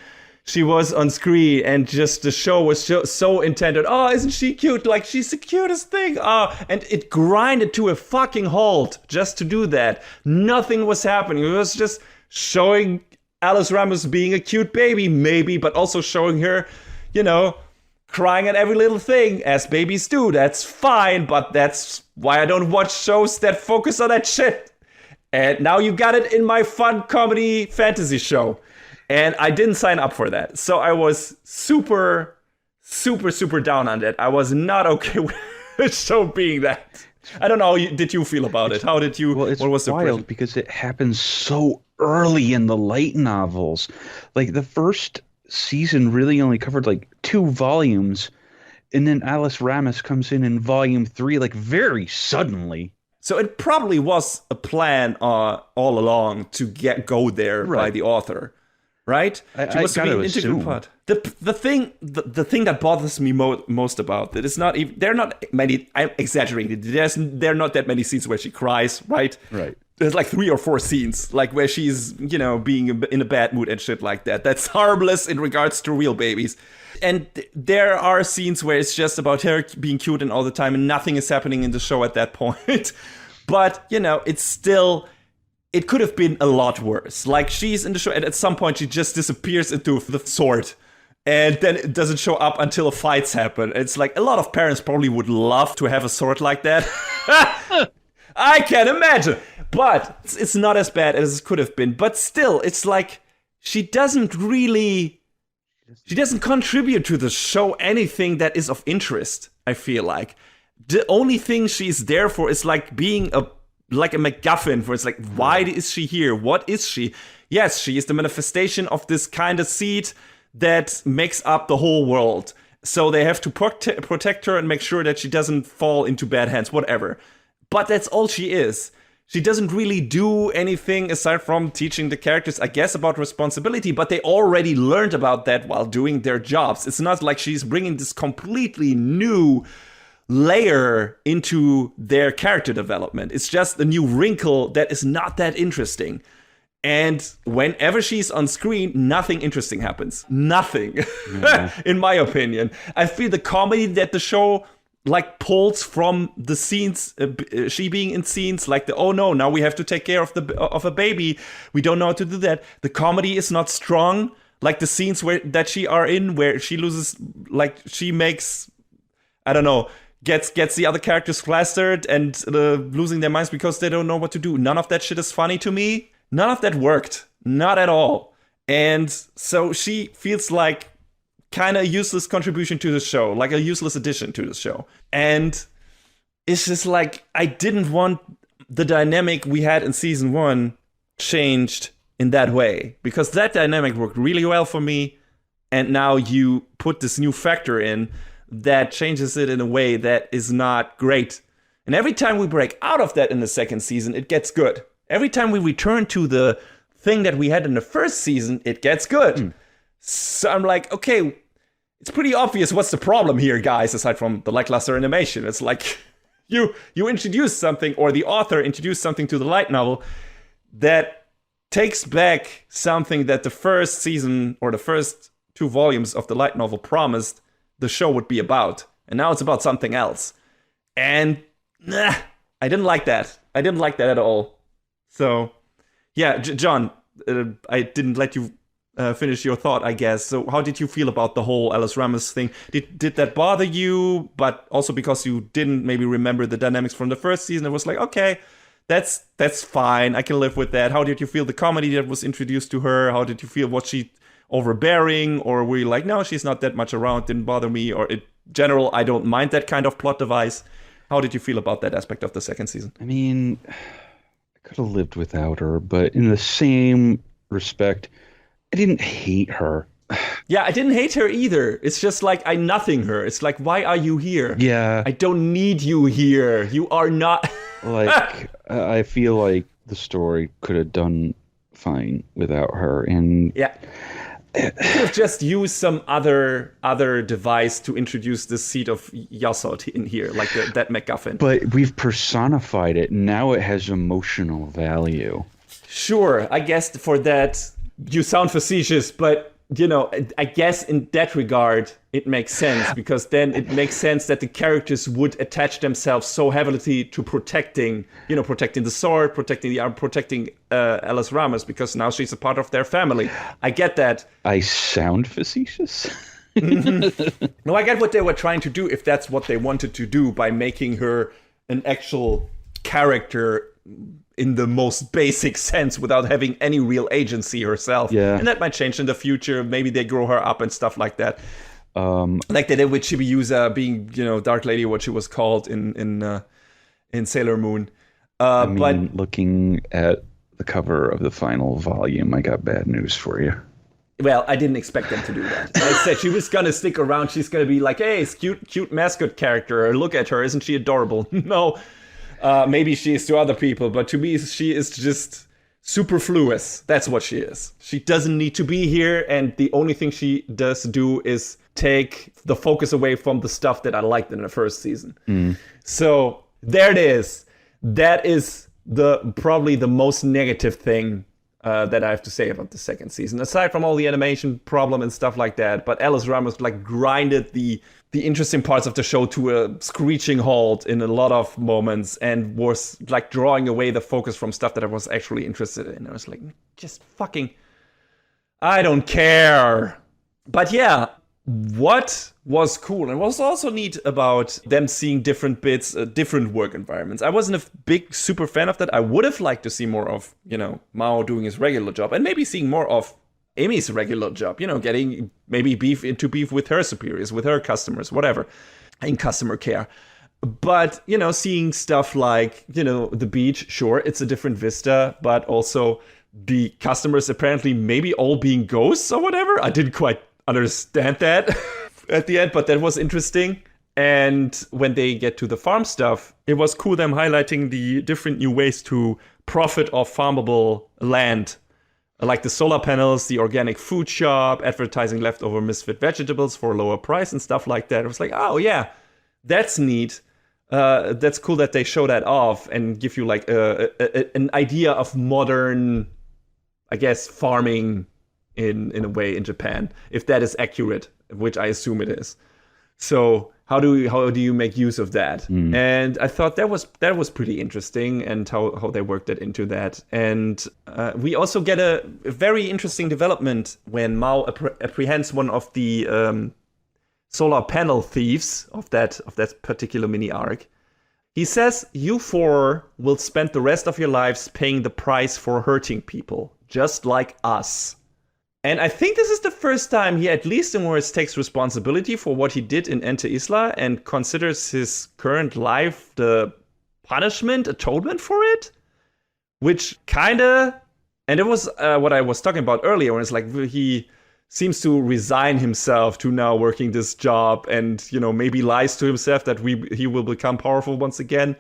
she was on screen and just the show was so intended. Oh, isn't she cute? Like, she's the cutest thing. Oh, and it grinded to a fucking halt just to do that. Nothing was happening. It was just showing Alice Ramos being a cute baby, maybe, but also showing her, crying at every little thing, as babies do. That's fine, but that's why I don't watch shows that focus on that shit. And now you got it in my fun comedy fantasy show. And I didn't sign up for that. So I was super, super, super down on it. I was not okay with the show being that. I don't know, did you feel about it? How did you, well, it's what was the wild because it happens so early in the light novels. Like, the first season really only covered like 2 volumes, and then Alice Ramos comes in volume 3 like very suddenly. So it probably was a plan all along to go there by the author, right? I gotta assume. Part. The thing that bothers me most about it is not even, there are not many. I'm exaggerating. There are not that many scenes where she cries, right? Right. There's like 3 or 4 scenes, like where she's, being in a bad mood and shit like that. That's harmless in regards to real babies. And there are scenes where it's just about her being cute and all the time and nothing is happening in the show at that point. But, it's still, it could have been a lot worse. Like, she's in the show and at some point she just disappears into the sword. And then it doesn't show up until fights happen. It's like, a lot of parents probably would love to have a sword like that. I can imagine. But it's not as bad as it could have been. But still, it's like, she doesn't contribute to the show anything that is of interest, I feel like. The only thing she's there for is like being a MacGuffin, for it's like, why is she here? What is she? Yes, she is the manifestation of this kind of seed that makes up the whole world. So they have to protect her and make sure that she doesn't fall into bad hands, whatever. But that's all she is. She doesn't really do anything aside from teaching the characters, I guess, about responsibility, but they already learned about that while doing their jobs. It's not like she's bringing this completely new layer into their character development. It's just a new wrinkle that is not that interesting. And whenever she's on screen, nothing interesting happens. Nothing, in my opinion. I feel the comedy that the show pulls from the scenes, she being in scenes like oh no, now we have to take care of a baby. We don't know how to do that. The comedy is not strong. Like the scenes where she are in, where she loses, she makes, I don't know, gets the other characters flustered and losing their minds because they don't know what to do. None of that shit is funny to me. None of that worked. Not at all. And so she feels like kind of useless contribution to the show, like a useless addition to the show. And it's just like, I didn't want the dynamic we had in season 1 changed in that way, because that dynamic worked really well for me. And now you put this new factor in that changes it in a way that is not great. And every time we break out of that in the second season, it gets good. Every time we return to the thing that we had in the first season, it gets good. So I'm like, okay, it's pretty obvious what's the problem here, guys, aside from the lackluster animation. It's like you introduce something, or the author introduced something to the light novel that takes back something that the first season or the first 2 volumes of the light novel promised the show would be about. And now it's about something else. And I didn't like that. I didn't like that at all. So, yeah, John, I didn't let you finish your thought, I guess. So how did you feel about the whole Alice Ramos thing? Did that bother you? But also because you didn't maybe remember the dynamics from the first season, it was like, okay, that's fine. I can live with that. How did you feel the comedy that was introduced to her? How did you feel? Was she overbearing? Or were you like, no, she's not that much around, didn't bother me? Or general, I don't mind that kind of plot device. How did you feel about that aspect of the second season? I mean, I could have lived without her, but in the same respect, I didn't hate her. Yeah, I didn't hate her either. It's just like I nothing her. It's like, why are you here? Yeah. I don't need you here. You are not. Like, I feel like the story could have done fine without her. And yeah. Could have just used some other device to introduce the seed of Yasod in here, like that MacGuffin. But we've personified it. Now it has emotional value. Sure, I guess for that, you sound facetious, but I guess in that regard, it makes sense, because then it makes sense that the characters would attach themselves so heavily to protecting the sword, protecting the arm, protecting Alice Ramos, because now she's a part of their family. I get that. I sound facetious? No, I get what they were trying to do, if that's what they wanted to do, by making her an actual character in the most basic sense without having any real agency herself. Yeah. And that might change in the future. Maybe they grow her up and stuff like that. Like they did with Chibiusa being, Dark Lady, what she was called in Sailor Moon. But looking at the cover of the final volume, I got bad news for you. Well, I didn't expect them to do that. I said she was going to stick around. She's going to be like, hey, it's cute mascot character. Look at her. Isn't she adorable? No. Maybe she is to other people, but to me, she is just superfluous. That's what she is. She doesn't need to be here, and the only thing she does do is take the focus away from the stuff that I liked in the first season. So there it is. That is probably the most negative thing that I have to say about the second season, aside from all the animation problem and stuff like that. But Alice Ramos grinded the interesting parts of the show to a screeching halt in a lot of moments, and was drawing away the focus from stuff that I was actually interested in. I was like, just fucking, I don't care. But yeah, what was cool and was also neat about them seeing different bits, different work environments. I wasn't a big super fan of that. I would have liked to see more of, Mao doing his regular job, and maybe seeing more of Amy's regular job, getting maybe beef with her superiors, with her customers, whatever, in customer care. But, seeing stuff like, the beach, sure, it's a different vista, but also the customers apparently maybe all being ghosts or whatever. I didn't quite understand that at the end, but that was interesting. And when they get to the farm stuff, it was cool them highlighting the different new ways to profit off farmable land, like the solar panels, the organic food shop, advertising leftover misfit vegetables for a lower price and stuff like that. It was like, oh yeah, that's neat. That's cool that they show that off and give you an idea of modern, I guess, farming in a way in Japan, if that is accurate, which I assume it is. So how do you make use of that? And I thought that was pretty interesting, and how they worked it into that. And we also get a very interesting development when Mao apprehends one of the solar panel thieves of that particular mini arc. He says, "You four will spend the rest of your lives paying the price for hurting people, just like us." And I think this is the first time he, at least in words, takes responsibility for what he did in Ente Isla and considers his current life the atonement for it. Which kinda, and it was what I was talking about earlier, when it's like he seems to resign himself to now working this job, and maybe lies to himself that he will become powerful once again,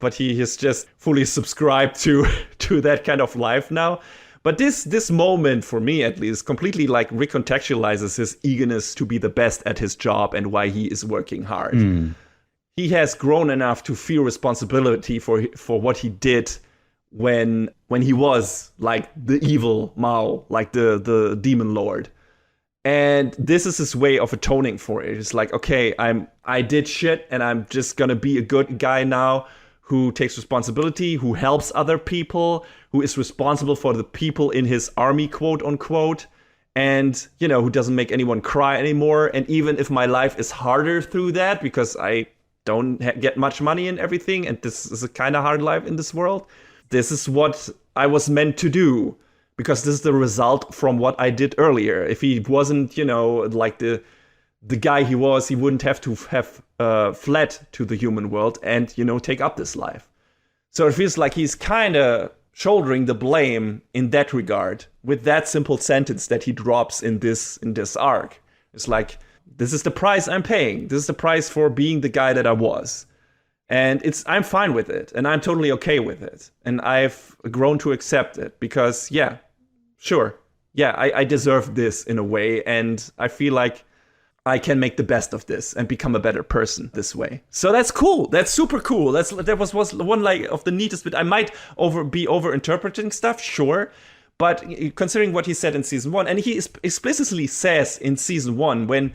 but he is just fully subscribed to that kind of life now. But this moment, for me at least, completely recontextualizes his eagerness to be the best at his job and why he is working hard. He has grown enough to feel responsibility for what he did when he was the evil Mao, the demon lord. And this is his way of atoning for it. It's like, okay, I did shit, and I'm just gonna be a good guy now, who takes responsibility, who helps other people, who is responsible for the people in his army, quote unquote, and, who doesn't make anyone cry anymore. And even if my life is harder through that, because I don't get much money and everything, and this is a kind of hard life in this world, this is what I was meant to do, because this is the result from what I did earlier. If he wasn't, the guy he was, he wouldn't have to have fled to the human world and, take up this life. So it feels like he's kind of shouldering the blame in that regard with that simple sentence that he drops in this arc. It's like, this is the price I'm paying. This is the price for being the guy that I was. And I'm fine with it. And I'm totally okay with it. And I've grown to accept it because, yeah, sure. Yeah, I deserve this in a way. And I feel like I can make the best of this and become a better person this way. So that's cool. That's super cool. That was one like of the neatest bit. I might be over-interpreting stuff, sure. But considering what he said in season 1, and he explicitly says in season 1, when,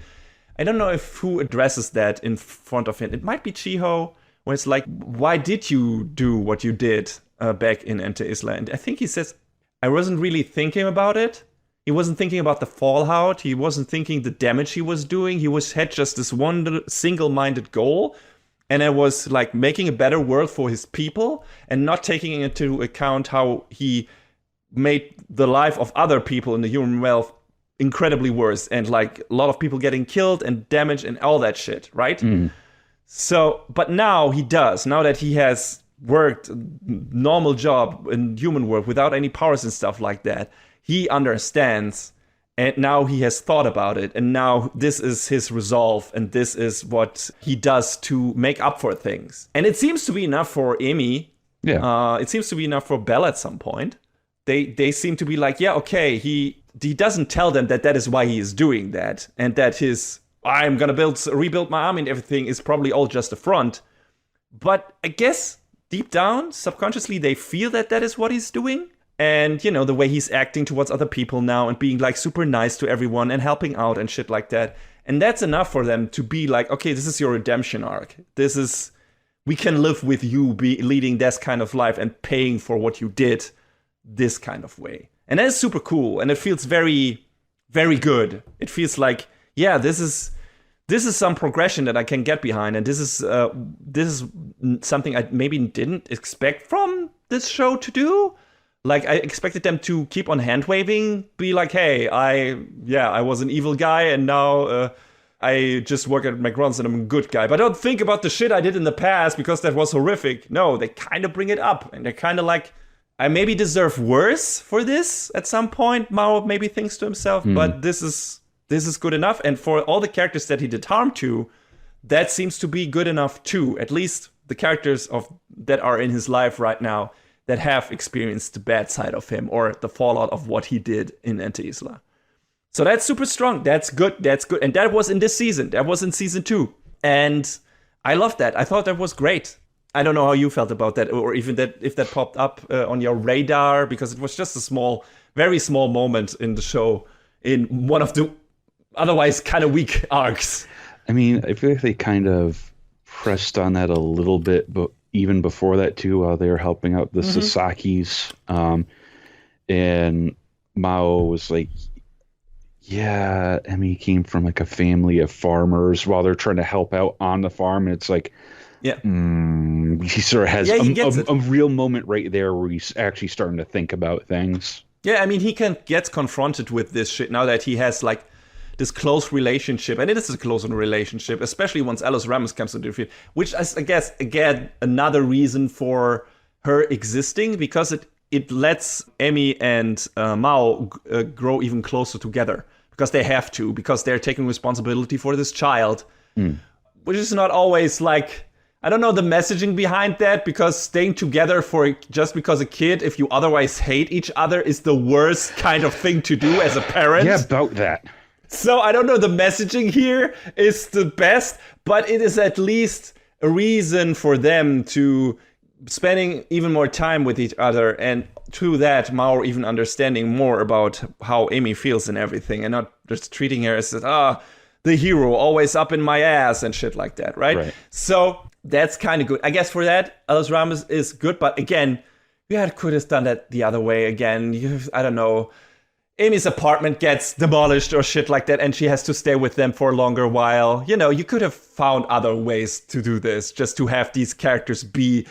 I don't know who addresses that in front of him. It might be Chiho, where it's like, why did you do what you did back in Enter Isla? And I think he says, I wasn't really thinking about it. He wasn't thinking about the fallout. He wasn't thinking the damage he was doing. He had just this one single-minded goal. And it was like making a better world for his people and not taking into account how he made the life of other people in the human realm incredibly worse. And like a lot of people getting killed and damaged and all that shit, right? So, but now he does. Now that he has worked a normal job in human world without any powers and stuff like that, he understands, and now he has thought about it, and now this is his resolve, and this is what he does to make up for things. And it seems to be enough for Amy. Yeah. It seems to be enough for Belle at some point. They seem to be like, yeah, okay, he doesn't tell them that is why he is doing that, and that I'm gonna rebuild my army and everything is probably all just a front. But I guess deep down, subconsciously, they feel that is what he's doing. And, the way he's acting towards other people now and being, like, super nice to everyone and helping out and shit like that. And that's enough for them to be like, okay, this is your redemption arc. We can live with you leading this kind of life and paying for what you did this kind of way. And that is super cool. And it feels very, very good. It feels like, yeah, this is some progression that I can get behind. And this is something I maybe didn't expect from this show to do. Like, I expected them to keep on hand-waving, be like, hey, I was an evil guy, and now I just work at McRon's and I'm a good guy. But don't think about the shit I did in the past, because that was horrific. No, they kind of bring it up, and they're kind of like, I maybe deserve worse for this at some point, Mao maybe thinks to himself, but this is good enough. And for all the characters that he did harm to, that seems to be good enough too. At least the characters that are in his life right now, that have experienced the bad side of him or the fallout of what he did in Enter Isla. So that's super strong. That's good. And that was in this season. That was in season 2. And I loved that. I thought that was great. I don't know how you felt about that, or even that if that popped up on your radar, because it was just a very small moment in the show in one of the otherwise kind of weak arcs. I mean, I feel like they kind of pressed on that a little bit, but even before that too, while they were helping out the Sasakis, and Mao was like, yeah, Emmy came from like a family of farmers while they're trying to help out on the farm, and it's like, yeah, he sort of has a real moment right there where he's actually starting to think about things. Yeah, I mean, he gets confronted with this shit now that he has like this close relationship, and it is a close relationship, especially once Alice Ramos comes into the field, which is, I guess, again, another reason for her existing, because it lets Emmy and Mao grow even closer together, because they have to, because they're taking responsibility for this child, which is not always like, I don't know the messaging behind that, because staying together just because a kid, if you otherwise hate each other, is the worst kind of thing to do as a parent. Yeah, about that. So I don't know, the messaging here is the best, but it is at least a reason for them to spending even more time with each other, and through that, Mao even understanding more about how Amy feels and everything, and not just treating her as the hero, always up in my ass and shit like that, right? So that's kind of good. I guess for that, Alice Ramos is good, but again, could have done that the other way again. I don't know. Amy's apartment gets demolished or shit like that, and she has to stay with them for a longer while. You could have found other ways to do this, just to have these characters be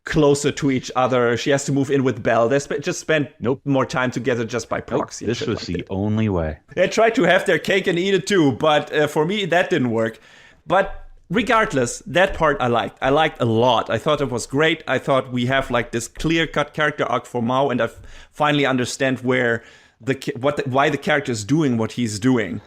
closer to each other. She has to move in with Belle. They just spend more time together just by proxy. This was the only way. They tried to have their cake and eat it too, but for me, that didn't work. But regardless, that part I liked. I liked a lot. I thought it was great. I thought we have like this clear-cut character arc for Mao, and I finally understand why the character is doing what he's doing.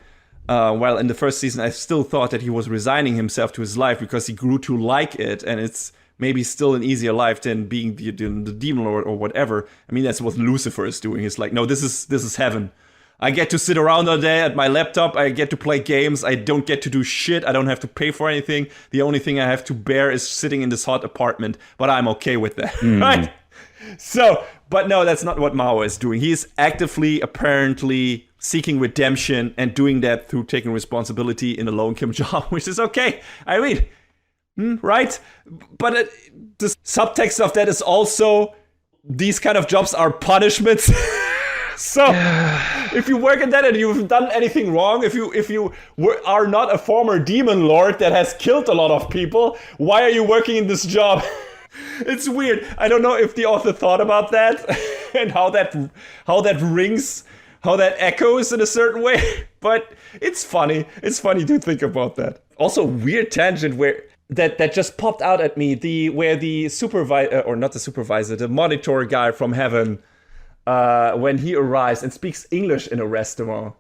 While in the first season, I still thought that he was resigning himself to his life because he grew to like it, and it's maybe still an easier life than being the demon lord or whatever. I mean, that's what Lucifer is doing. He's like, no, this is heaven. I get to sit around all day at my laptop. I get to play games. I don't get to do shit. I don't have to pay for anything. The only thing I have to bear is sitting in this hot apartment, but I'm okay with that, right? So, but no, that's not what Mao is doing. He is actively, apparently, seeking redemption and doing that through taking responsibility in a low-income job, which is okay. I mean, right? But the subtext of that is also these kind of jobs are punishments. So, if you work in that and you've done anything wrong, if you are not a former demon lord that has killed a lot of people, why are you working in this job? It's weird. I don't know if the author thought about that and how that rings, how that echoes in a certain way. But it's funny. It's funny to think about that. Also, weird tangent where that just popped out at me. Where the supervisor, or not the supervisor, the monitor guy from heaven. When he arrives and speaks English in a restaurant,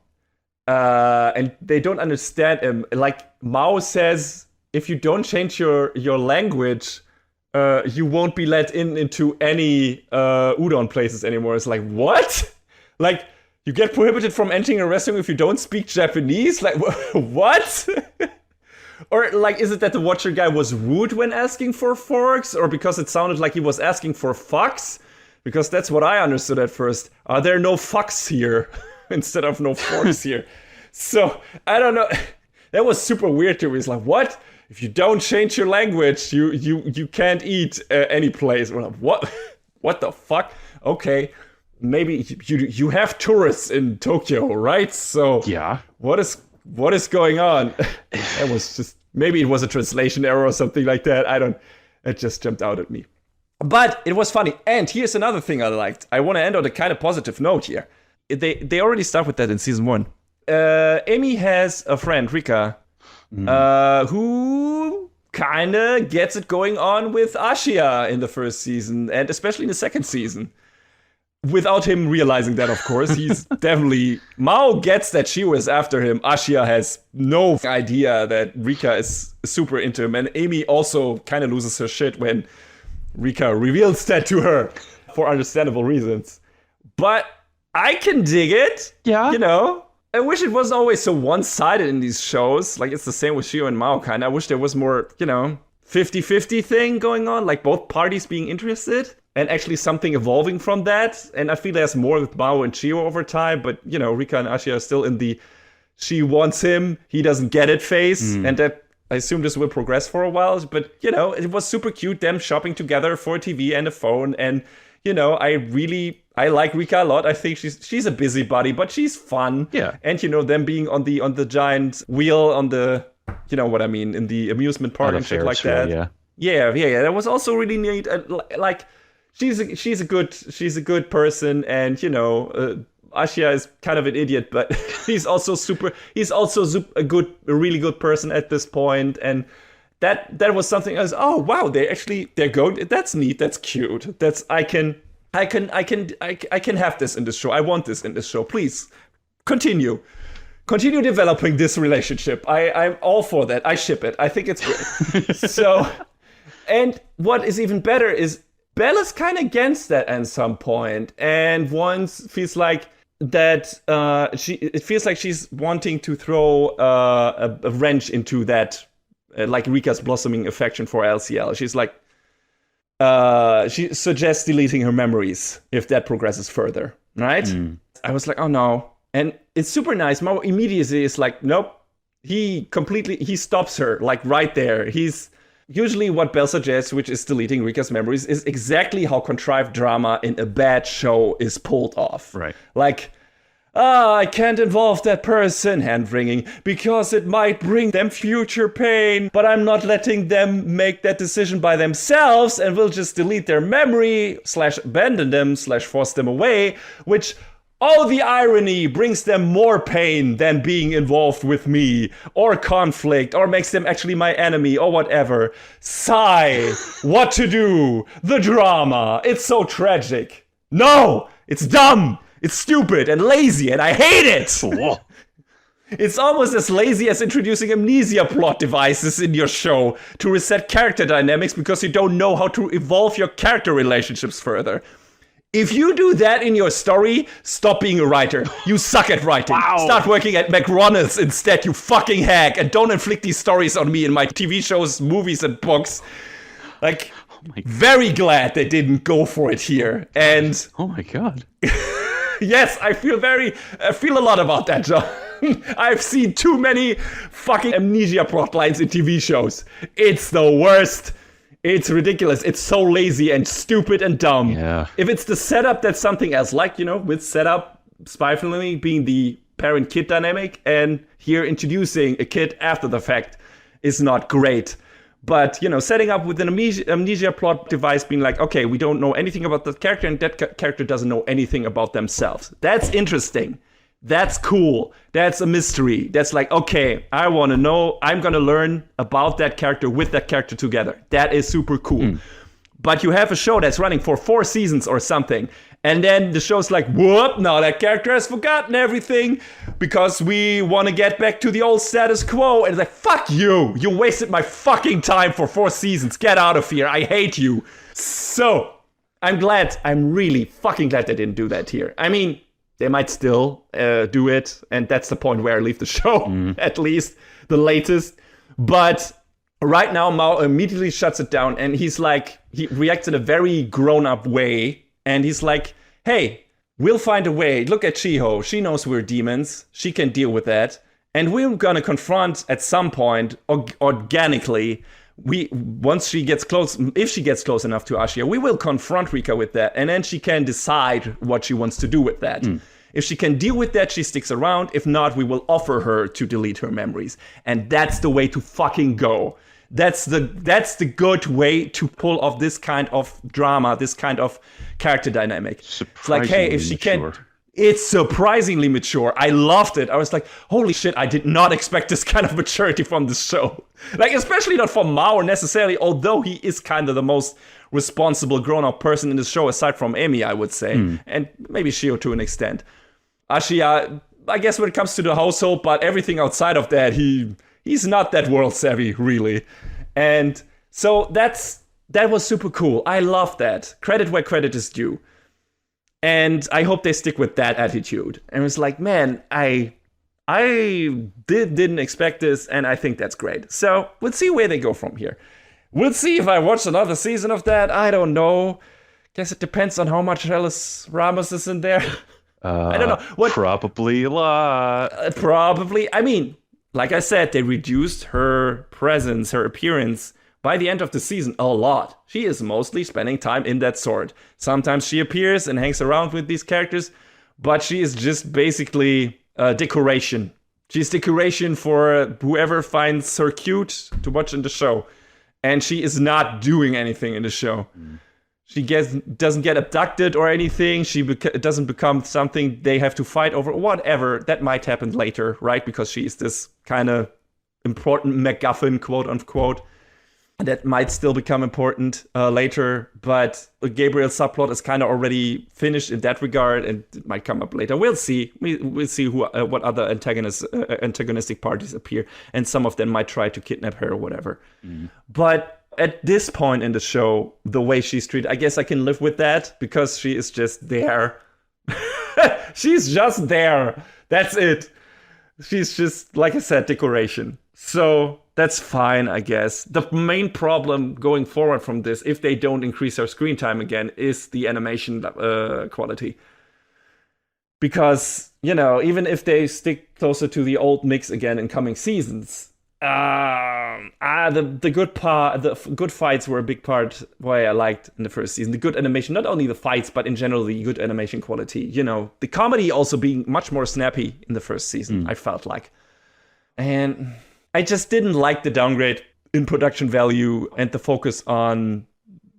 and they don't understand him. Like Mao says, if you don't change your language, you won't be let into any udon places anymore. It's like, what? Like, you get prohibited from entering a restaurant if you don't speak Japanese? Like, what? Or like, is it that the Watcher guy was rude when asking for forks? Or because it sounded like he was asking for fucks? Because that's what I understood at first. Are there no fucks here instead of no forks here? So, I don't know. That was super weird to me. It's like, what? If you don't change your language, you can't eat any place. We're like, what? What the fuck? Okay, maybe you have tourists in Tokyo, right? So yeah, what is going on? That was just, maybe it was a translation error or something like that. It just jumped out at me. But it was funny. And here's another thing I liked. I want to end on a kind of positive note here. They already start with that in season 1. Amy has a friend, Rika, who kind of gets it going on with Ashia in the first season, and especially in the second season. Without him realizing that, of course. He's definitely... Mao gets that she was after him. Ashia has no idea that Rika is super into him. And Amy also kind of loses her shit when Rika reveals that to her for understandable reasons. But I can dig it. Yeah. You know? I wish it wasn't always so one-sided in these shows. Like, it's the same with Shio and Mao, kind of. I wish there was more, 50-50 thing going on. Like, both parties being interested. And actually something evolving from that. And I feel there's more with Mao and Shio over time. But, Rika and Ashia are still in the she wants him, he doesn't get it phase. And that... I assume this will progress for a while, but, it was super cute, them shopping together for a TV and a phone. And, I like Rika a lot. I think she's a busybody, but she's fun. Yeah. And, them being on the giant wheel on the, what I mean, in the amusement park and shit like that. Yeah. That was also really neat. Like, she's a good person, and, Ashia is kind of an idiot, but he's also a really good person at this point. And that was something I was, oh wow, they're going, that's neat, that's cute. I can have this in this show. I want this in this show. Please continue developing this relationship. I'm all for that. I ship it. I think it's great. So, and what is even better is Bella's kind of against that at some point, and feels like that it feels like she's wanting to throw a wrench into that, like Rika's blossoming affection for LCL. She's like, she suggests deleting her memories if that progresses further, right? I was like, oh no. And it's super nice. Mao immediately is like, nope. He stops her, like right there. He's usually what Belle suggests, which is deleting Rika's memories, is exactly how contrived drama in a bad show is pulled off. Right. Like, I can't involve that person, hand-wringing, because it might bring them future pain, but I'm not letting them make that decision by themselves and will just delete their memory, / abandon them, / force them away, which, oh, the irony, brings them more pain than being involved with me, or conflict, or makes them actually my enemy, or whatever. Sigh. What to do? The drama. It's so tragic. No! It's dumb! It's stupid and lazy, and I hate it! It's almost as lazy as introducing amnesia plot devices in your show to reset character dynamics because you don't know how to evolve your character relationships further. If you do that in your story, stop being a writer. You suck at writing. Wow. Start working at McDonald's instead, you fucking hack, and don't inflict these stories on me in my TV shows, movies, and books. Like, very glad they didn't go for it here. And oh my god. yes, I feel a lot about that, John. I've seen too many fucking amnesia plot lines in TV shows. It's the worst. It's ridiculous. It's so lazy and stupid and dumb. Yeah. If it's the setup, that's something else. Like, with setup, Spy Family being the parent-kid dynamic, and here introducing a kid after the fact is not great. But, setting up with an amnesia plot device being like, okay, we don't know anything about that character, and that character doesn't know anything about themselves. That's interesting. That's cool. That's a mystery. That's like, okay, I want to know. I'm going to learn about that character with that character together. That is super cool. But you have a show that's running for 4 seasons or something. And then the show's like, whoop, now that character has forgotten everything because we want to get back to the old status quo. And it's like, fuck you. You wasted my fucking time for 4 seasons. Get out of here. I hate you. So I'm really fucking glad they didn't do that here. I mean, they might still do it. And that's the point where I leave the show, at least the latest. But right now, Mao immediately shuts it down. And he's like, he reacts in a very grown-up way. And he's like, hey, we'll find a way. Look at Chiho. She knows we're demons. She can deal with that. And we're going to confront at some point, organically, if she gets close enough to Ashia, we will confront Rika with that. And then she can decide what she wants to do with that. If she can deal with that, she sticks around. If not, we will offer her to delete her memories. And that's the way to fucking go. That's the good way to pull off this kind of drama, this kind of character dynamic. It's like, hey, if she can, it's surprisingly mature. I loved it. I was like, holy shit, I did not expect this kind of maturity from this show. Like, especially not from Mao necessarily, although he is kind of the most responsible grown-up person in the show, aside from Amy, I would say. And maybe Shio to an extent. Ashia, I guess when it comes to the household, but everything outside of that, he's not that world savvy, really. And so that was super cool. I love that. Credit where credit is due. And I hope they stick with that attitude. And it's like, man, I didn't expect this, and I think that's great. So we'll see where they go from here. We'll see if I watch another season of that. I don't know. Guess it depends on how much Alice Ramos is in there. I don't know. Probably a lot. Probably. I mean, like I said, they reduced her presence, her appearance, by the end of the season a lot. She is mostly spending time in that sword. Sometimes she appears and hangs around with these characters, but she is just basically decoration. She's decoration for whoever finds her cute to watch in the show. And she is not doing anything in the show. She doesn't get abducted or anything. She doesn't become something they have to fight over. Whatever. That might happen later, right? Because she is this kind of important MacGuffin, quote unquote. That might still become important later. But Gabriel's subplot is kind of already finished in that regard, and it might come up later. We'll see. We'll see what other antagonistic parties appear. And some of them might try to kidnap her or whatever. But at this point in the show, the way she's treated, I guess I can live with that because she is just there. She's just there. That's it. She's just, like I said, decoration. So that's fine, I guess. The main problem going forward from this, if they don't increase her screen time again, is the animation quality. Because, even if they stick closer to the old mix again in coming seasons, The good part, good fights were a big part why I liked in the first season. The good animation, not only the fights, but in general the good animation quality. You know, the comedy also being much more snappy in the first season. I felt like, and I just didn't like the downgrade in production value and the focus on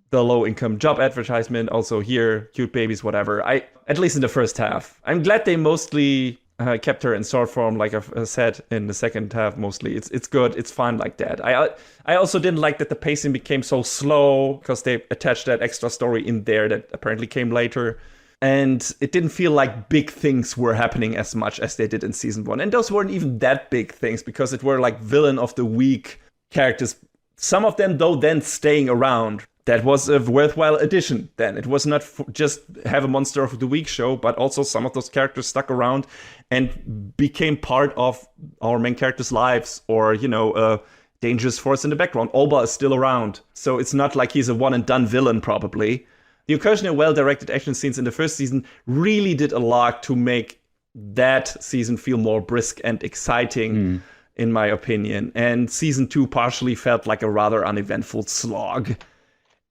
the low-income job advertisement. Also here, cute babies, whatever. At least in the first half, I'm glad they mostly kept her in short form, like I've said in the second half. Mostly, it's good, it's fun like that. I also didn't like that the pacing became so slow because they attached that extra story in there that apparently came later, and it didn't feel like big things were happening as much as they did in season 1. And those weren't even that big things because it were like villain of the week characters. Some of them though then staying around. That was a worthwhile addition then. It was not just have a Monster of the Week show, but also some of those characters stuck around and became part of our main characters' lives, or, you know, a dangerous force in the background. Oba is still around, so it's not like he's a one-and-done villain, probably. The occasional well-directed action scenes in the first season really did a lot to make that season feel more brisk and exciting, in my opinion. And season 2 partially felt like a rather uneventful slog.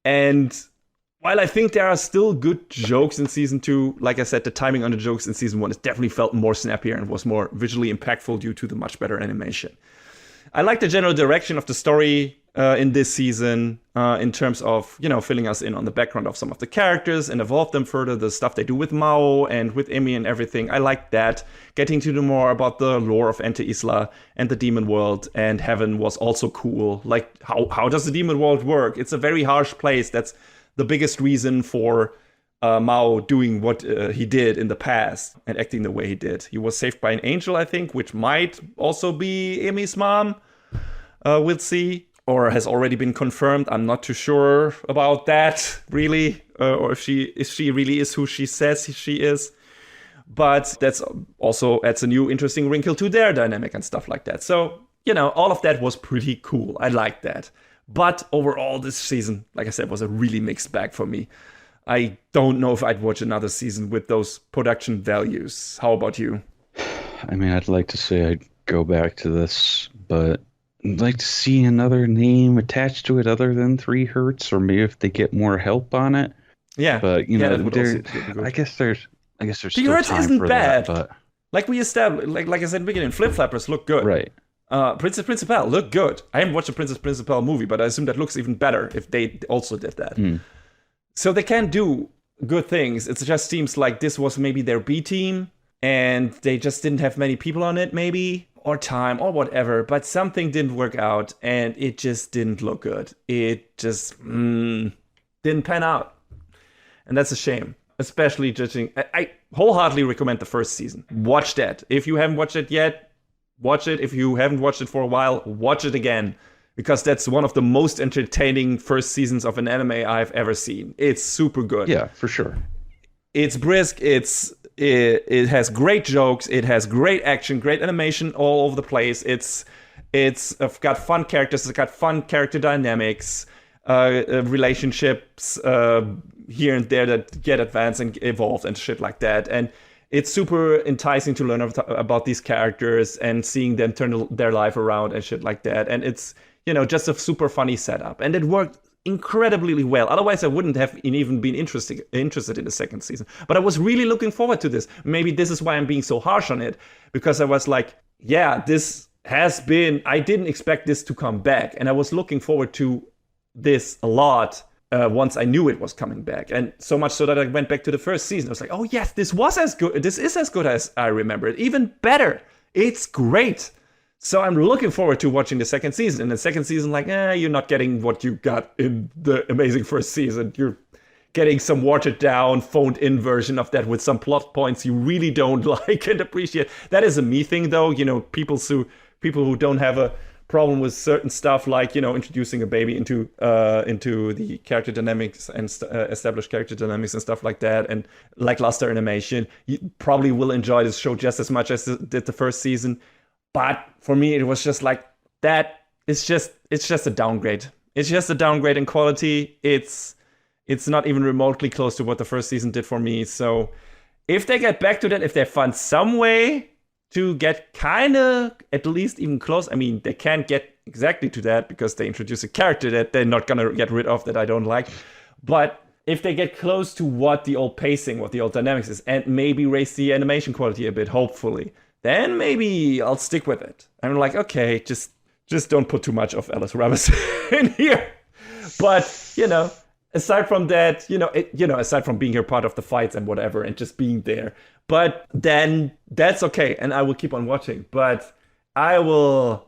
And while I think there are still good jokes in season 2, like I said, the timing on the jokes in season 1 has definitely felt more snappier and was more visually impactful due to the much better animation. I like the general direction of the story in this season, in terms of, you know, filling us in on the background of some of the characters and evolve them further. The stuff they do with Mao and with Emi and everything, I like that. Getting to know more about the lore of Ente Isla and the demon world and heaven was also cool. Like, how does the demon world work? It's a very harsh place. That's the biggest reason for Mao doing what he did in the past and acting the way he did. He was saved by an angel, I think, which might also be Emi's mom. We'll see. Or has already been confirmed. I'm not too sure about that, really. Or if she really is who she says she is. But that's also adds a new interesting wrinkle to their dynamic and stuff like that. So, you know, all of that was pretty cool. I liked that. But overall, this season, like I said, was a really mixed bag for me. I don't know if I'd watch another season with those production values. How about you? I mean, I'd like to say I'd go back to this, but I'd like to see another name attached to it other than 3 Hertz, or maybe if they get more help on it. Yeah, but you know, I guess there's still Hertz time isn't for bad. that. But like we established, like I said in the beginning, Flip Flappers look good. right. Princess Principal look good. I haven't watched a Princess Principal movie, but I assume that looks even better if they also did that. So they can do good things. It just seems like this was maybe their B team, and they just didn't have many people on it, maybe. Or time, or whatever, but something didn't work out, and it just didn't look good. It just didn't pan out. And that's a shame, especially judging. I wholeheartedly recommend the first season. Watch that. If you haven't watched it yet, watch it. If you haven't watched it for a while, watch it again. Because that's one of the most entertaining first seasons of an anime I've ever seen. It's super good. Yeah, for sure. It's brisk, it has great jokes, it has great action, great animation all over the place. It's got fun characters, it's got fun character dynamics, relationships here and there that get advanced and evolved and shit like that. And it's super enticing to learn about these characters and seeing them turn their life around and shit like that. And it's, you know, just a super funny setup. And it worked incredibly well. Otherwise, I wouldn't have even been interested in the second season. But I was really looking forward to this. Maybe this is why I'm being so harsh on it, because I was like, yeah, this has been, I didn't expect this to come back. And I was looking forward to this a lot once I knew it was coming back. And so much so that I went back to the first season. I was like, oh yes, this was as good. This is as good as I remember it. Even better. It's great. So I'm looking forward to watching the second season. And the second season, like, you're not getting what you got in the amazing first season. You're getting some watered down, phoned in version of that with some plot points you really don't like and appreciate. That is a me thing, though. You know, people who don't have a problem with certain stuff, like, you know, introducing a baby into the character dynamics and established character dynamics and stuff like that, and lackluster animation, you probably will enjoy this show just as much as did the first season. But for me, it was just like that. It's just a downgrade. It's just a downgrade in quality. It's not even remotely close to what the first season did for me. So if they get back to that, if they find some way to get kind of at least even close. I mean, they can't get exactly to that because they introduce a character that they're not gonna get rid of that I don't like. But if they get close to what the old pacing, what the old dynamics is, and maybe raise the animation quality a bit, hopefully, then maybe I'll stick with it. I'm like, okay, just don't put too much of Alice Rabbit in here. But, you know, aside from that, aside from being here part of the fights and whatever and just being there, but then that's okay, and I will keep on watching. But I will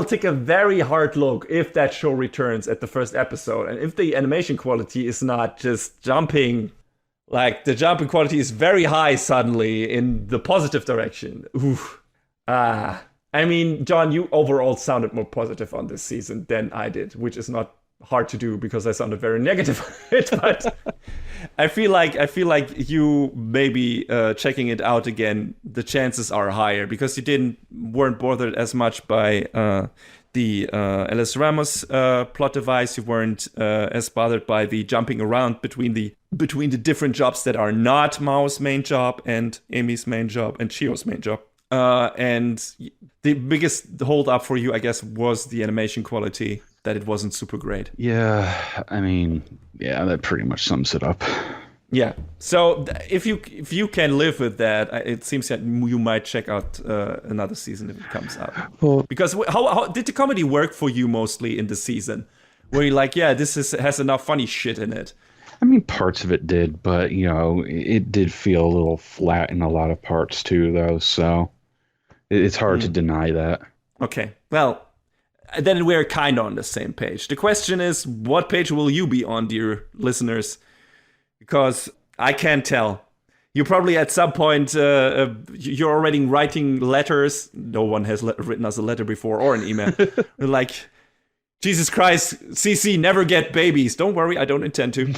take a very hard look if that show returns at the first episode, and if the animation quality is not just jumping, like the jumping quality is very high suddenly in the positive direction. Oof. I mean, John, you overall sounded more positive on this season than I did, which is not hard to do because I sounded very negative on it. But I feel like you maybe checking it out again, the chances are higher because you weren't bothered as much by the Alice Ramos plot device. You weren't as bothered by the jumping around between the different jobs that are not Mao's main job and Amy's main job and Chio's main job. And the biggest hold up for you, I guess, was the animation quality, that it wasn't super great. Yeah, I mean, yeah, that pretty much sums it up. Yeah. So if you can live with that, it seems that you might check out another season if it comes out. Well, because how did the comedy work for you mostly in the season? Where you're like, yeah, has enough funny shit in it. I mean, parts of it did, but, you know, it did feel a little flat in a lot of parts too, though. So it's hard to deny that. Okay. Well, then we're kind of on the same page. The question is, what page will you be on, dear listeners? Because I can't tell. You probably at some point, you're already writing letters. No one has written us a letter before or an email. Like, Jesus Christ, CC, never get babies. Don't worry, I don't intend to.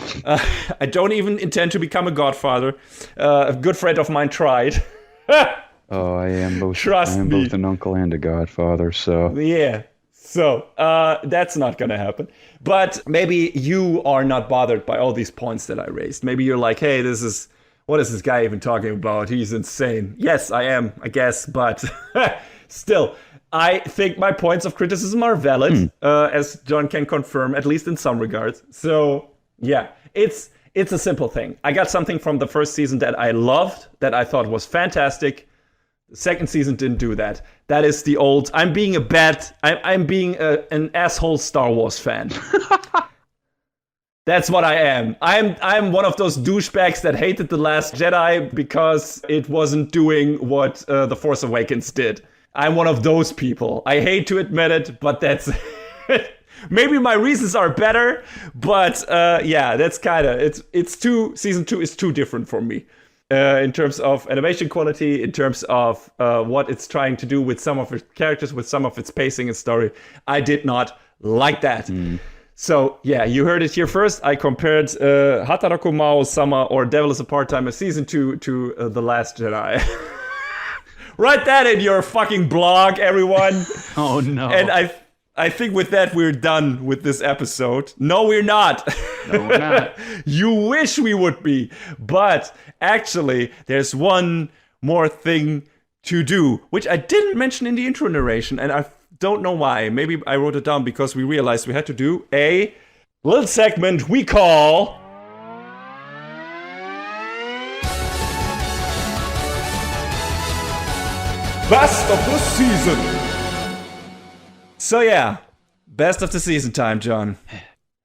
I don't even intend to become a godfather. A good friend of mine tried. Oh, I am both. Trust me. Both an uncle and a godfather, so. Yeah. So, that's not gonna happen. But maybe you are not bothered by all these points that I raised. Maybe you're like, hey, what is this guy even talking about? He's insane. Yes, I am, I guess, but still, I think my points of criticism are valid, as John can confirm, at least in some regards. So, yeah, it's a simple thing. I got something from the first season that I loved, that I thought was fantastic. The second season didn't do that. That is the old, I'm being an asshole Star Wars fan. That's what I am. I'm one of those douchebags that hated The Last Jedi because it wasn't doing what The Force Awakens did. I'm one of those people. I hate to admit it, but that's maybe my reasons are better, but yeah, that's kind of season 2 is too different for me. In terms of animation quality, in terms of what it's trying to do with some of its characters, with some of its pacing and story, I did not like that. So, yeah, you heard it here first. I compared Hataraku Mao-sama or Devil is a Part-Timer Season 2 to The Last Jedi. Write that in your fucking blog, everyone. Oh, no. And I think with that, we're done with this episode. No, we're not. No, we're not. You wish we would be. But actually, there's one more thing to do, which I didn't mention in the intro narration, and I don't know why. Maybe I wrote it down because we realized we had to do a little segment we call Best of the Season. So yeah, best of the season time, John.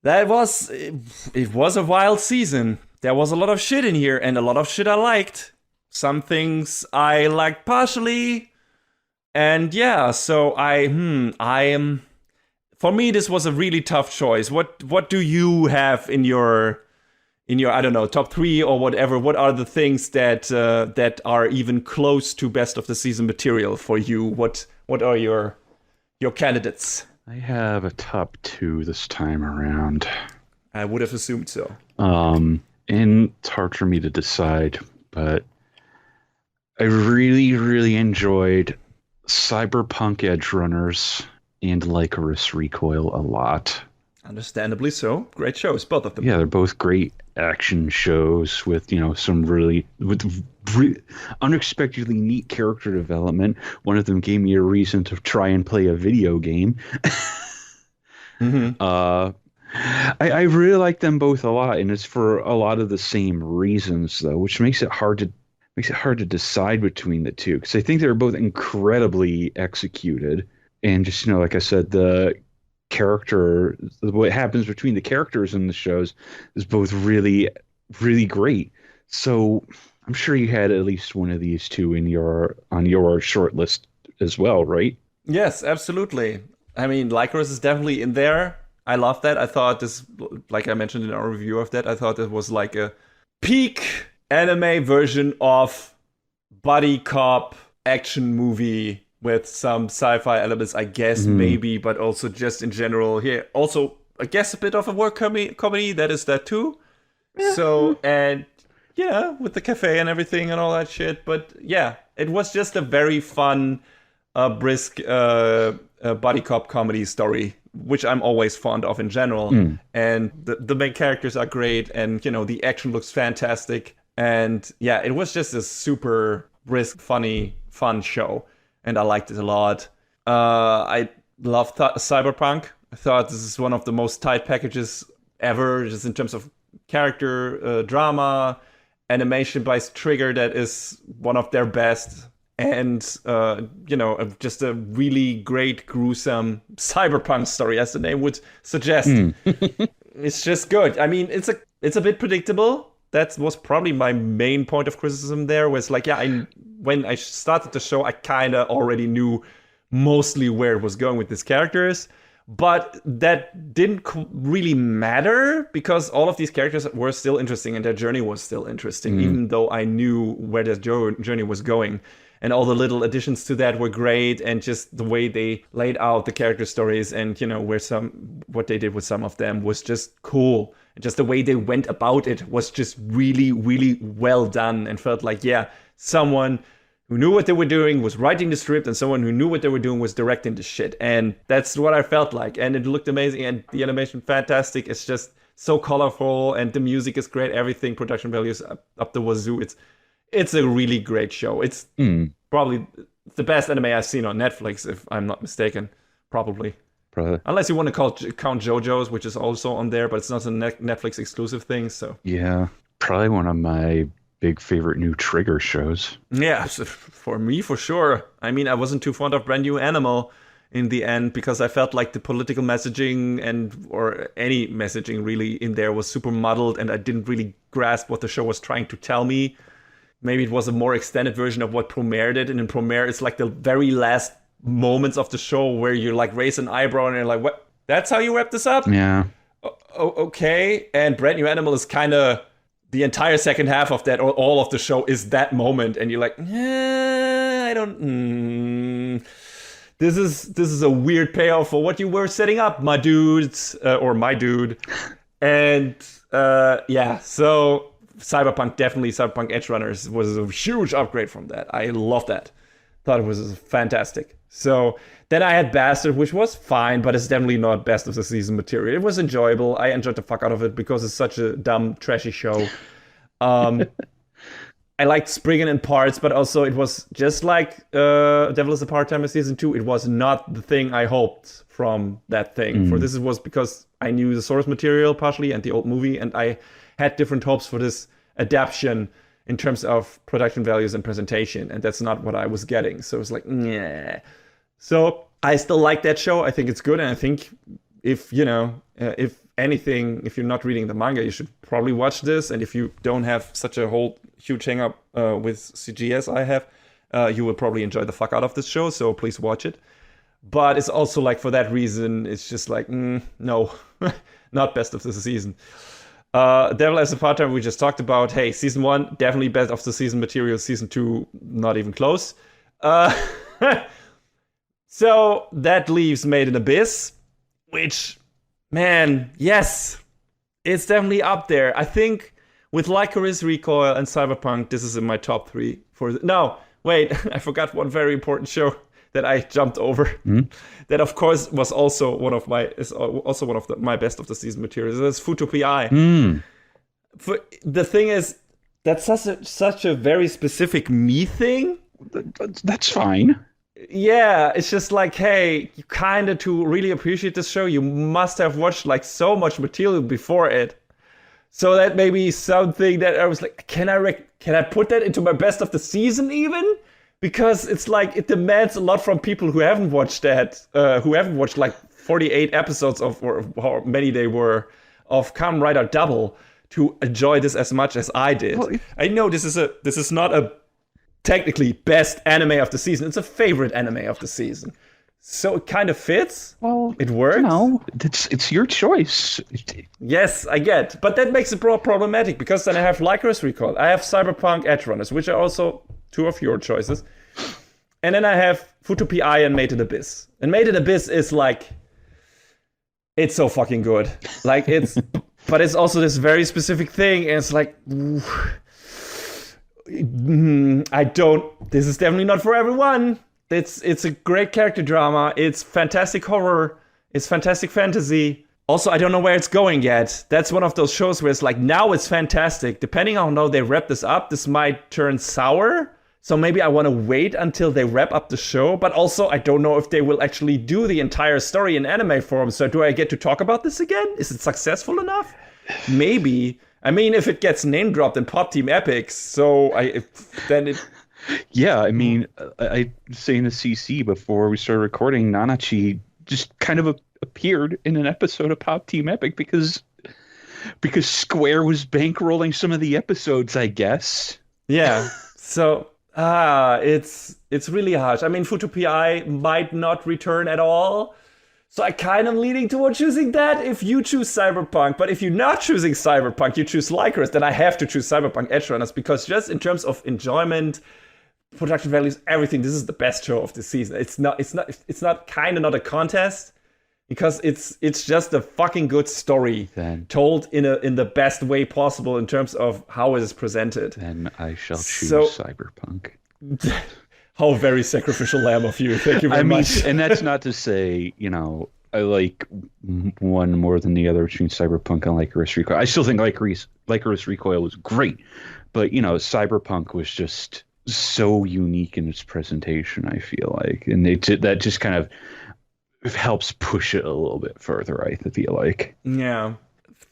It was a wild season. There was a lot of shit in here, and a lot of shit I liked. Some things I liked partially, and yeah. So I am. For me, this was a really tough choice. What do you have in your I don't know, top 3 or whatever? What are the things that are even close to best of the season material for you? What are your candidates? I have a top 2 this time around. I would have assumed so. And it's hard for me to decide, but I really, really enjoyed Cyberpunk Edge Runners and Lycoris Recoil a lot. Understandably so. Great shows, both of them. Yeah, they're both great action shows with, some unexpectedly neat character development. One of them gave me a reason to try and play a video game. Mm-hmm. I really like them both a lot, and it's for a lot of the same reasons, though, which makes it hard to decide between the two, because I think they're both incredibly executed, and just like I said, what happens between the characters in the shows is both really, really great. So I'm sure you had at least one of these two on your short list as well, right? Yes, absolutely. I mean, Lycoris is definitely in there. I love that. I thought this, like I mentioned in our review of that, I thought it was like a peak anime version of buddy cop action movie with some sci-fi elements, I guess, maybe, but also just in general here. Also, I guess a bit of a work comedy, that is that too. So, and yeah, with the cafe and everything and all that shit. But yeah, it was just a very fun, brisk buddy cop comedy story, which I'm always fond of in general. And the main characters are great, and the action looks fantastic. And yeah, it was just a super brisk, funny, fun show, and I liked it a lot. I loved Cyberpunk. I thought this is one of the most tight packages ever, just in terms of character, drama, animation by Trigger, that is one of their best. And, just a really great, gruesome cyberpunk story, as the name would suggest. It's just good. I mean, it's a bit predictable. That was probably my main point of criticism there, was like, when I started the show, I kind of already knew mostly where it was going with these characters. But that didn't really matter, because all of these characters were still interesting and their journey was still interesting, even though I knew where their journey was going. And all the little additions to that were great, and just the way they laid out the character stories, and what they did with some of them was just cool. And just the way they went about it was just really, really well done, and felt like, someone who knew what they were doing was writing the script, and someone who knew what they were doing was directing the shit. And that's what I felt like. And it looked amazing, and the animation fantastic. It's just so colorful, and the music is great. Everything, production values up the wazoo. It's a really great show. It's probably the best anime I've seen on Netflix, if I'm not mistaken. Probably. Unless you want to count JoJo's, which is also on there, but it's not a Netflix exclusive thing. So yeah, probably one of my big favorite new Trigger shows. Yeah, for me, for sure. I mean, I wasn't too fond of Brand New Animal in the end, because I felt like the political messaging or any messaging really in there was super muddled, and I didn't really grasp what the show was trying to tell me. Maybe it was a more extended version of what Promare did, and in Promare, it's like the very last moments of the show where you like raise an eyebrow and you're like, what? That's how you wrap this up? Yeah. Okay. And Brand New Animal is kind of the entire second half of that, or all of the show is that moment, and you're like, I don't. This is a weird payoff for what you were setting up, my dudes, or my dude. And so Cyberpunk Edge Runners was a huge upgrade from that. I love that. Thought it was fantastic. So then I had Bastard, which was fine, but it's definitely not best of the season material. It was enjoyable. I enjoyed the fuck out of it because it's such a dumb, trashy show. I liked Spriggan in parts, but also it was just like Devil is a Part-Timer Season 2. It was not the thing I hoped from that thing. For this, it was because I knew the source material partially and the old movie, and I had different hopes for this adaptation in terms of production values and presentation, and that's not what I was getting. So it was like, nah. So I still like that show. I think it's good, and I think if anything, if you're not reading the manga, you should probably watch this. And if you don't have such a huge hang up with CGS I have, you will probably enjoy the fuck out of this show. So please watch it. But it's also like, for that reason, it's just like, no, not best of the season. Devil as a Part-Timer we just talked about. Hey, season 1, definitely best of the season material. Season 2, not even close. So that leaves Made in Abyss, which, man, yes, it's definitely up there. I think with Lycoris, Recoil, and Cyberpunk, this is in my top 3. No, wait, I forgot one very important show. that I jumped over. That of course was also one of my my best of the season materials. That's Futopi. The thing is, that's such a very specific me thing. That's fine. Yeah, it's just like, hey, you kind of, to really appreciate this show, you must have watched like so much material before it. So that may be something that I was like, can I put that into my best of the season even? Because it's like, it demands a lot from people who haven't watched that, who haven't watched like 48 episodes of, or how many they were, of Kamen Rider Double, to enjoy this as much as I did. Well, I know this is not a technically best anime of the season. It's a favorite anime of the season. So it kind of fits. Well, it works. You know, it's your choice. Yes, I get. But that makes it problematic, because then I have Lycurus Recall. I have Cyberpunk Edge Runners, which are also two of your choices. And then I have Futopi and Made in Abyss. And Made in Abyss is like, it's so fucking good. Like, it's, but it's also this very specific thing. And it's like, this is definitely not for everyone. It's a great character drama. It's fantastic horror. It's fantastic fantasy. Also, I don't know where it's going yet. That's one of those shows where it's like, now it's fantastic. Depending on how they wrap this up, this might turn sour. So maybe I want to wait until they wrap up the show. But also, I don't know if they will actually do the entire story in anime form. So do I get to talk about this again? Is it successful enough? Maybe. I mean, if it gets name dropped in Pop Team Epics, then it... Yeah, I mean, I was saying to CC before we started recording, Nanachi just kind of appeared in an episode of Pop Team Epic because Square was bankrolling some of the episodes, I guess. Yeah, so it's really harsh. I mean, Futopi might not return at all. So I kind of leaning toward choosing that if you choose Cyberpunk. But if you're not choosing Cyberpunk, you choose Lycurus, then I have to choose Cyberpunk Edge Runners, because just in terms of enjoyment, production values, everything, this is the best show of the season. It's not a contest, because it's just a fucking good story told in the best way possible in terms of how it is presented. Then I shall choose Cyberpunk. How very sacrificial lamb of you. Thank you very much. And that's not to say, I like one more than the other between Cyberpunk and Lycurus Recoil. I still think Lycurus Recoil was great, but, Cyberpunk was just so unique in its presentation, I feel like. And that just kind of helps push it a little bit further, I feel like. Yeah.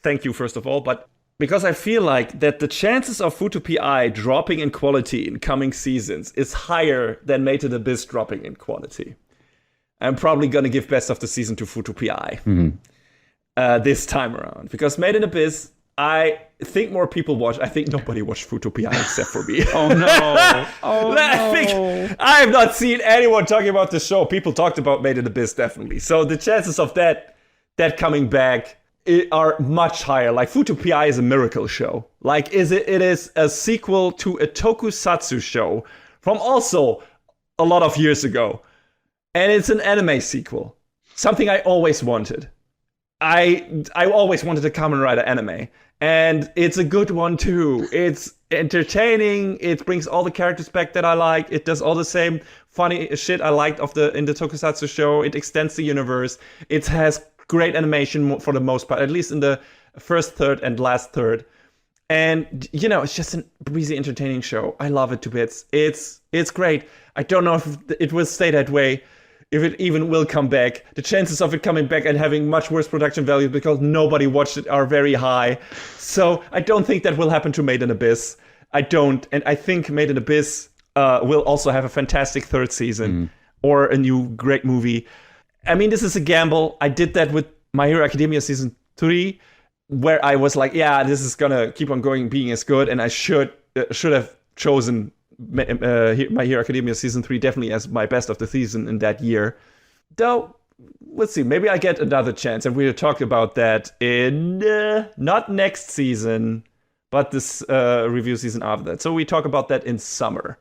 Thank you, first of all. But because I feel like that the chances of Futopi dropping in quality in coming seasons is higher than Made in Abyss dropping in quality. I'm probably going to give best of the season to Futopi this time around. Because Made in Abyss, I think more people watch. I think nobody watched Futopi except for me. Oh, no. I think I have not seen anyone talking about the show. People talked about Made in Abyss, definitely. So the chances of that coming back are much higher. Like, Futopi is a miracle show. Like, it is a sequel to a tokusatsu show from also a lot of years ago. And it's an anime sequel. Something I always wanted. I always wanted a Kamen Rider anime. And it's a good one too. It's entertaining. It brings all the characters back that I like. It does all the same funny shit I liked in the tokusatsu show. It extends the universe. It has great animation for the most part, at least in the first third and last third. And, it's just a breezy, entertaining show. I love it to bits. It's great. I don't know if it will stay that way, if it even will come back. The chances of it coming back and having much worse production value because nobody watched it are very high. So I don't think that will happen to Made in Abyss. I don't. And I think Made in Abyss will also have a fantastic third season or a new great movie. I mean, this is a gamble. I did that with My Hero Academia Season 3, where I was like, yeah, this is going to keep on going, being as good. And I should have chosen My Hero Academia Season 3 definitely as my best of the season in that year. Though, let's see, maybe I get another chance. And we'll talk about that in, not next season, but this review season after that. So we talk about that in summer.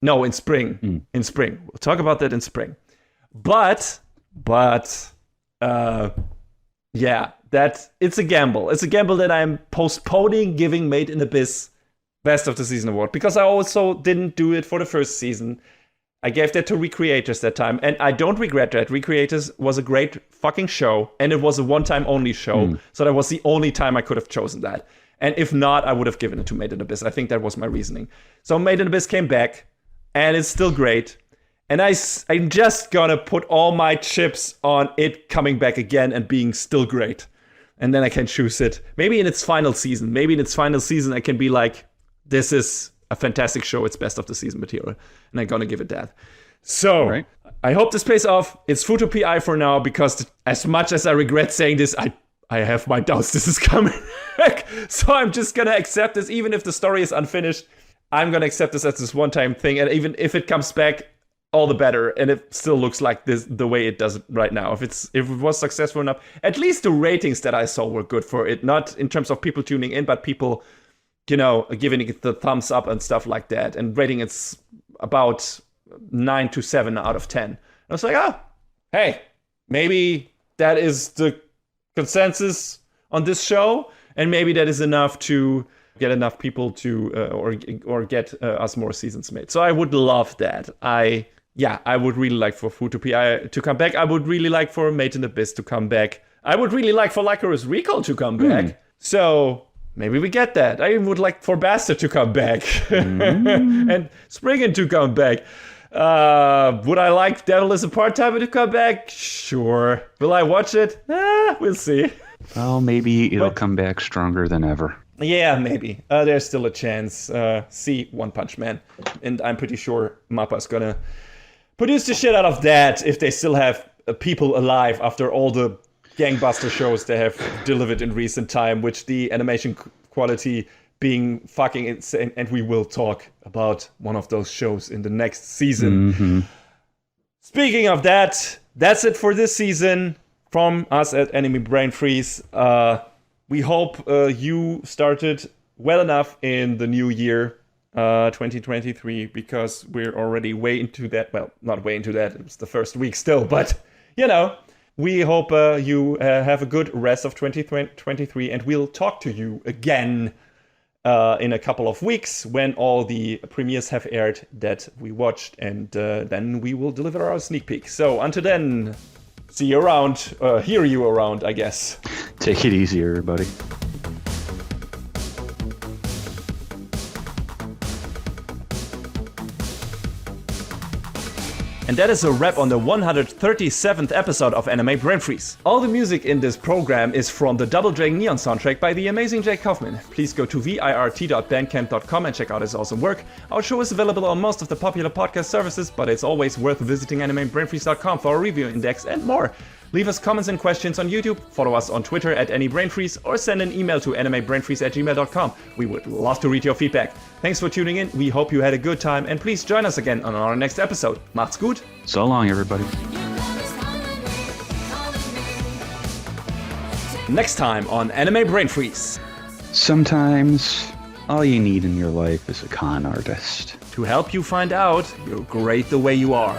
No, in spring. In spring. We'll talk about that in spring. But yeah, it's a gamble. It's a gamble that I'm postponing giving Made in Abyss Best of the Season award, because I also didn't do it for the first season. I gave that to Recreators that time, and I don't regret that. Recreators was a great fucking show, and it was a one-time only show, so that was the only time I could have chosen that. And if not, I would have given it to Made in Abyss. I think that was my reasoning. So Made in Abyss came back, and it's still great. And I'm just gonna put all my chips on it coming back again and being still great. And then I can choose it. Maybe in its final season. Maybe in its final season I can be like, this is a fantastic show. It's best of the season material. And I'm gonna give it that. So, right. I hope this pays off. It's Futo PI for now, because as much as I regret saying this, I have my doubts this is coming back. So I'm just gonna accept this, even if the story is unfinished. I'm gonna accept this as this one-time thing. And even if it comes back, all the better. And it still looks like this the way it does right now. If it was successful enough, at least the ratings that I saw were good for it. Not in terms of people tuning in, but people, giving it the thumbs up and stuff like that. And rating it's about 9 to 7 out of 10. I was like, hey, maybe that is the consensus on this show, and maybe that is enough to get enough people to or get us more seasons made. So I would love that. I would really like for Futo PI to come back. I would really like for Made in Abyss to come back. I would really like for Lycoris Recall to come back. So maybe we get that. I would like for Bastard to come back and Spriggan to come back. Would I like Devil is a Part-Timer to come back? Sure. Will I watch it? We'll see. Well, maybe it'll come back stronger than ever. Yeah, maybe. There's still a chance. See One Punch Man. And I'm pretty sure MAPPA's gonna produce the shit out of that if they still have people alive after all the gangbuster shows they have delivered in recent time, which the animation quality being fucking insane. And we will talk about one of those shows in the next season. Speaking of that, that's it for this season from us at Anime Brain Freeze. We hope you started well enough in the new year, 2023, because we're already way into that. Well, not way into that. It's the first week still, but, we hope you have a good rest of 2023, and we'll talk to you again in a couple of weeks when all the premieres have aired that we watched, and then we will deliver our sneak peek. So until then, see you around, hear you around, I guess. Take it easy, everybody. And that is a wrap on the 137th episode of Anime Brain Freeze. All the music in this program is from the Double Dragon Neon soundtrack by the amazing Jake Kaufman. Please go to virt.bandcamp.com and check out his awesome work. Our show is available on most of the popular podcast services, but it's always worth visiting animebrainfreeze.com for a review index and more. Leave us comments and questions on YouTube, follow us on Twitter at AnyBrainFreeze, or send an email to animebrainfreeze@gmail.com. We would love to read your feedback. Thanks for tuning in, we hope you had a good time, and please join us again on our next episode. Macht's gut. So long, everybody. Next time on Anime Brain Freeze. Sometimes all you need in your life is a con artist. To help you find out you're great the way you are.